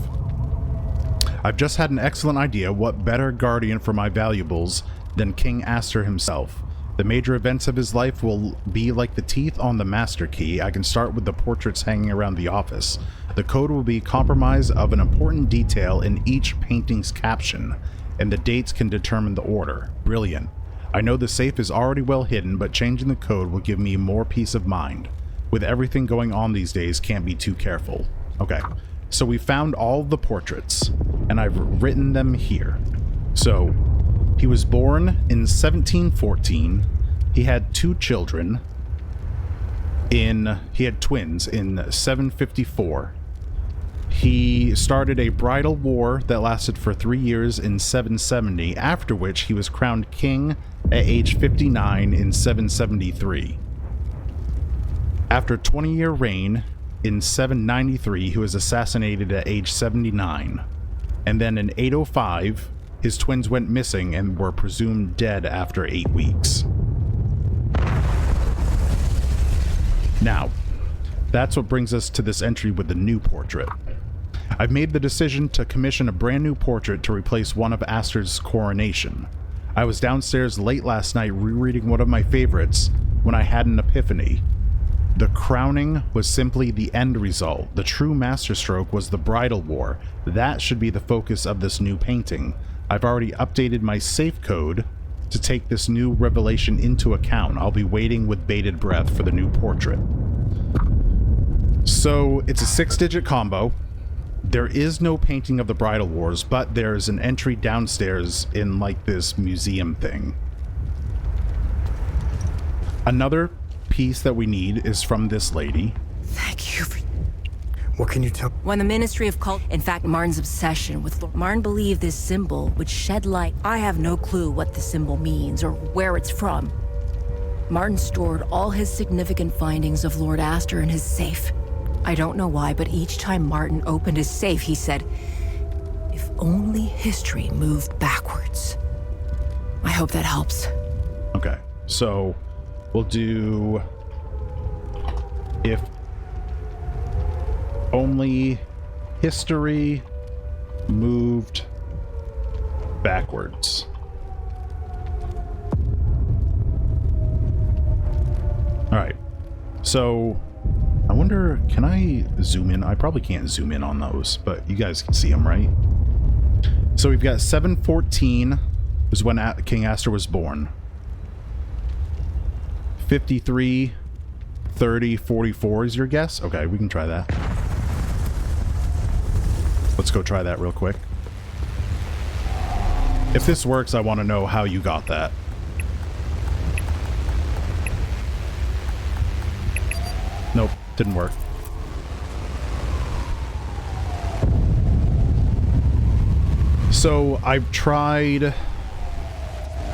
I've just had an excellent idea. What better guardian for my valuables than King Aster himself? The major events of his life will be like the teeth on the master key. I can start with the portraits hanging around the office. The code will be compromise of an important detail in each painting's caption, and the dates can determine the order. Brilliant. I know the safe is already well hidden, but changing the code will give me more peace of mind. With everything going on these days, can't be too careful. Okay, so we found all the portraits, and I've written them here. So, he was born in 1714. He had 2 children. He had twins in 754. He started a bridal war that lasted for 3 years in 770, after which he was crowned king at age 59 in 773. After a 20-year reign, in 793, he was assassinated at age 79. And then in 805, his twins went missing and were presumed dead after 8 weeks. Now, that's what brings us to this entry with the new portrait. I've made the decision to commission a brand new portrait to replace one of Aster's coronation. I was downstairs late last night rereading one of my favorites when I had an epiphany. The crowning was simply the end result. The true masterstroke was the bridal war. That should be the focus of this new painting. I've already updated my safe code to take this new revelation into account. I'll be waiting with bated breath for the new portrait. So it's a 6-digit combo. There is no painting of the bridal wars, but there's an entry downstairs in like this museum thing. Another piece that we need is from this lady. Thank you for... What can you tell? When the Ministry of Cult... In fact, Martin's obsession with... Martin believed this symbol would shed light. I have no clue what the symbol means or where it's from. Martin stored all his significant findings of Lord Aster in his safe. I don't know why, but each time Martin opened his safe, he said, "If only history moved backwards." I hope that helps. Okay, so we'll do if only history moved backwards. All right, so I wonder, can I zoom in? I probably can't zoom in on those, but you guys can see them, right? So we've got 714 was when King Astor was born. 53, 30, 44 is your guess? Okay, we can try that. Let's go try that real quick. If this works, I want to know how you got that. Nope, didn't work. So I've tried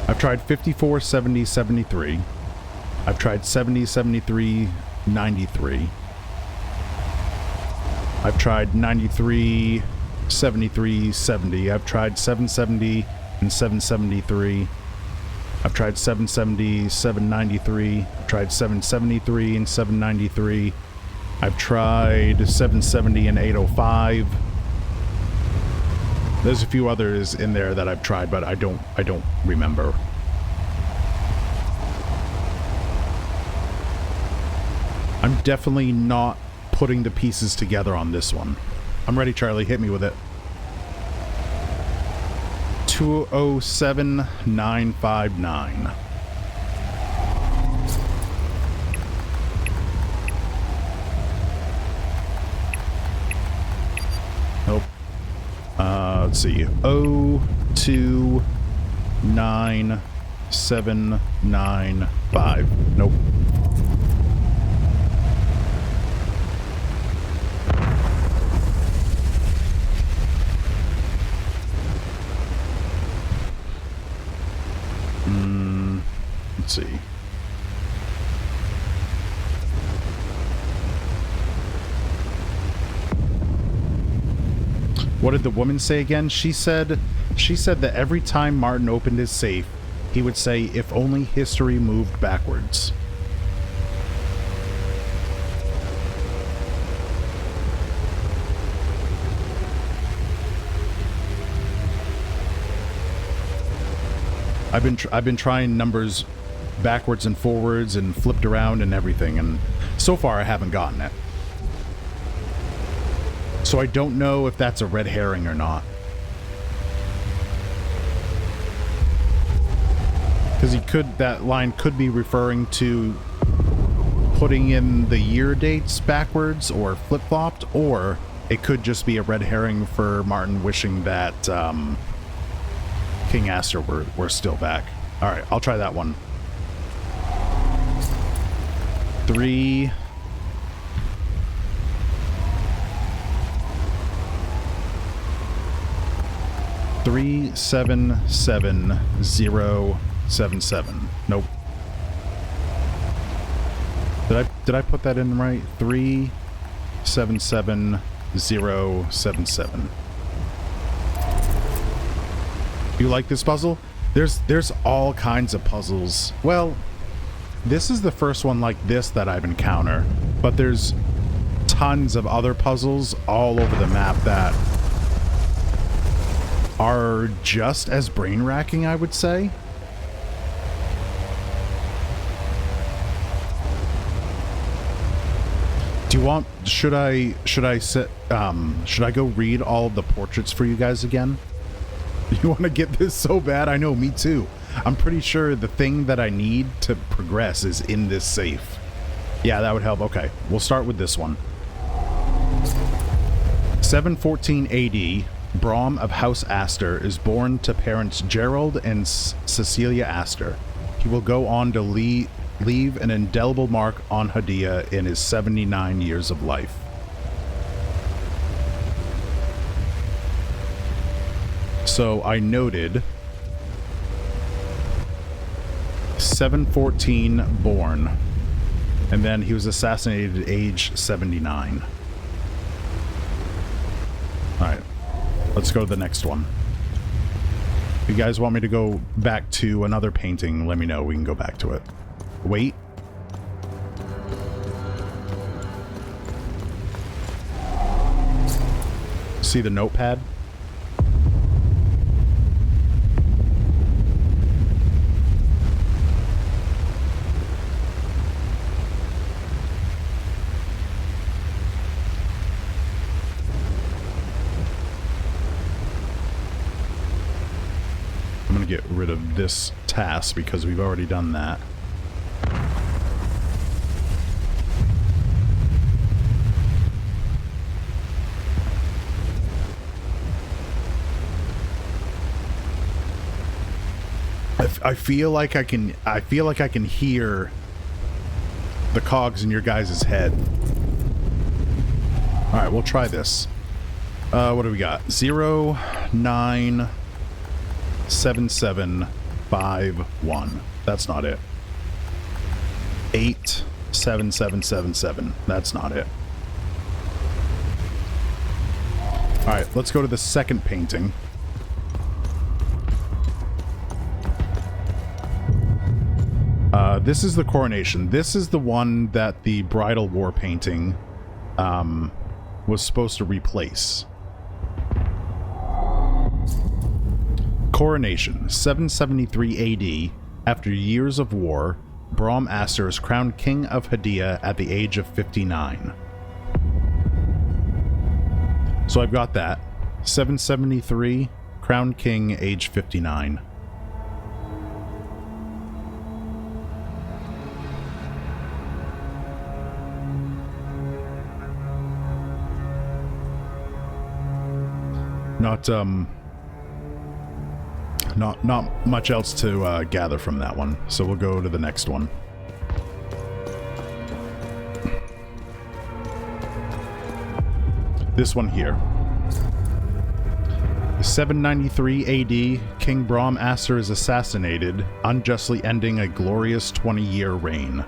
54, 70, 73. I've tried 70, 73, 93. I've tried 93, 73, 70. I've tried 770 and 773. I've tried 770, 793. I've tried 773 and 793. I've tried 770 and 805. There's a few others in there that I've tried, but I don't remember. I'm definitely not putting the pieces together on this one. I'm ready, Charlie. Hit me with it. 207959. Nope. Let's see. 029795. Nope. Let's see. What did the woman say again? She said that every time Martin opened his safe, he would say, "If only history moved backwards." I've been trying numbers backwards and forwards and flipped around and everything, and so far I haven't gotten it. So I don't know if that's a red herring or not. Because that line could be referring to putting in the year dates backwards or flip-flopped, or it could just be a red herring for Martin wishing that King Astor were still back. Alright, I'll try that one. 3 377077. Nope. Did I put that in right? 377077. You like this puzzle? There's all kinds of puzzles. Well, this is the first one like this that I've encountered, but there's tons of other puzzles all over the map that are just as brain-racking, I would say. Do you want, should I go read all of the portraits for you guys again? You want to get this so bad? I know, me too. I'm pretty sure the thing that I need to progress is in this safe. Yeah, that would help. Okay, we'll start with this one. 714 AD, Brom of House Astor is born to parents Gerald and Cecilia Astor. He will go on to leave an indelible mark on Hughdoo in his 79 years of life. So I noted 714 born, and then he was assassinated at age 79. let's go to the next one. If you guys want me to go back to another painting, let me know. We can go back to it. Wait. See the notepad? I'm gonna get rid of this task because we've already done that. I feel like I can hear the cogs in your guys' head. All right, we'll try this. What do we got? 0, 9, 7, 7, 5, 1. That's not it. 8, 7, 7, 7, 7. That's not it. All right, let's go to the second painting. This is the coronation. This is the one that the bridal war painting was supposed to replace. Coronation, 773 AD. After years of war, Brom Aster is crowned king of Hughdoo at the age of 59. So I've got that. 773, crowned king, age 59. Not much else to gather from that one, so we'll go to the next one. This one here. 793 AD, King Brom Aster is assassinated, unjustly ending a glorious 20-year reign.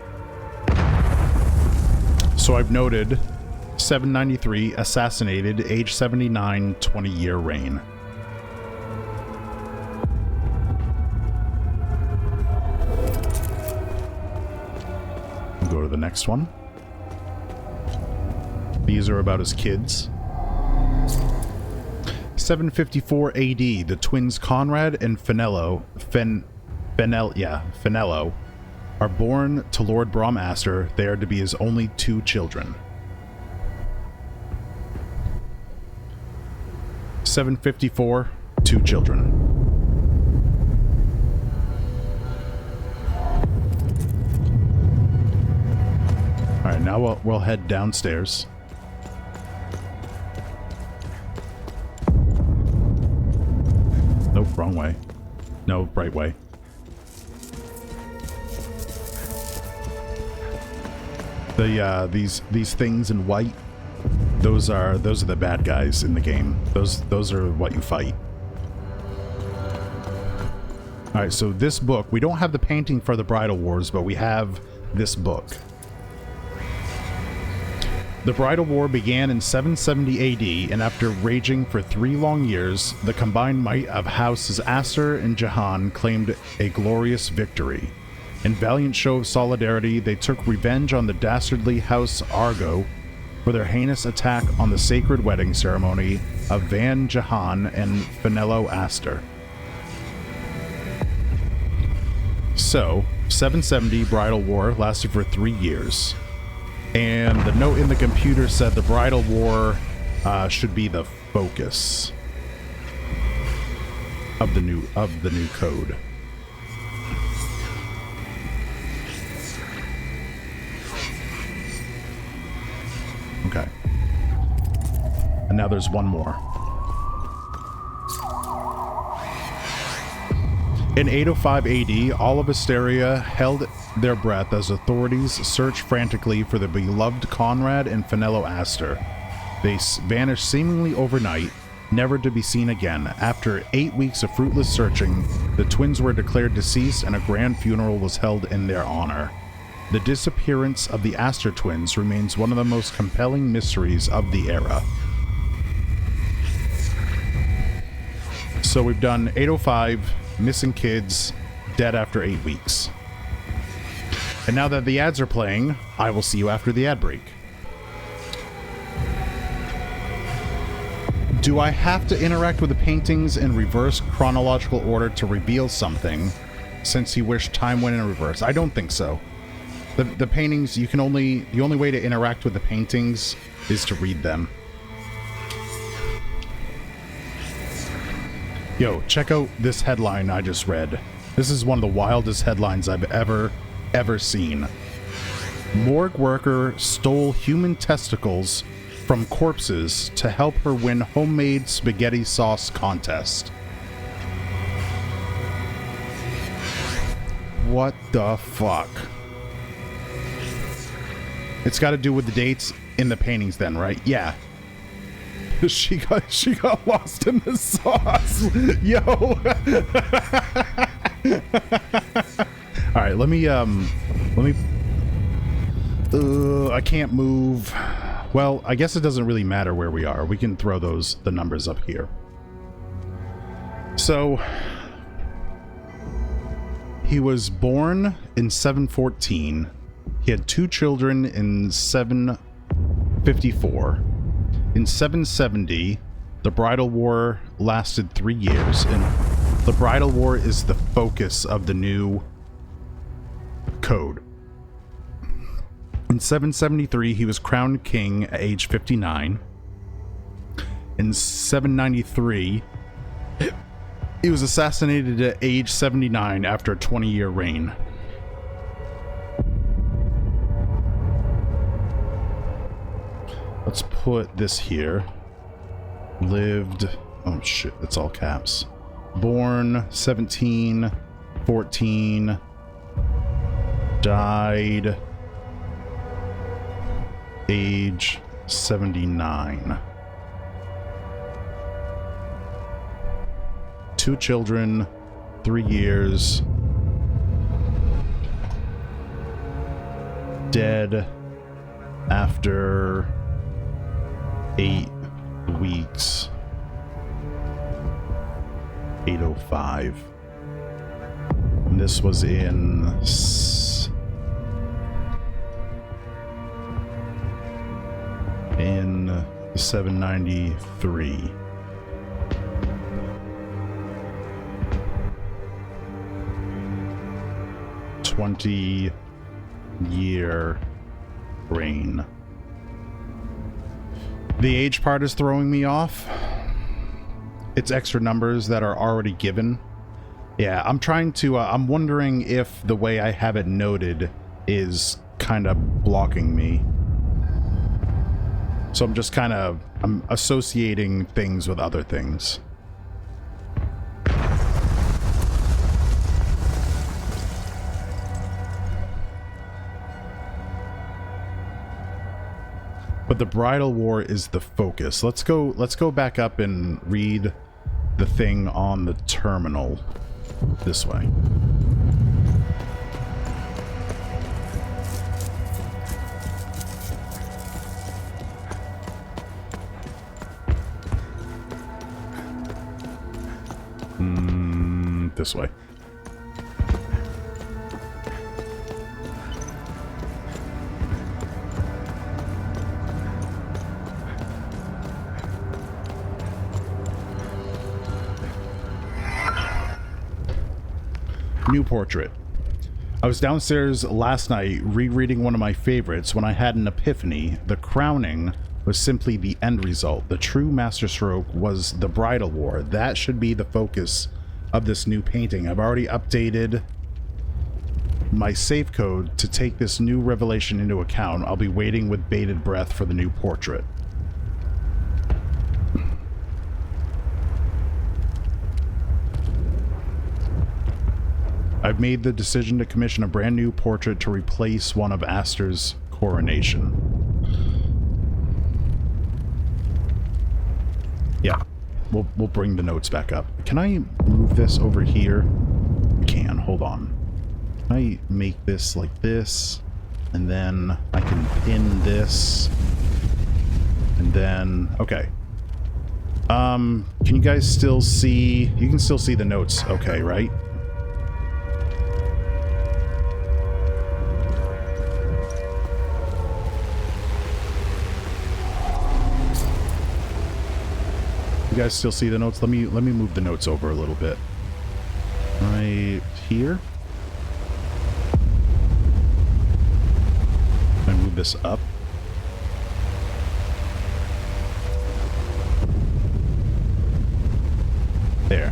So I've noted 793, assassinated, age 79, 20-year reign. We'll go to the next one. These are about his kids. 754 AD, the twins Conrad and Finello are born to Lord Brom Aster. They are to be his only 2 children. 754, 2 children. All right, now we'll head downstairs. Nope, wrong way. No, right way. These things in white, those are the bad guys in the game. Those are what you fight. All right, so this book, we don't have the painting for the Bridal Wars, but we have this book. The Bridal War began in 770 AD, and after raging for 3 long years, the combined might of Houses Aster and Jahan claimed a glorious victory. In valiant show of solidarity, they took revenge on the dastardly House Argo for their heinous attack on the sacred wedding ceremony of Van Jahan and Finello Aster. So, 770 Bridal War lasted for 3 years. And the note in the computer said the Bridal War should be the focus of the new code. Okay. And now there's one more. In 805 AD, all of Asteria held their breath as authorities searched frantically for the beloved Conrad and Finello Aster. They vanished seemingly overnight, never to be seen again. After 8 weeks of fruitless searching, the twins were declared deceased and a grand funeral was held in their honor. The disappearance of the Aster twins remains one of the most compelling mysteries of the era. So we've done 805, missing kids, dead after 8 weeks. And now that the ads are playing, I will see you after the ad break. Do I have to interact with the paintings in reverse chronological order to reveal something, since you wish time went in reverse? I don't think so. The paintings, the only way to interact with the paintings is to read them. Yo, check out this headline I just read. This is one of the wildest headlines I've ever seen. Morgue worker stole human testicles from corpses to help her win homemade spaghetti sauce contest. What the fuck? It's got to do with the dates in the paintings then, right? Yeah. She got lost in the sauce. Yo. All right, let me I can't move. Well, I guess it doesn't really matter where we are. We can throw the numbers up here. So he was born in 714. He had 2 children in 754. In 770, the Bridal War lasted 3 years, and the Bridal War is the focus of the new code. In 773, he was crowned king at age 59. In 793, he was assassinated at age 79 after a 20-year reign. Let's put this here. Lived... Oh shit, it's all caps. Born 1714. Died... age 79. 2 children, 3 years. Dead after 8 weeks. 805. And this was in 793. Year reign. The age part is throwing me off. It's extra numbers that are already given. Yeah, I'm trying to, I'm wondering if the way I have it noted is kind of blocking me. So I'm just kind of, I'm associating things with other things. But the Bridal War is the focus. Let's go back up and read the thing on the terminal this way. This way. New portrait. I was downstairs last night rereading one of my favorites when I had an epiphany. The crowning was simply the end result. The true masterstroke was the Bridal War. That should be the focus of this new painting. I've already updated my safe code to take this new revelation into account. I'll be waiting with bated breath for the new portrait. I've made the decision to commission a brand new portrait to replace one of Astor's coronation. Yeah, we'll bring the notes back up. Can I move this over here? I can, hold on. Can I make this like this? And then I can pin this. And then, okay. Can you guys still see? You can still see the notes, okay, right? You guys still see the notes? Let me move the notes over a little bit. Right here. I move this up. There.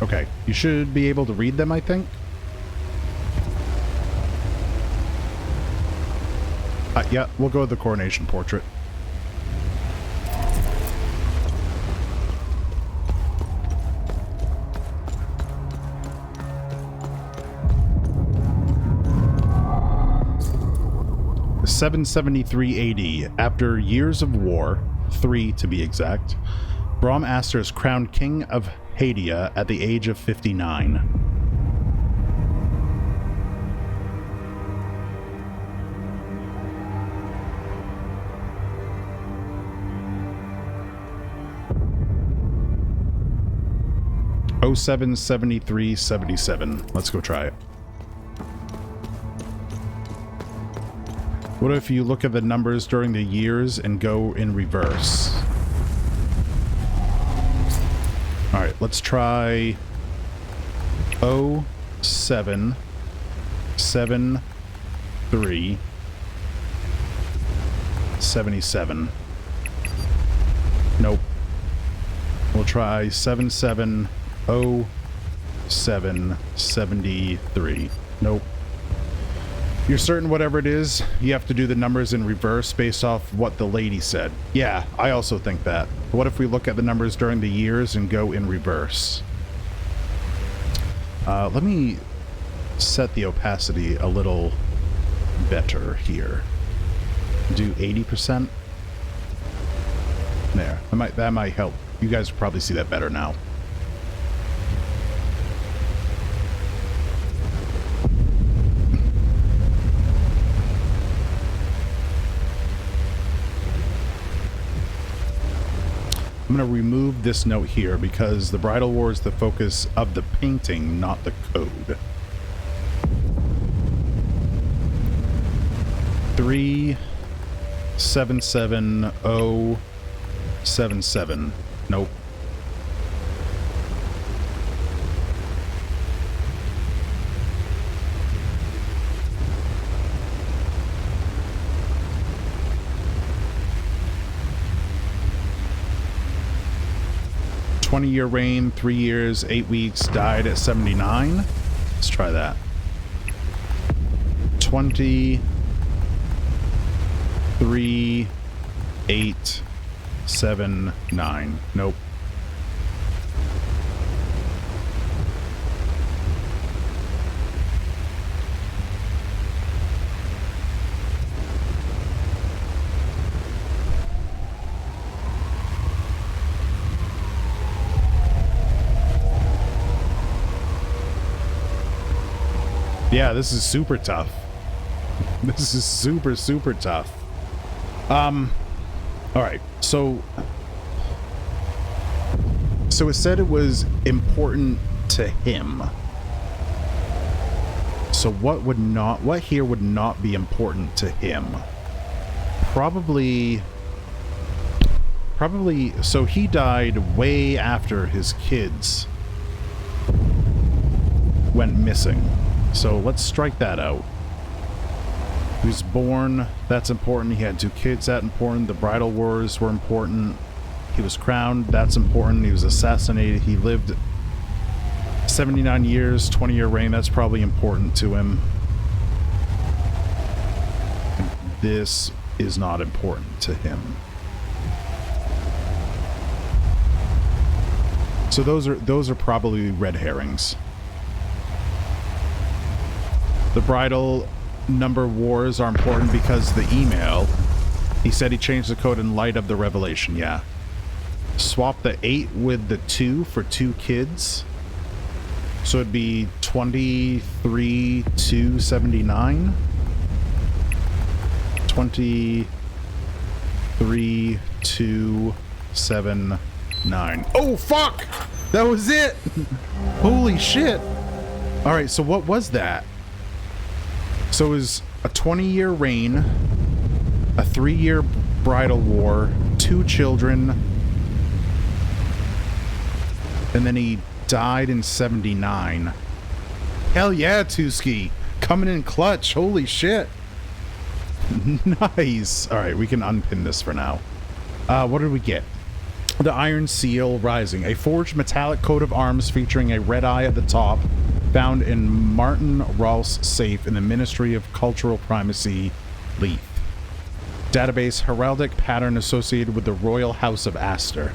Okay. You should be able to read them, I think. Yeah, we'll go with the coronation portrait. $773 AD. After years of war, 3 to be exact, Brahm Aster is crowned king of Hadia at the age of 59. Oh, 77377. Let's go try it. What if you look at the numbers during the years and go in reverse? Alright, let's try 077377. Nope. We'll try 770773. Nope. You're certain whatever it is, you have to do the numbers in reverse based off what the lady said. Yeah, I also think that. What if we look at the numbers during the years and go in reverse? Let me set the opacity a little better here. Do 80%. There. That might help. You guys probably see that better now. I'm going to remove this note here because the bridal war is the focus of the painting, not the code. 377077. Nope. Year reign, 3 years, 8 weeks, died at 79. Let's try that. 23,879. Nope. Yeah, this is super tough. This is super, super tough. Alright, so it said it was important to him. So what here would not be important to him? Probably, so he died way after his kids went missing. So let's strike that out. He was born, that's important. He had 2 kids, that's important. The bridal wars were important. He was crowned, that's important. He was assassinated. He lived 79 years, 20-year reign, that's probably important to him. This is not important to him. So those are probably red herrings. The bridal number wars are important because the email, he said he changed the code in light of the revelation. Yeah. Swap the 8 with the 2 for 2 kids. So it'd be 23,279. 23,279. 9. Oh, fuck! That was it! Holy shit! Alright, so what was that? So it was a 20-year reign, a 3-year bridal war, 2 children, and then he died in 79. Hell yeah, Tuski! Coming in clutch, holy shit! Nice! Alright, we can unpin this for now. What did we get? The Iron Seal Rising, a forged metallic coat of arms featuring a red eye at the top, found in Martin Rolf's safe in the Ministry of Cultural Primacy, Leith. Database heraldic pattern associated with the Royal House of Aster.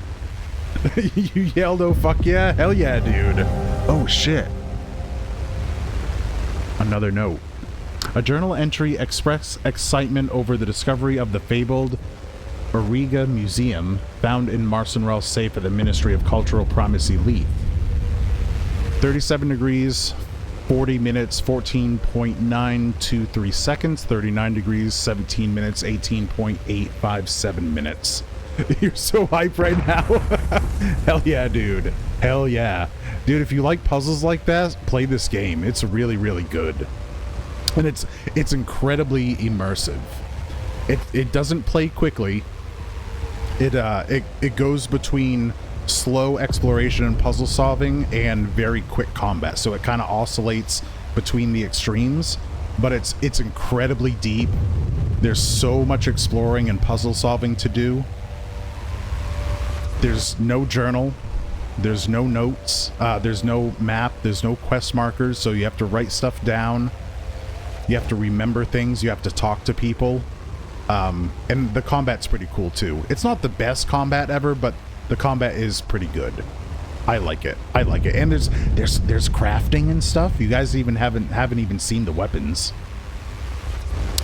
You yelled, oh fuck yeah? Hell yeah, dude. Oh shit. Another note. A journal entry expressed excitement over the discovery of the fabled Auriga Museum found in Martin Rolf's safe at the Ministry of Cultural Primacy, Leith. 37 degrees, 40 minutes, 14.923 seconds. 39 degrees, 17 minutes, 18.857 minutes. You're so hype right now. Hell yeah, dude. Hell yeah. Dude, if you like puzzles like that, play this game. It's really, really good. And it's incredibly immersive. It doesn't play quickly. It goes between slow exploration and puzzle solving and very quick combat. So it kind of oscillates between the extremes, but it's incredibly deep. There's so much exploring and puzzle solving to do. There's no journal. There's no notes. There's no map. There's no quest markers. So you have to write stuff down. You have to remember things. You have to talk to people. And the combat's pretty cool too. It's not the best combat ever, but the combat is pretty good. I like it. I like it. And there's crafting and stuff. You guys even haven't even seen the weapons.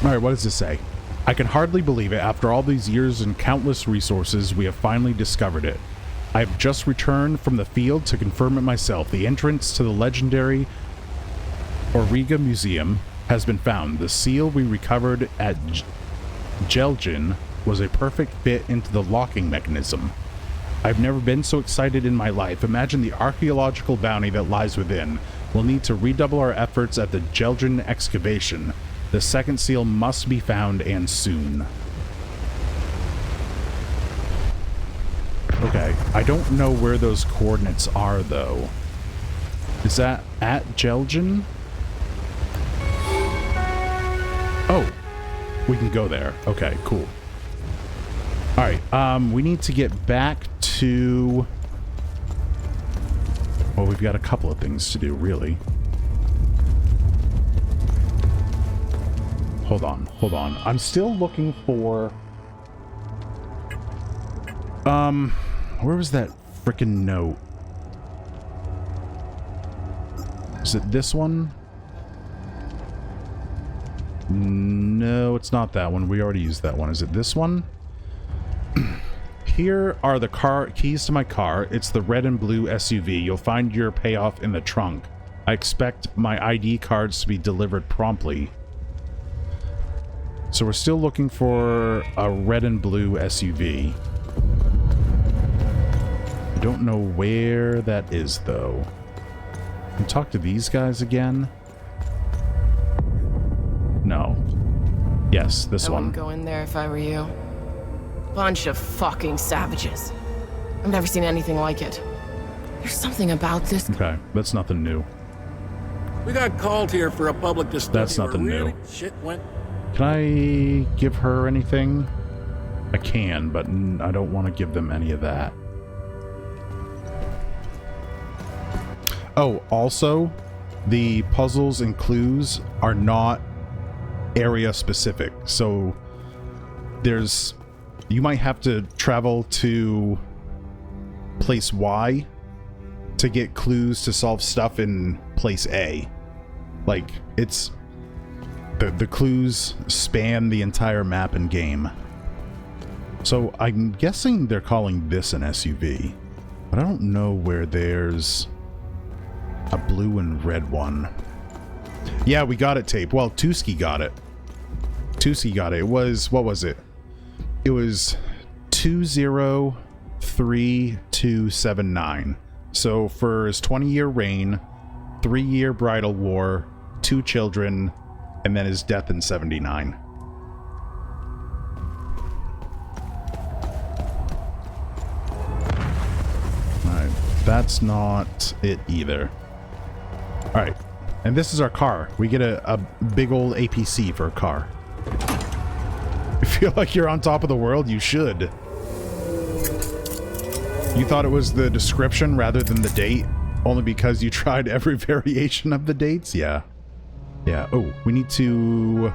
All right, what does this say? I can hardly believe it. After all these years and countless resources, we have finally discovered it. I have just returned from the field to confirm it myself. The entrance to the legendary Auriga Museum has been found. The seal we recovered at Jelgin was a perfect fit into the locking mechanism. I've never been so excited in my life. Imagine the archaeological bounty that lies within. We'll need to redouble our efforts at the Jelgin excavation. The second seal must be found, and soon. Okay, I don't know where those coordinates are, though. Is that at Jelgin? Oh, we can go there. Okay, cool. Alright, we need to get back to... Well, we've got a couple of things to do, really. Hold on, hold on. I'm still looking for... where was that frickin' note? Is it this one? No, it's not that one. We already used that one. Is it this one? Here are the keys to my car. It's the red and blue SUV. You'll find your payoff in the trunk. I expect my ID cards to be delivered promptly. So we're still looking for a red and blue SUV. I don't know where that is, though. Can we talk to these guys again? No. Yes, this one. I wouldn't go in there if I were you. Bunch of fucking savages. I've never seen anything like it. There's something about this. Okay, that's nothing new. We got called here for a public display. That's nothing new. Shit went. Can I give her anything? I can, but I don't want to give them any of that. Oh, also, the puzzles and clues are not area specific. So you might have to travel to place Y to get clues to solve stuff in place A. Like, it's the clues span the entire map and game. So I'm guessing they're calling this an SUV, but I don't know where there's a blue and red one. Yeah, we got it, Tape. Well, Tuski got it. Tuski got it. It was, what was it? It was 2032 1279. So for his 20-year reign, 3-year bridal war, 2 children, and then his death in 79. Alright, that's not it either. Alright, and this is our car. We get a big old APC for a car. You feel like you're on top of the world? You should. You thought it was the description rather than the date? Only because you tried every variation of the dates? Yeah. Yeah. Oh, we need to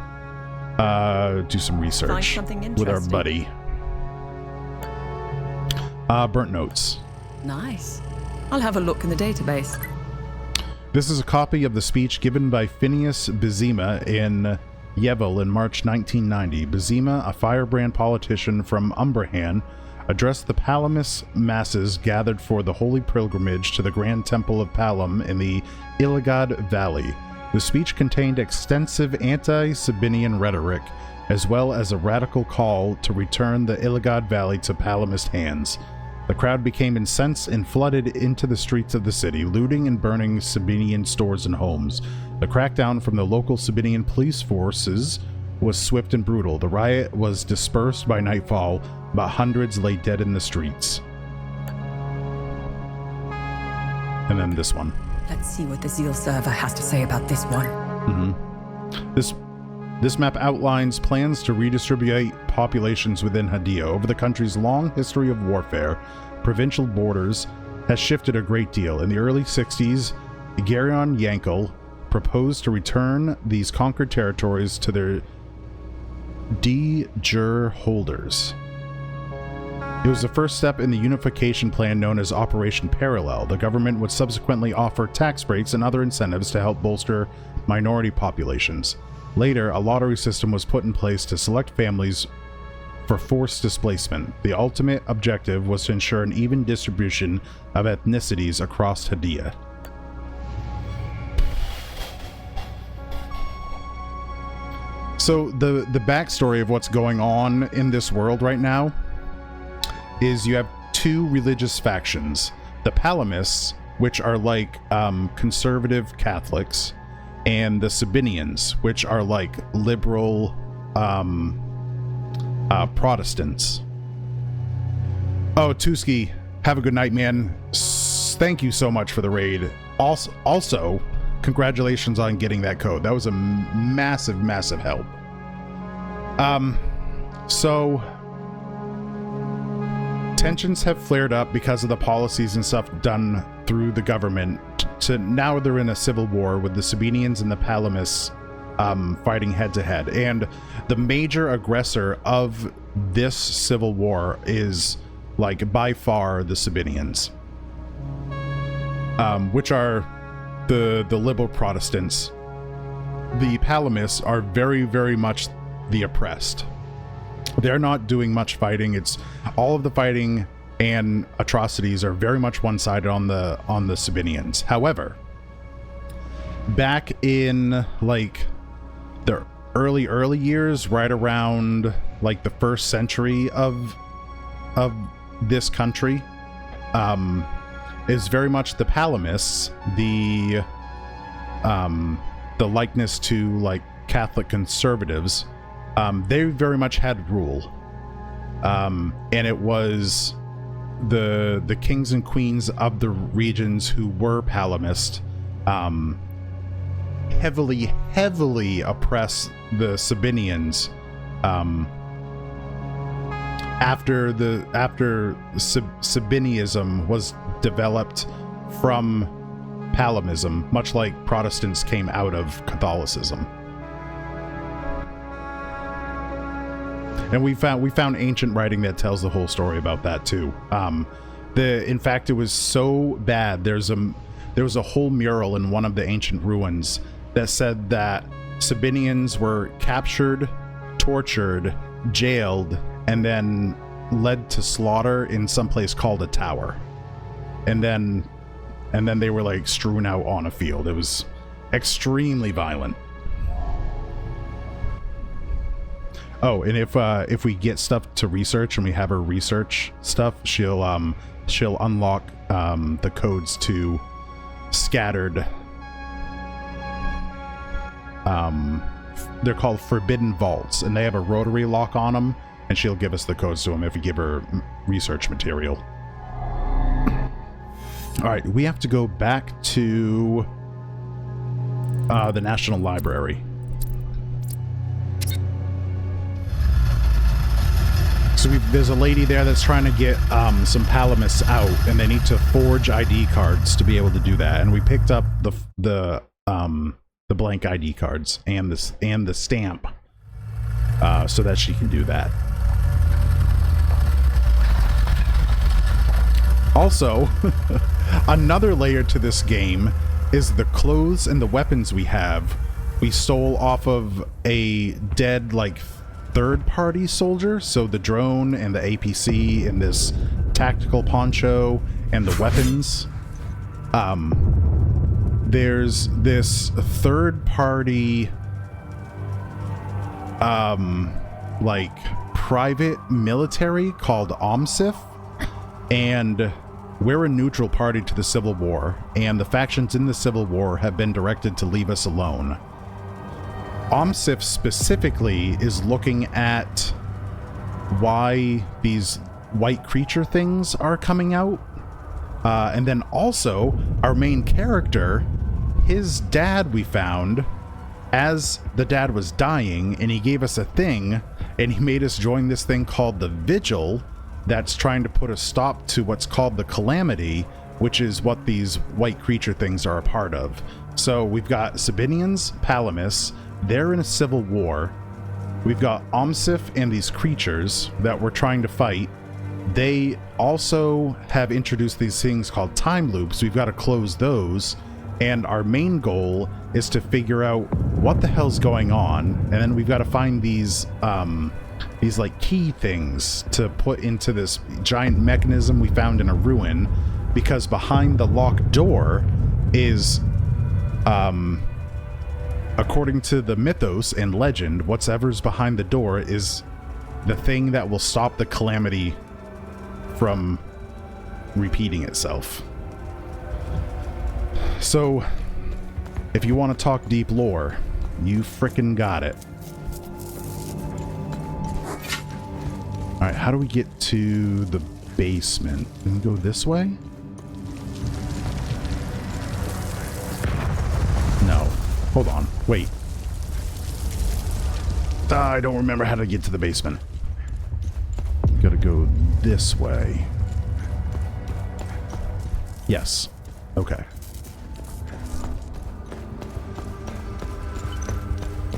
do some research with our buddy. Burnt notes. Nice. I'll have a look in the database. This is a copy of the speech given by Phineas Bizima in Yevil in March 1990. Bizima, a firebrand politician from Umbrahan, addressed the Palamis masses gathered for the holy pilgrimage to the Grand Temple of Palam in the Illigad Valley. The speech contained extensive anti-Sabinian rhetoric, as well as a radical call to return the Illigad Valley to Palamist hands. The crowd became incensed and flooded into the streets of the city, looting and burning Sabinian stores and homes. The crackdown from the local Sabinian police forces was swift and brutal. The riot was dispersed by nightfall, but hundreds lay dead in the streets. And then this one. Let's see what the Zeal server has to say about this one. This map outlines plans to redistribute populations within Hughdoo. Over the country's long history of warfare, provincial borders has shifted a great deal. In the early 60s, Garion Yankel proposed to return these conquered territories to their de jure holders. It was the first step in the unification plan known as Operation Parallel. The government would subsequently offer tax breaks and other incentives to help bolster minority populations. Later, a lottery system was put in place to select families for forced displacement. The ultimate objective was to ensure an even distribution of ethnicities across Hughdoo. So the backstory of what's going on in this world right now is you have 2 religious factions. The Palamists, which are like conservative Catholics, and the Sabinians, which are like liberal Protestants. Oh, Tuski, have a good night, man. Thank you so much for the raid. Also, congratulations on getting that code. That was a massive, massive help. So tensions have flared up because of the policies and stuff done through the government. To now they're in a civil war with the Sabinians and the Palamists fighting head to head. And the major aggressor of this civil war is, like, by far the Sabinians, which are the liberal Protestants. The Palamists are very, very much the oppressed. They're not doing much fighting. It's all of the fighting and atrocities are very much one-sided on the Sabinians. However, back in like the early years, right around like the 1st century of this country, is very much the Palamists, the likeness to like Catholic conservatives. They very much had rule, and it was the kings and queens of the regions who were Palamist heavily oppressed the Sabinians after Sabinianism was developed from Palamism, much like Protestants came out of Catholicism. And we found ancient writing that tells the whole story about that too. In fact, it was so bad. There was a whole mural in one of the ancient ruins that said that Sabinians were captured, tortured, jailed, and then led to slaughter in some place called a tower. And then they were like strewn out on a field. It was extremely violent. Oh, and if we get stuff to research and we have her research stuff, she'll she'll unlock the codes to scattered. They're called Forbidden Vaults, and they have a rotary lock on them, and she'll give us the codes to them if we give her research material. All right, we have to go back to the National Library. So there's a lady there that's trying to get some Palamists out, and they need to forge ID cards to be able to do that. And we picked up the blank ID cards and the stamp so that she can do that. Also, another layer to this game is the clothes and the weapons we have. We stole off of a dead, like, third-party soldier, so the drone and the APC and this tactical poncho and the weapons. There's this third-party, like, private military called OMSIF, and we're a neutral party to the Civil War, and the factions in the Civil War have been directed to leave us alone. OMSIF specifically is looking at why these white creature things are coming out. And then also, our main character, his dad we found as the dad was dying, and he gave us a thing, and he made us join this thing called the Vigil that's trying to put a stop to what's called the Calamity, which is what these white creature things are a part of. So we've got Sabinians, Palamists. They're in a civil war. We've got OMSIF and these creatures that we're trying to fight. They also have introduced these things called time loops. We've got to close those. And our main goal is to figure out what the hell's going on. And then we've got to find these like key things to put into this giant mechanism we found in a ruin. Because behind the locked door is, according to the mythos and legend, whatever's behind the door is the thing that will stop the calamity from repeating itself. So, if you want to talk deep lore, you frickin' got it. Alright, how do we get to the basement? Can we go this way? No. Hold on. Wait. I don't remember how to get to the basement. Gotta go this way. Yes. Okay.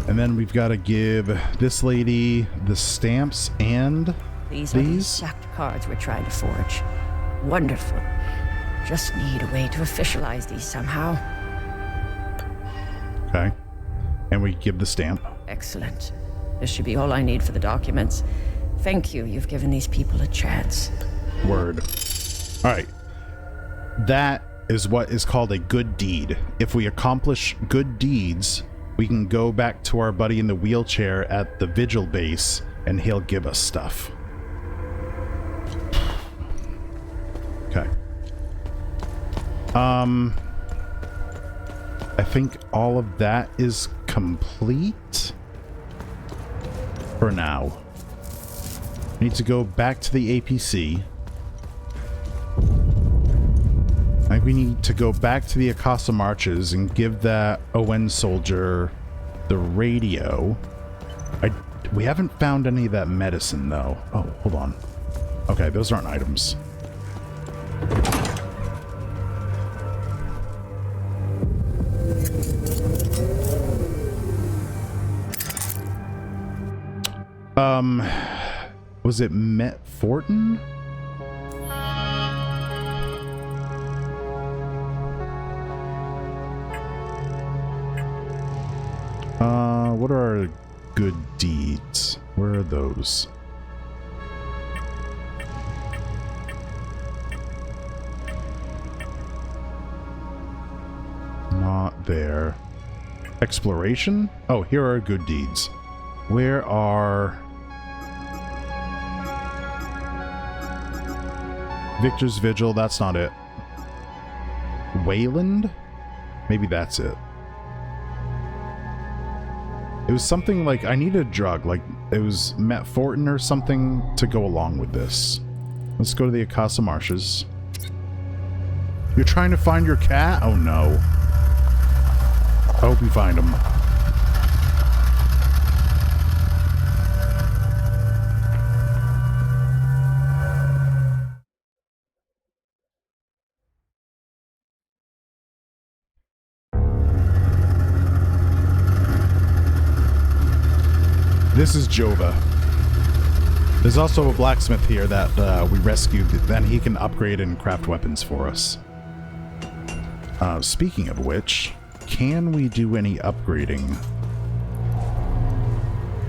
And then we've got to give this lady the stamps and These are the exact cards we're trying to forge. Wonderful. Just need a way to officialize these somehow. Okay. And we give the stamp. Excellent. This should be all I need for the documents. Thank you. You've given these people a chance. Word. All right. That is what is called a good deed. If we accomplish good deeds, we can go back to our buddy in the wheelchair at the Vigil base, and he'll give us stuff. Okay. I think all of that is complete for now. Need to go back to the APC. I think we need to go back to the Acosta Marches and give that ON soldier the radio. We haven't found any of that medicine, though. Oh, hold on. Okay, those aren't items. Was it Met Fortin? What are our good deeds? Where are those? Not there. Exploration? Oh, here are good deeds. Where are... Victor's Vigil, that's not it. Wayland? Maybe that's it. It was something like, I need a drug, like it was metfortin or something to go along with this. Let's go to the Akasa Marshes. You're trying to find your cat? Oh no. I hope you find him. This is Jova. There's also a blacksmith here that we rescued. Then he can upgrade and craft weapons for us. Speaking of which, can we do any upgrading?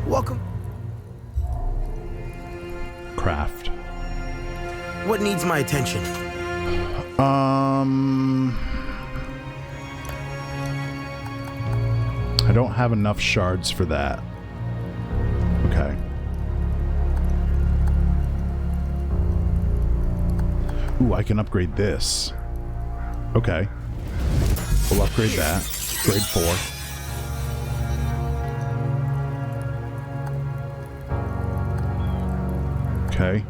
Welcome. Craft. What needs my attention? I don't have enough shards for that. Okay. Ooh, I can upgrade this. Okay. We'll upgrade that. Grade 4. Okay.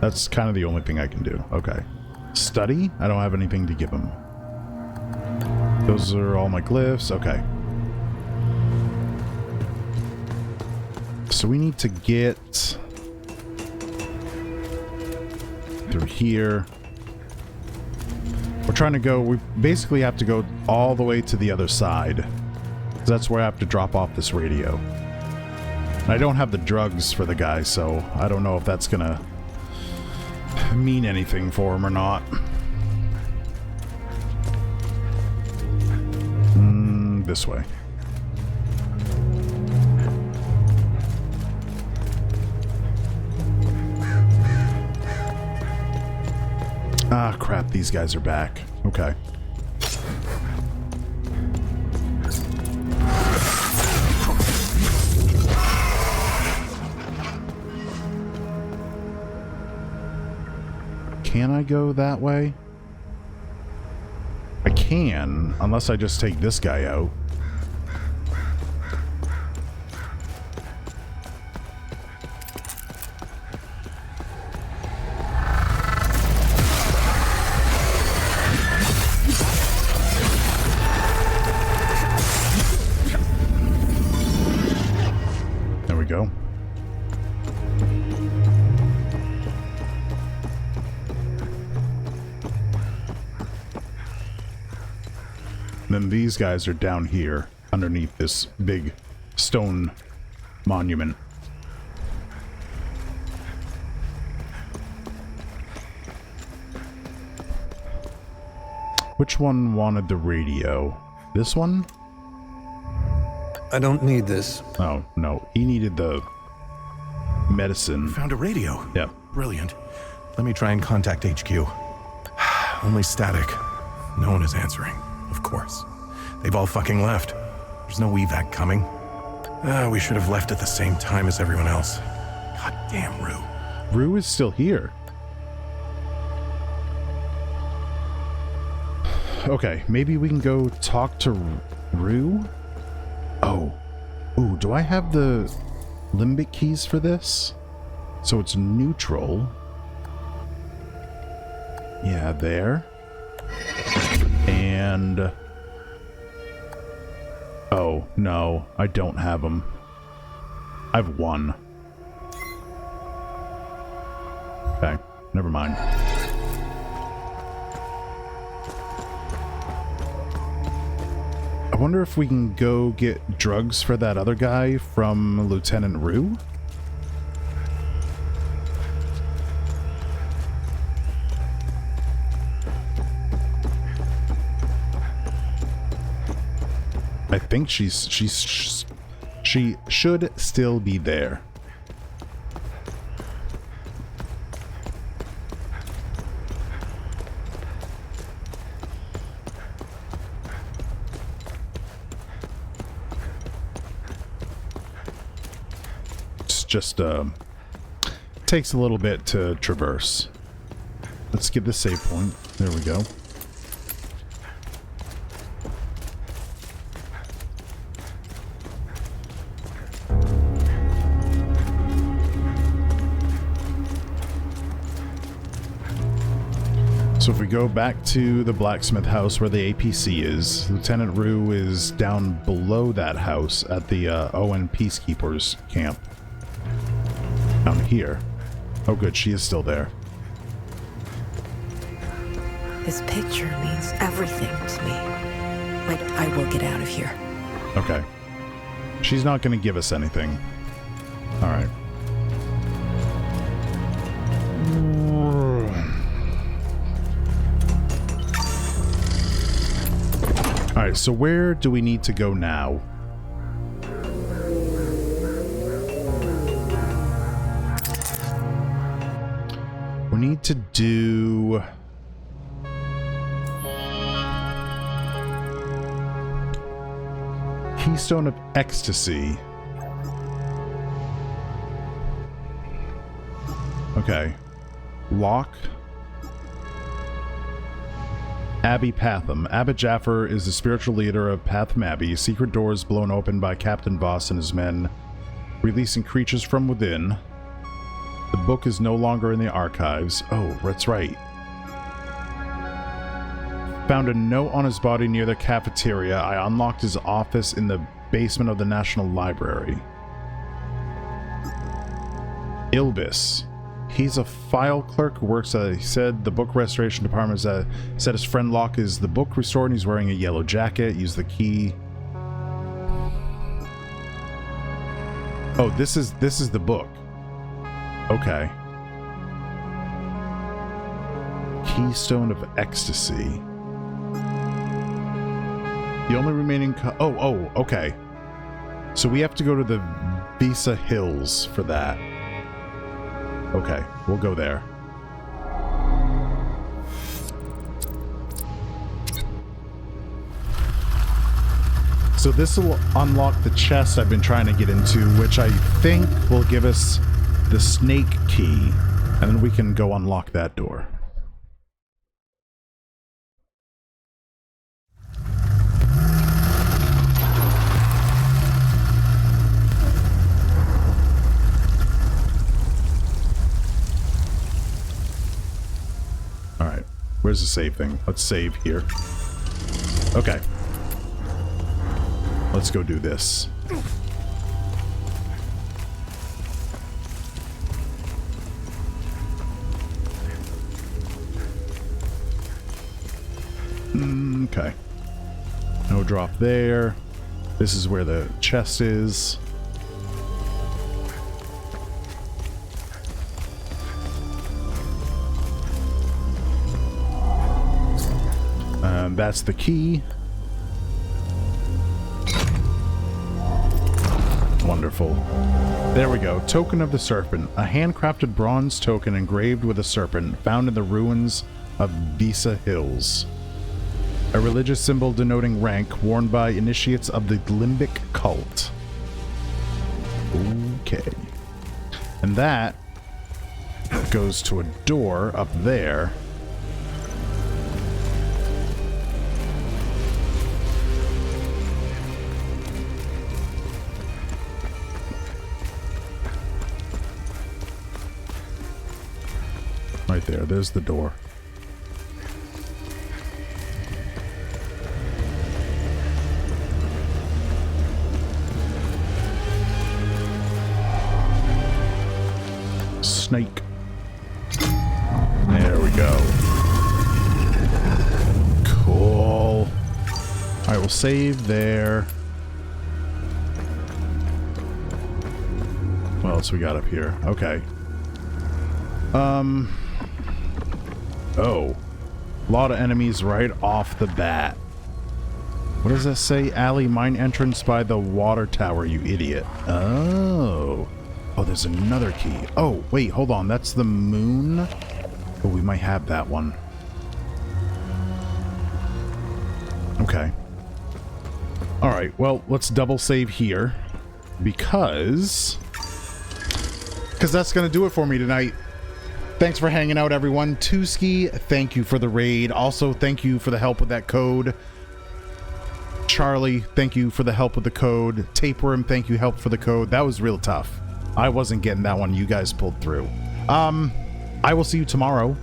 That's kind of the only thing I can do. Okay. Study? I don't have anything to give him. Those are all my glyphs. Okay. So we need to get through here. We're trying to go, we basically have to go all the way to the other side. That's where I have to drop off this radio. And I don't have the drugs for the guy, so I don't know if that's gonna mean anything for him or not. This way. Ah, crap, these guys are back. Okay. Can I go that way? I can, unless I just take this guy out. There we go. Then these guys are down here underneath this big stone monument. Which one wanted the radio? This one? I don't need this. Oh, no. He needed the medicine. Found a radio. Yep. Brilliant. Let me try and contact HQ. Only static. No one is answering. Of course. They've all fucking left. There's no evac coming. We should have left at the same time as everyone else. God damn Rue. Rue is still here. Okay, maybe we can go talk to Rue? Oh. Ooh, do I have the limbic keys for this? So it's neutral. Yeah, there. And... oh, no, I don't have them. I have one. Okay, never mind. I wonder if we can go get drugs for that other guy from Lieutenant Rue? I think she should still be there. It's just takes a little bit to traverse. let's get the save point. There we go. So if we go back to the blacksmith house where the APC is, Lieutenant Rue is down below that house at the ON Peacekeepers camp. Down here. Oh good, she is still there. This picture means everything to me. But I will get out of here. Okay. She's not going to give us anything. Alright. Alright, so where do we need to go now? We need to do... Keystone of Ecstasy. Okay. Lock. Abbey Patham. Abbot Jaffer is the spiritual leader of Patham Abbey. Secret doors blown open by Captain Voss and his men, releasing creatures from within. The book is no longer in the archives. Oh, that's right. Found a note on his body near the cafeteria. I unlocked his office in the basement of the National Library. Ilbis. He's a file clerk who works at, he said, the book restoration department. Said his friend Locke is the book restored and he's wearing a yellow jacket. Use the key. Oh, this is the book. Okay. Keystone of Ecstasy. The only remaining oh, okay. So we have to go to the Visa Hills for that. Okay, we'll go there. So this will unlock the chest I've been trying to get into, which I think will give us the snake key, and then we can go unlock that door. Alright, where's the save thing? Let's save here. Okay. Let's go do this. Okay. No drop there. This is where the chest is. That's the key. Wonderful. There we go. Token of the Serpent. A handcrafted bronze token engraved with a serpent found in the ruins of Visa Hills. A religious symbol denoting rank worn by initiates of the Limbic cult. Okay. And that goes to a door up there. Right there, there's the door. Snake. There we go. Cool. Alright, we'll save there. What else we got up here? Okay. Oh. A lot of enemies right off the bat. What does that say? Alley mine entrance by the water tower, you idiot. Oh. Oh, there's another key. Oh, wait, hold on. That's the moon? Oh, we might have that one. Okay. Alright, well, let's double save here. Because that's going to do it for me tonight. Thanks for hanging out, everyone. Tuski, thank you for the raid. Also, thank you for the help with that code. Charlie, thank you for the help with the code. Tapeworm, thank you, help for the code. That was real tough. I wasn't getting that one. You guys pulled through. I will see you tomorrow,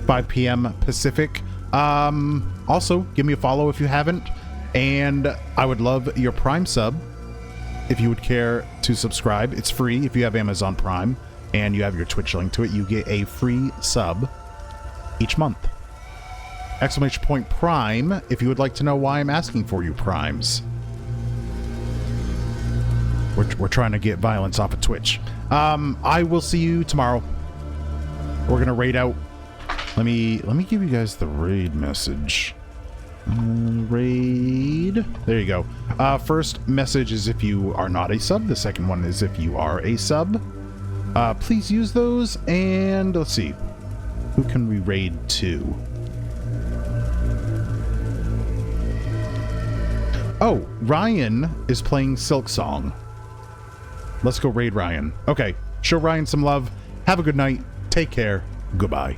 5 p.m. Pacific. Also, give me a follow if you haven't. And I would love your Prime sub if you would care to subscribe. It's free if you have Amazon Prime and you have your Twitch link to it. You get a free sub each month. Exclamation point Prime if you would like to know why I'm asking for you Primes. We're trying to get violence off of Twitch. I will see you tomorrow. We're gonna raid out. Let me give you guys the raid message. Raid. There you go. First message is if you are not a sub. The second one is if you are a sub. Please use those. And let's see. Who can we raid to? Oh, Ryan is playing Silk Song. Let's go raid Ryan. Okay. Show Ryan some love. Have a good night. Take care. Goodbye.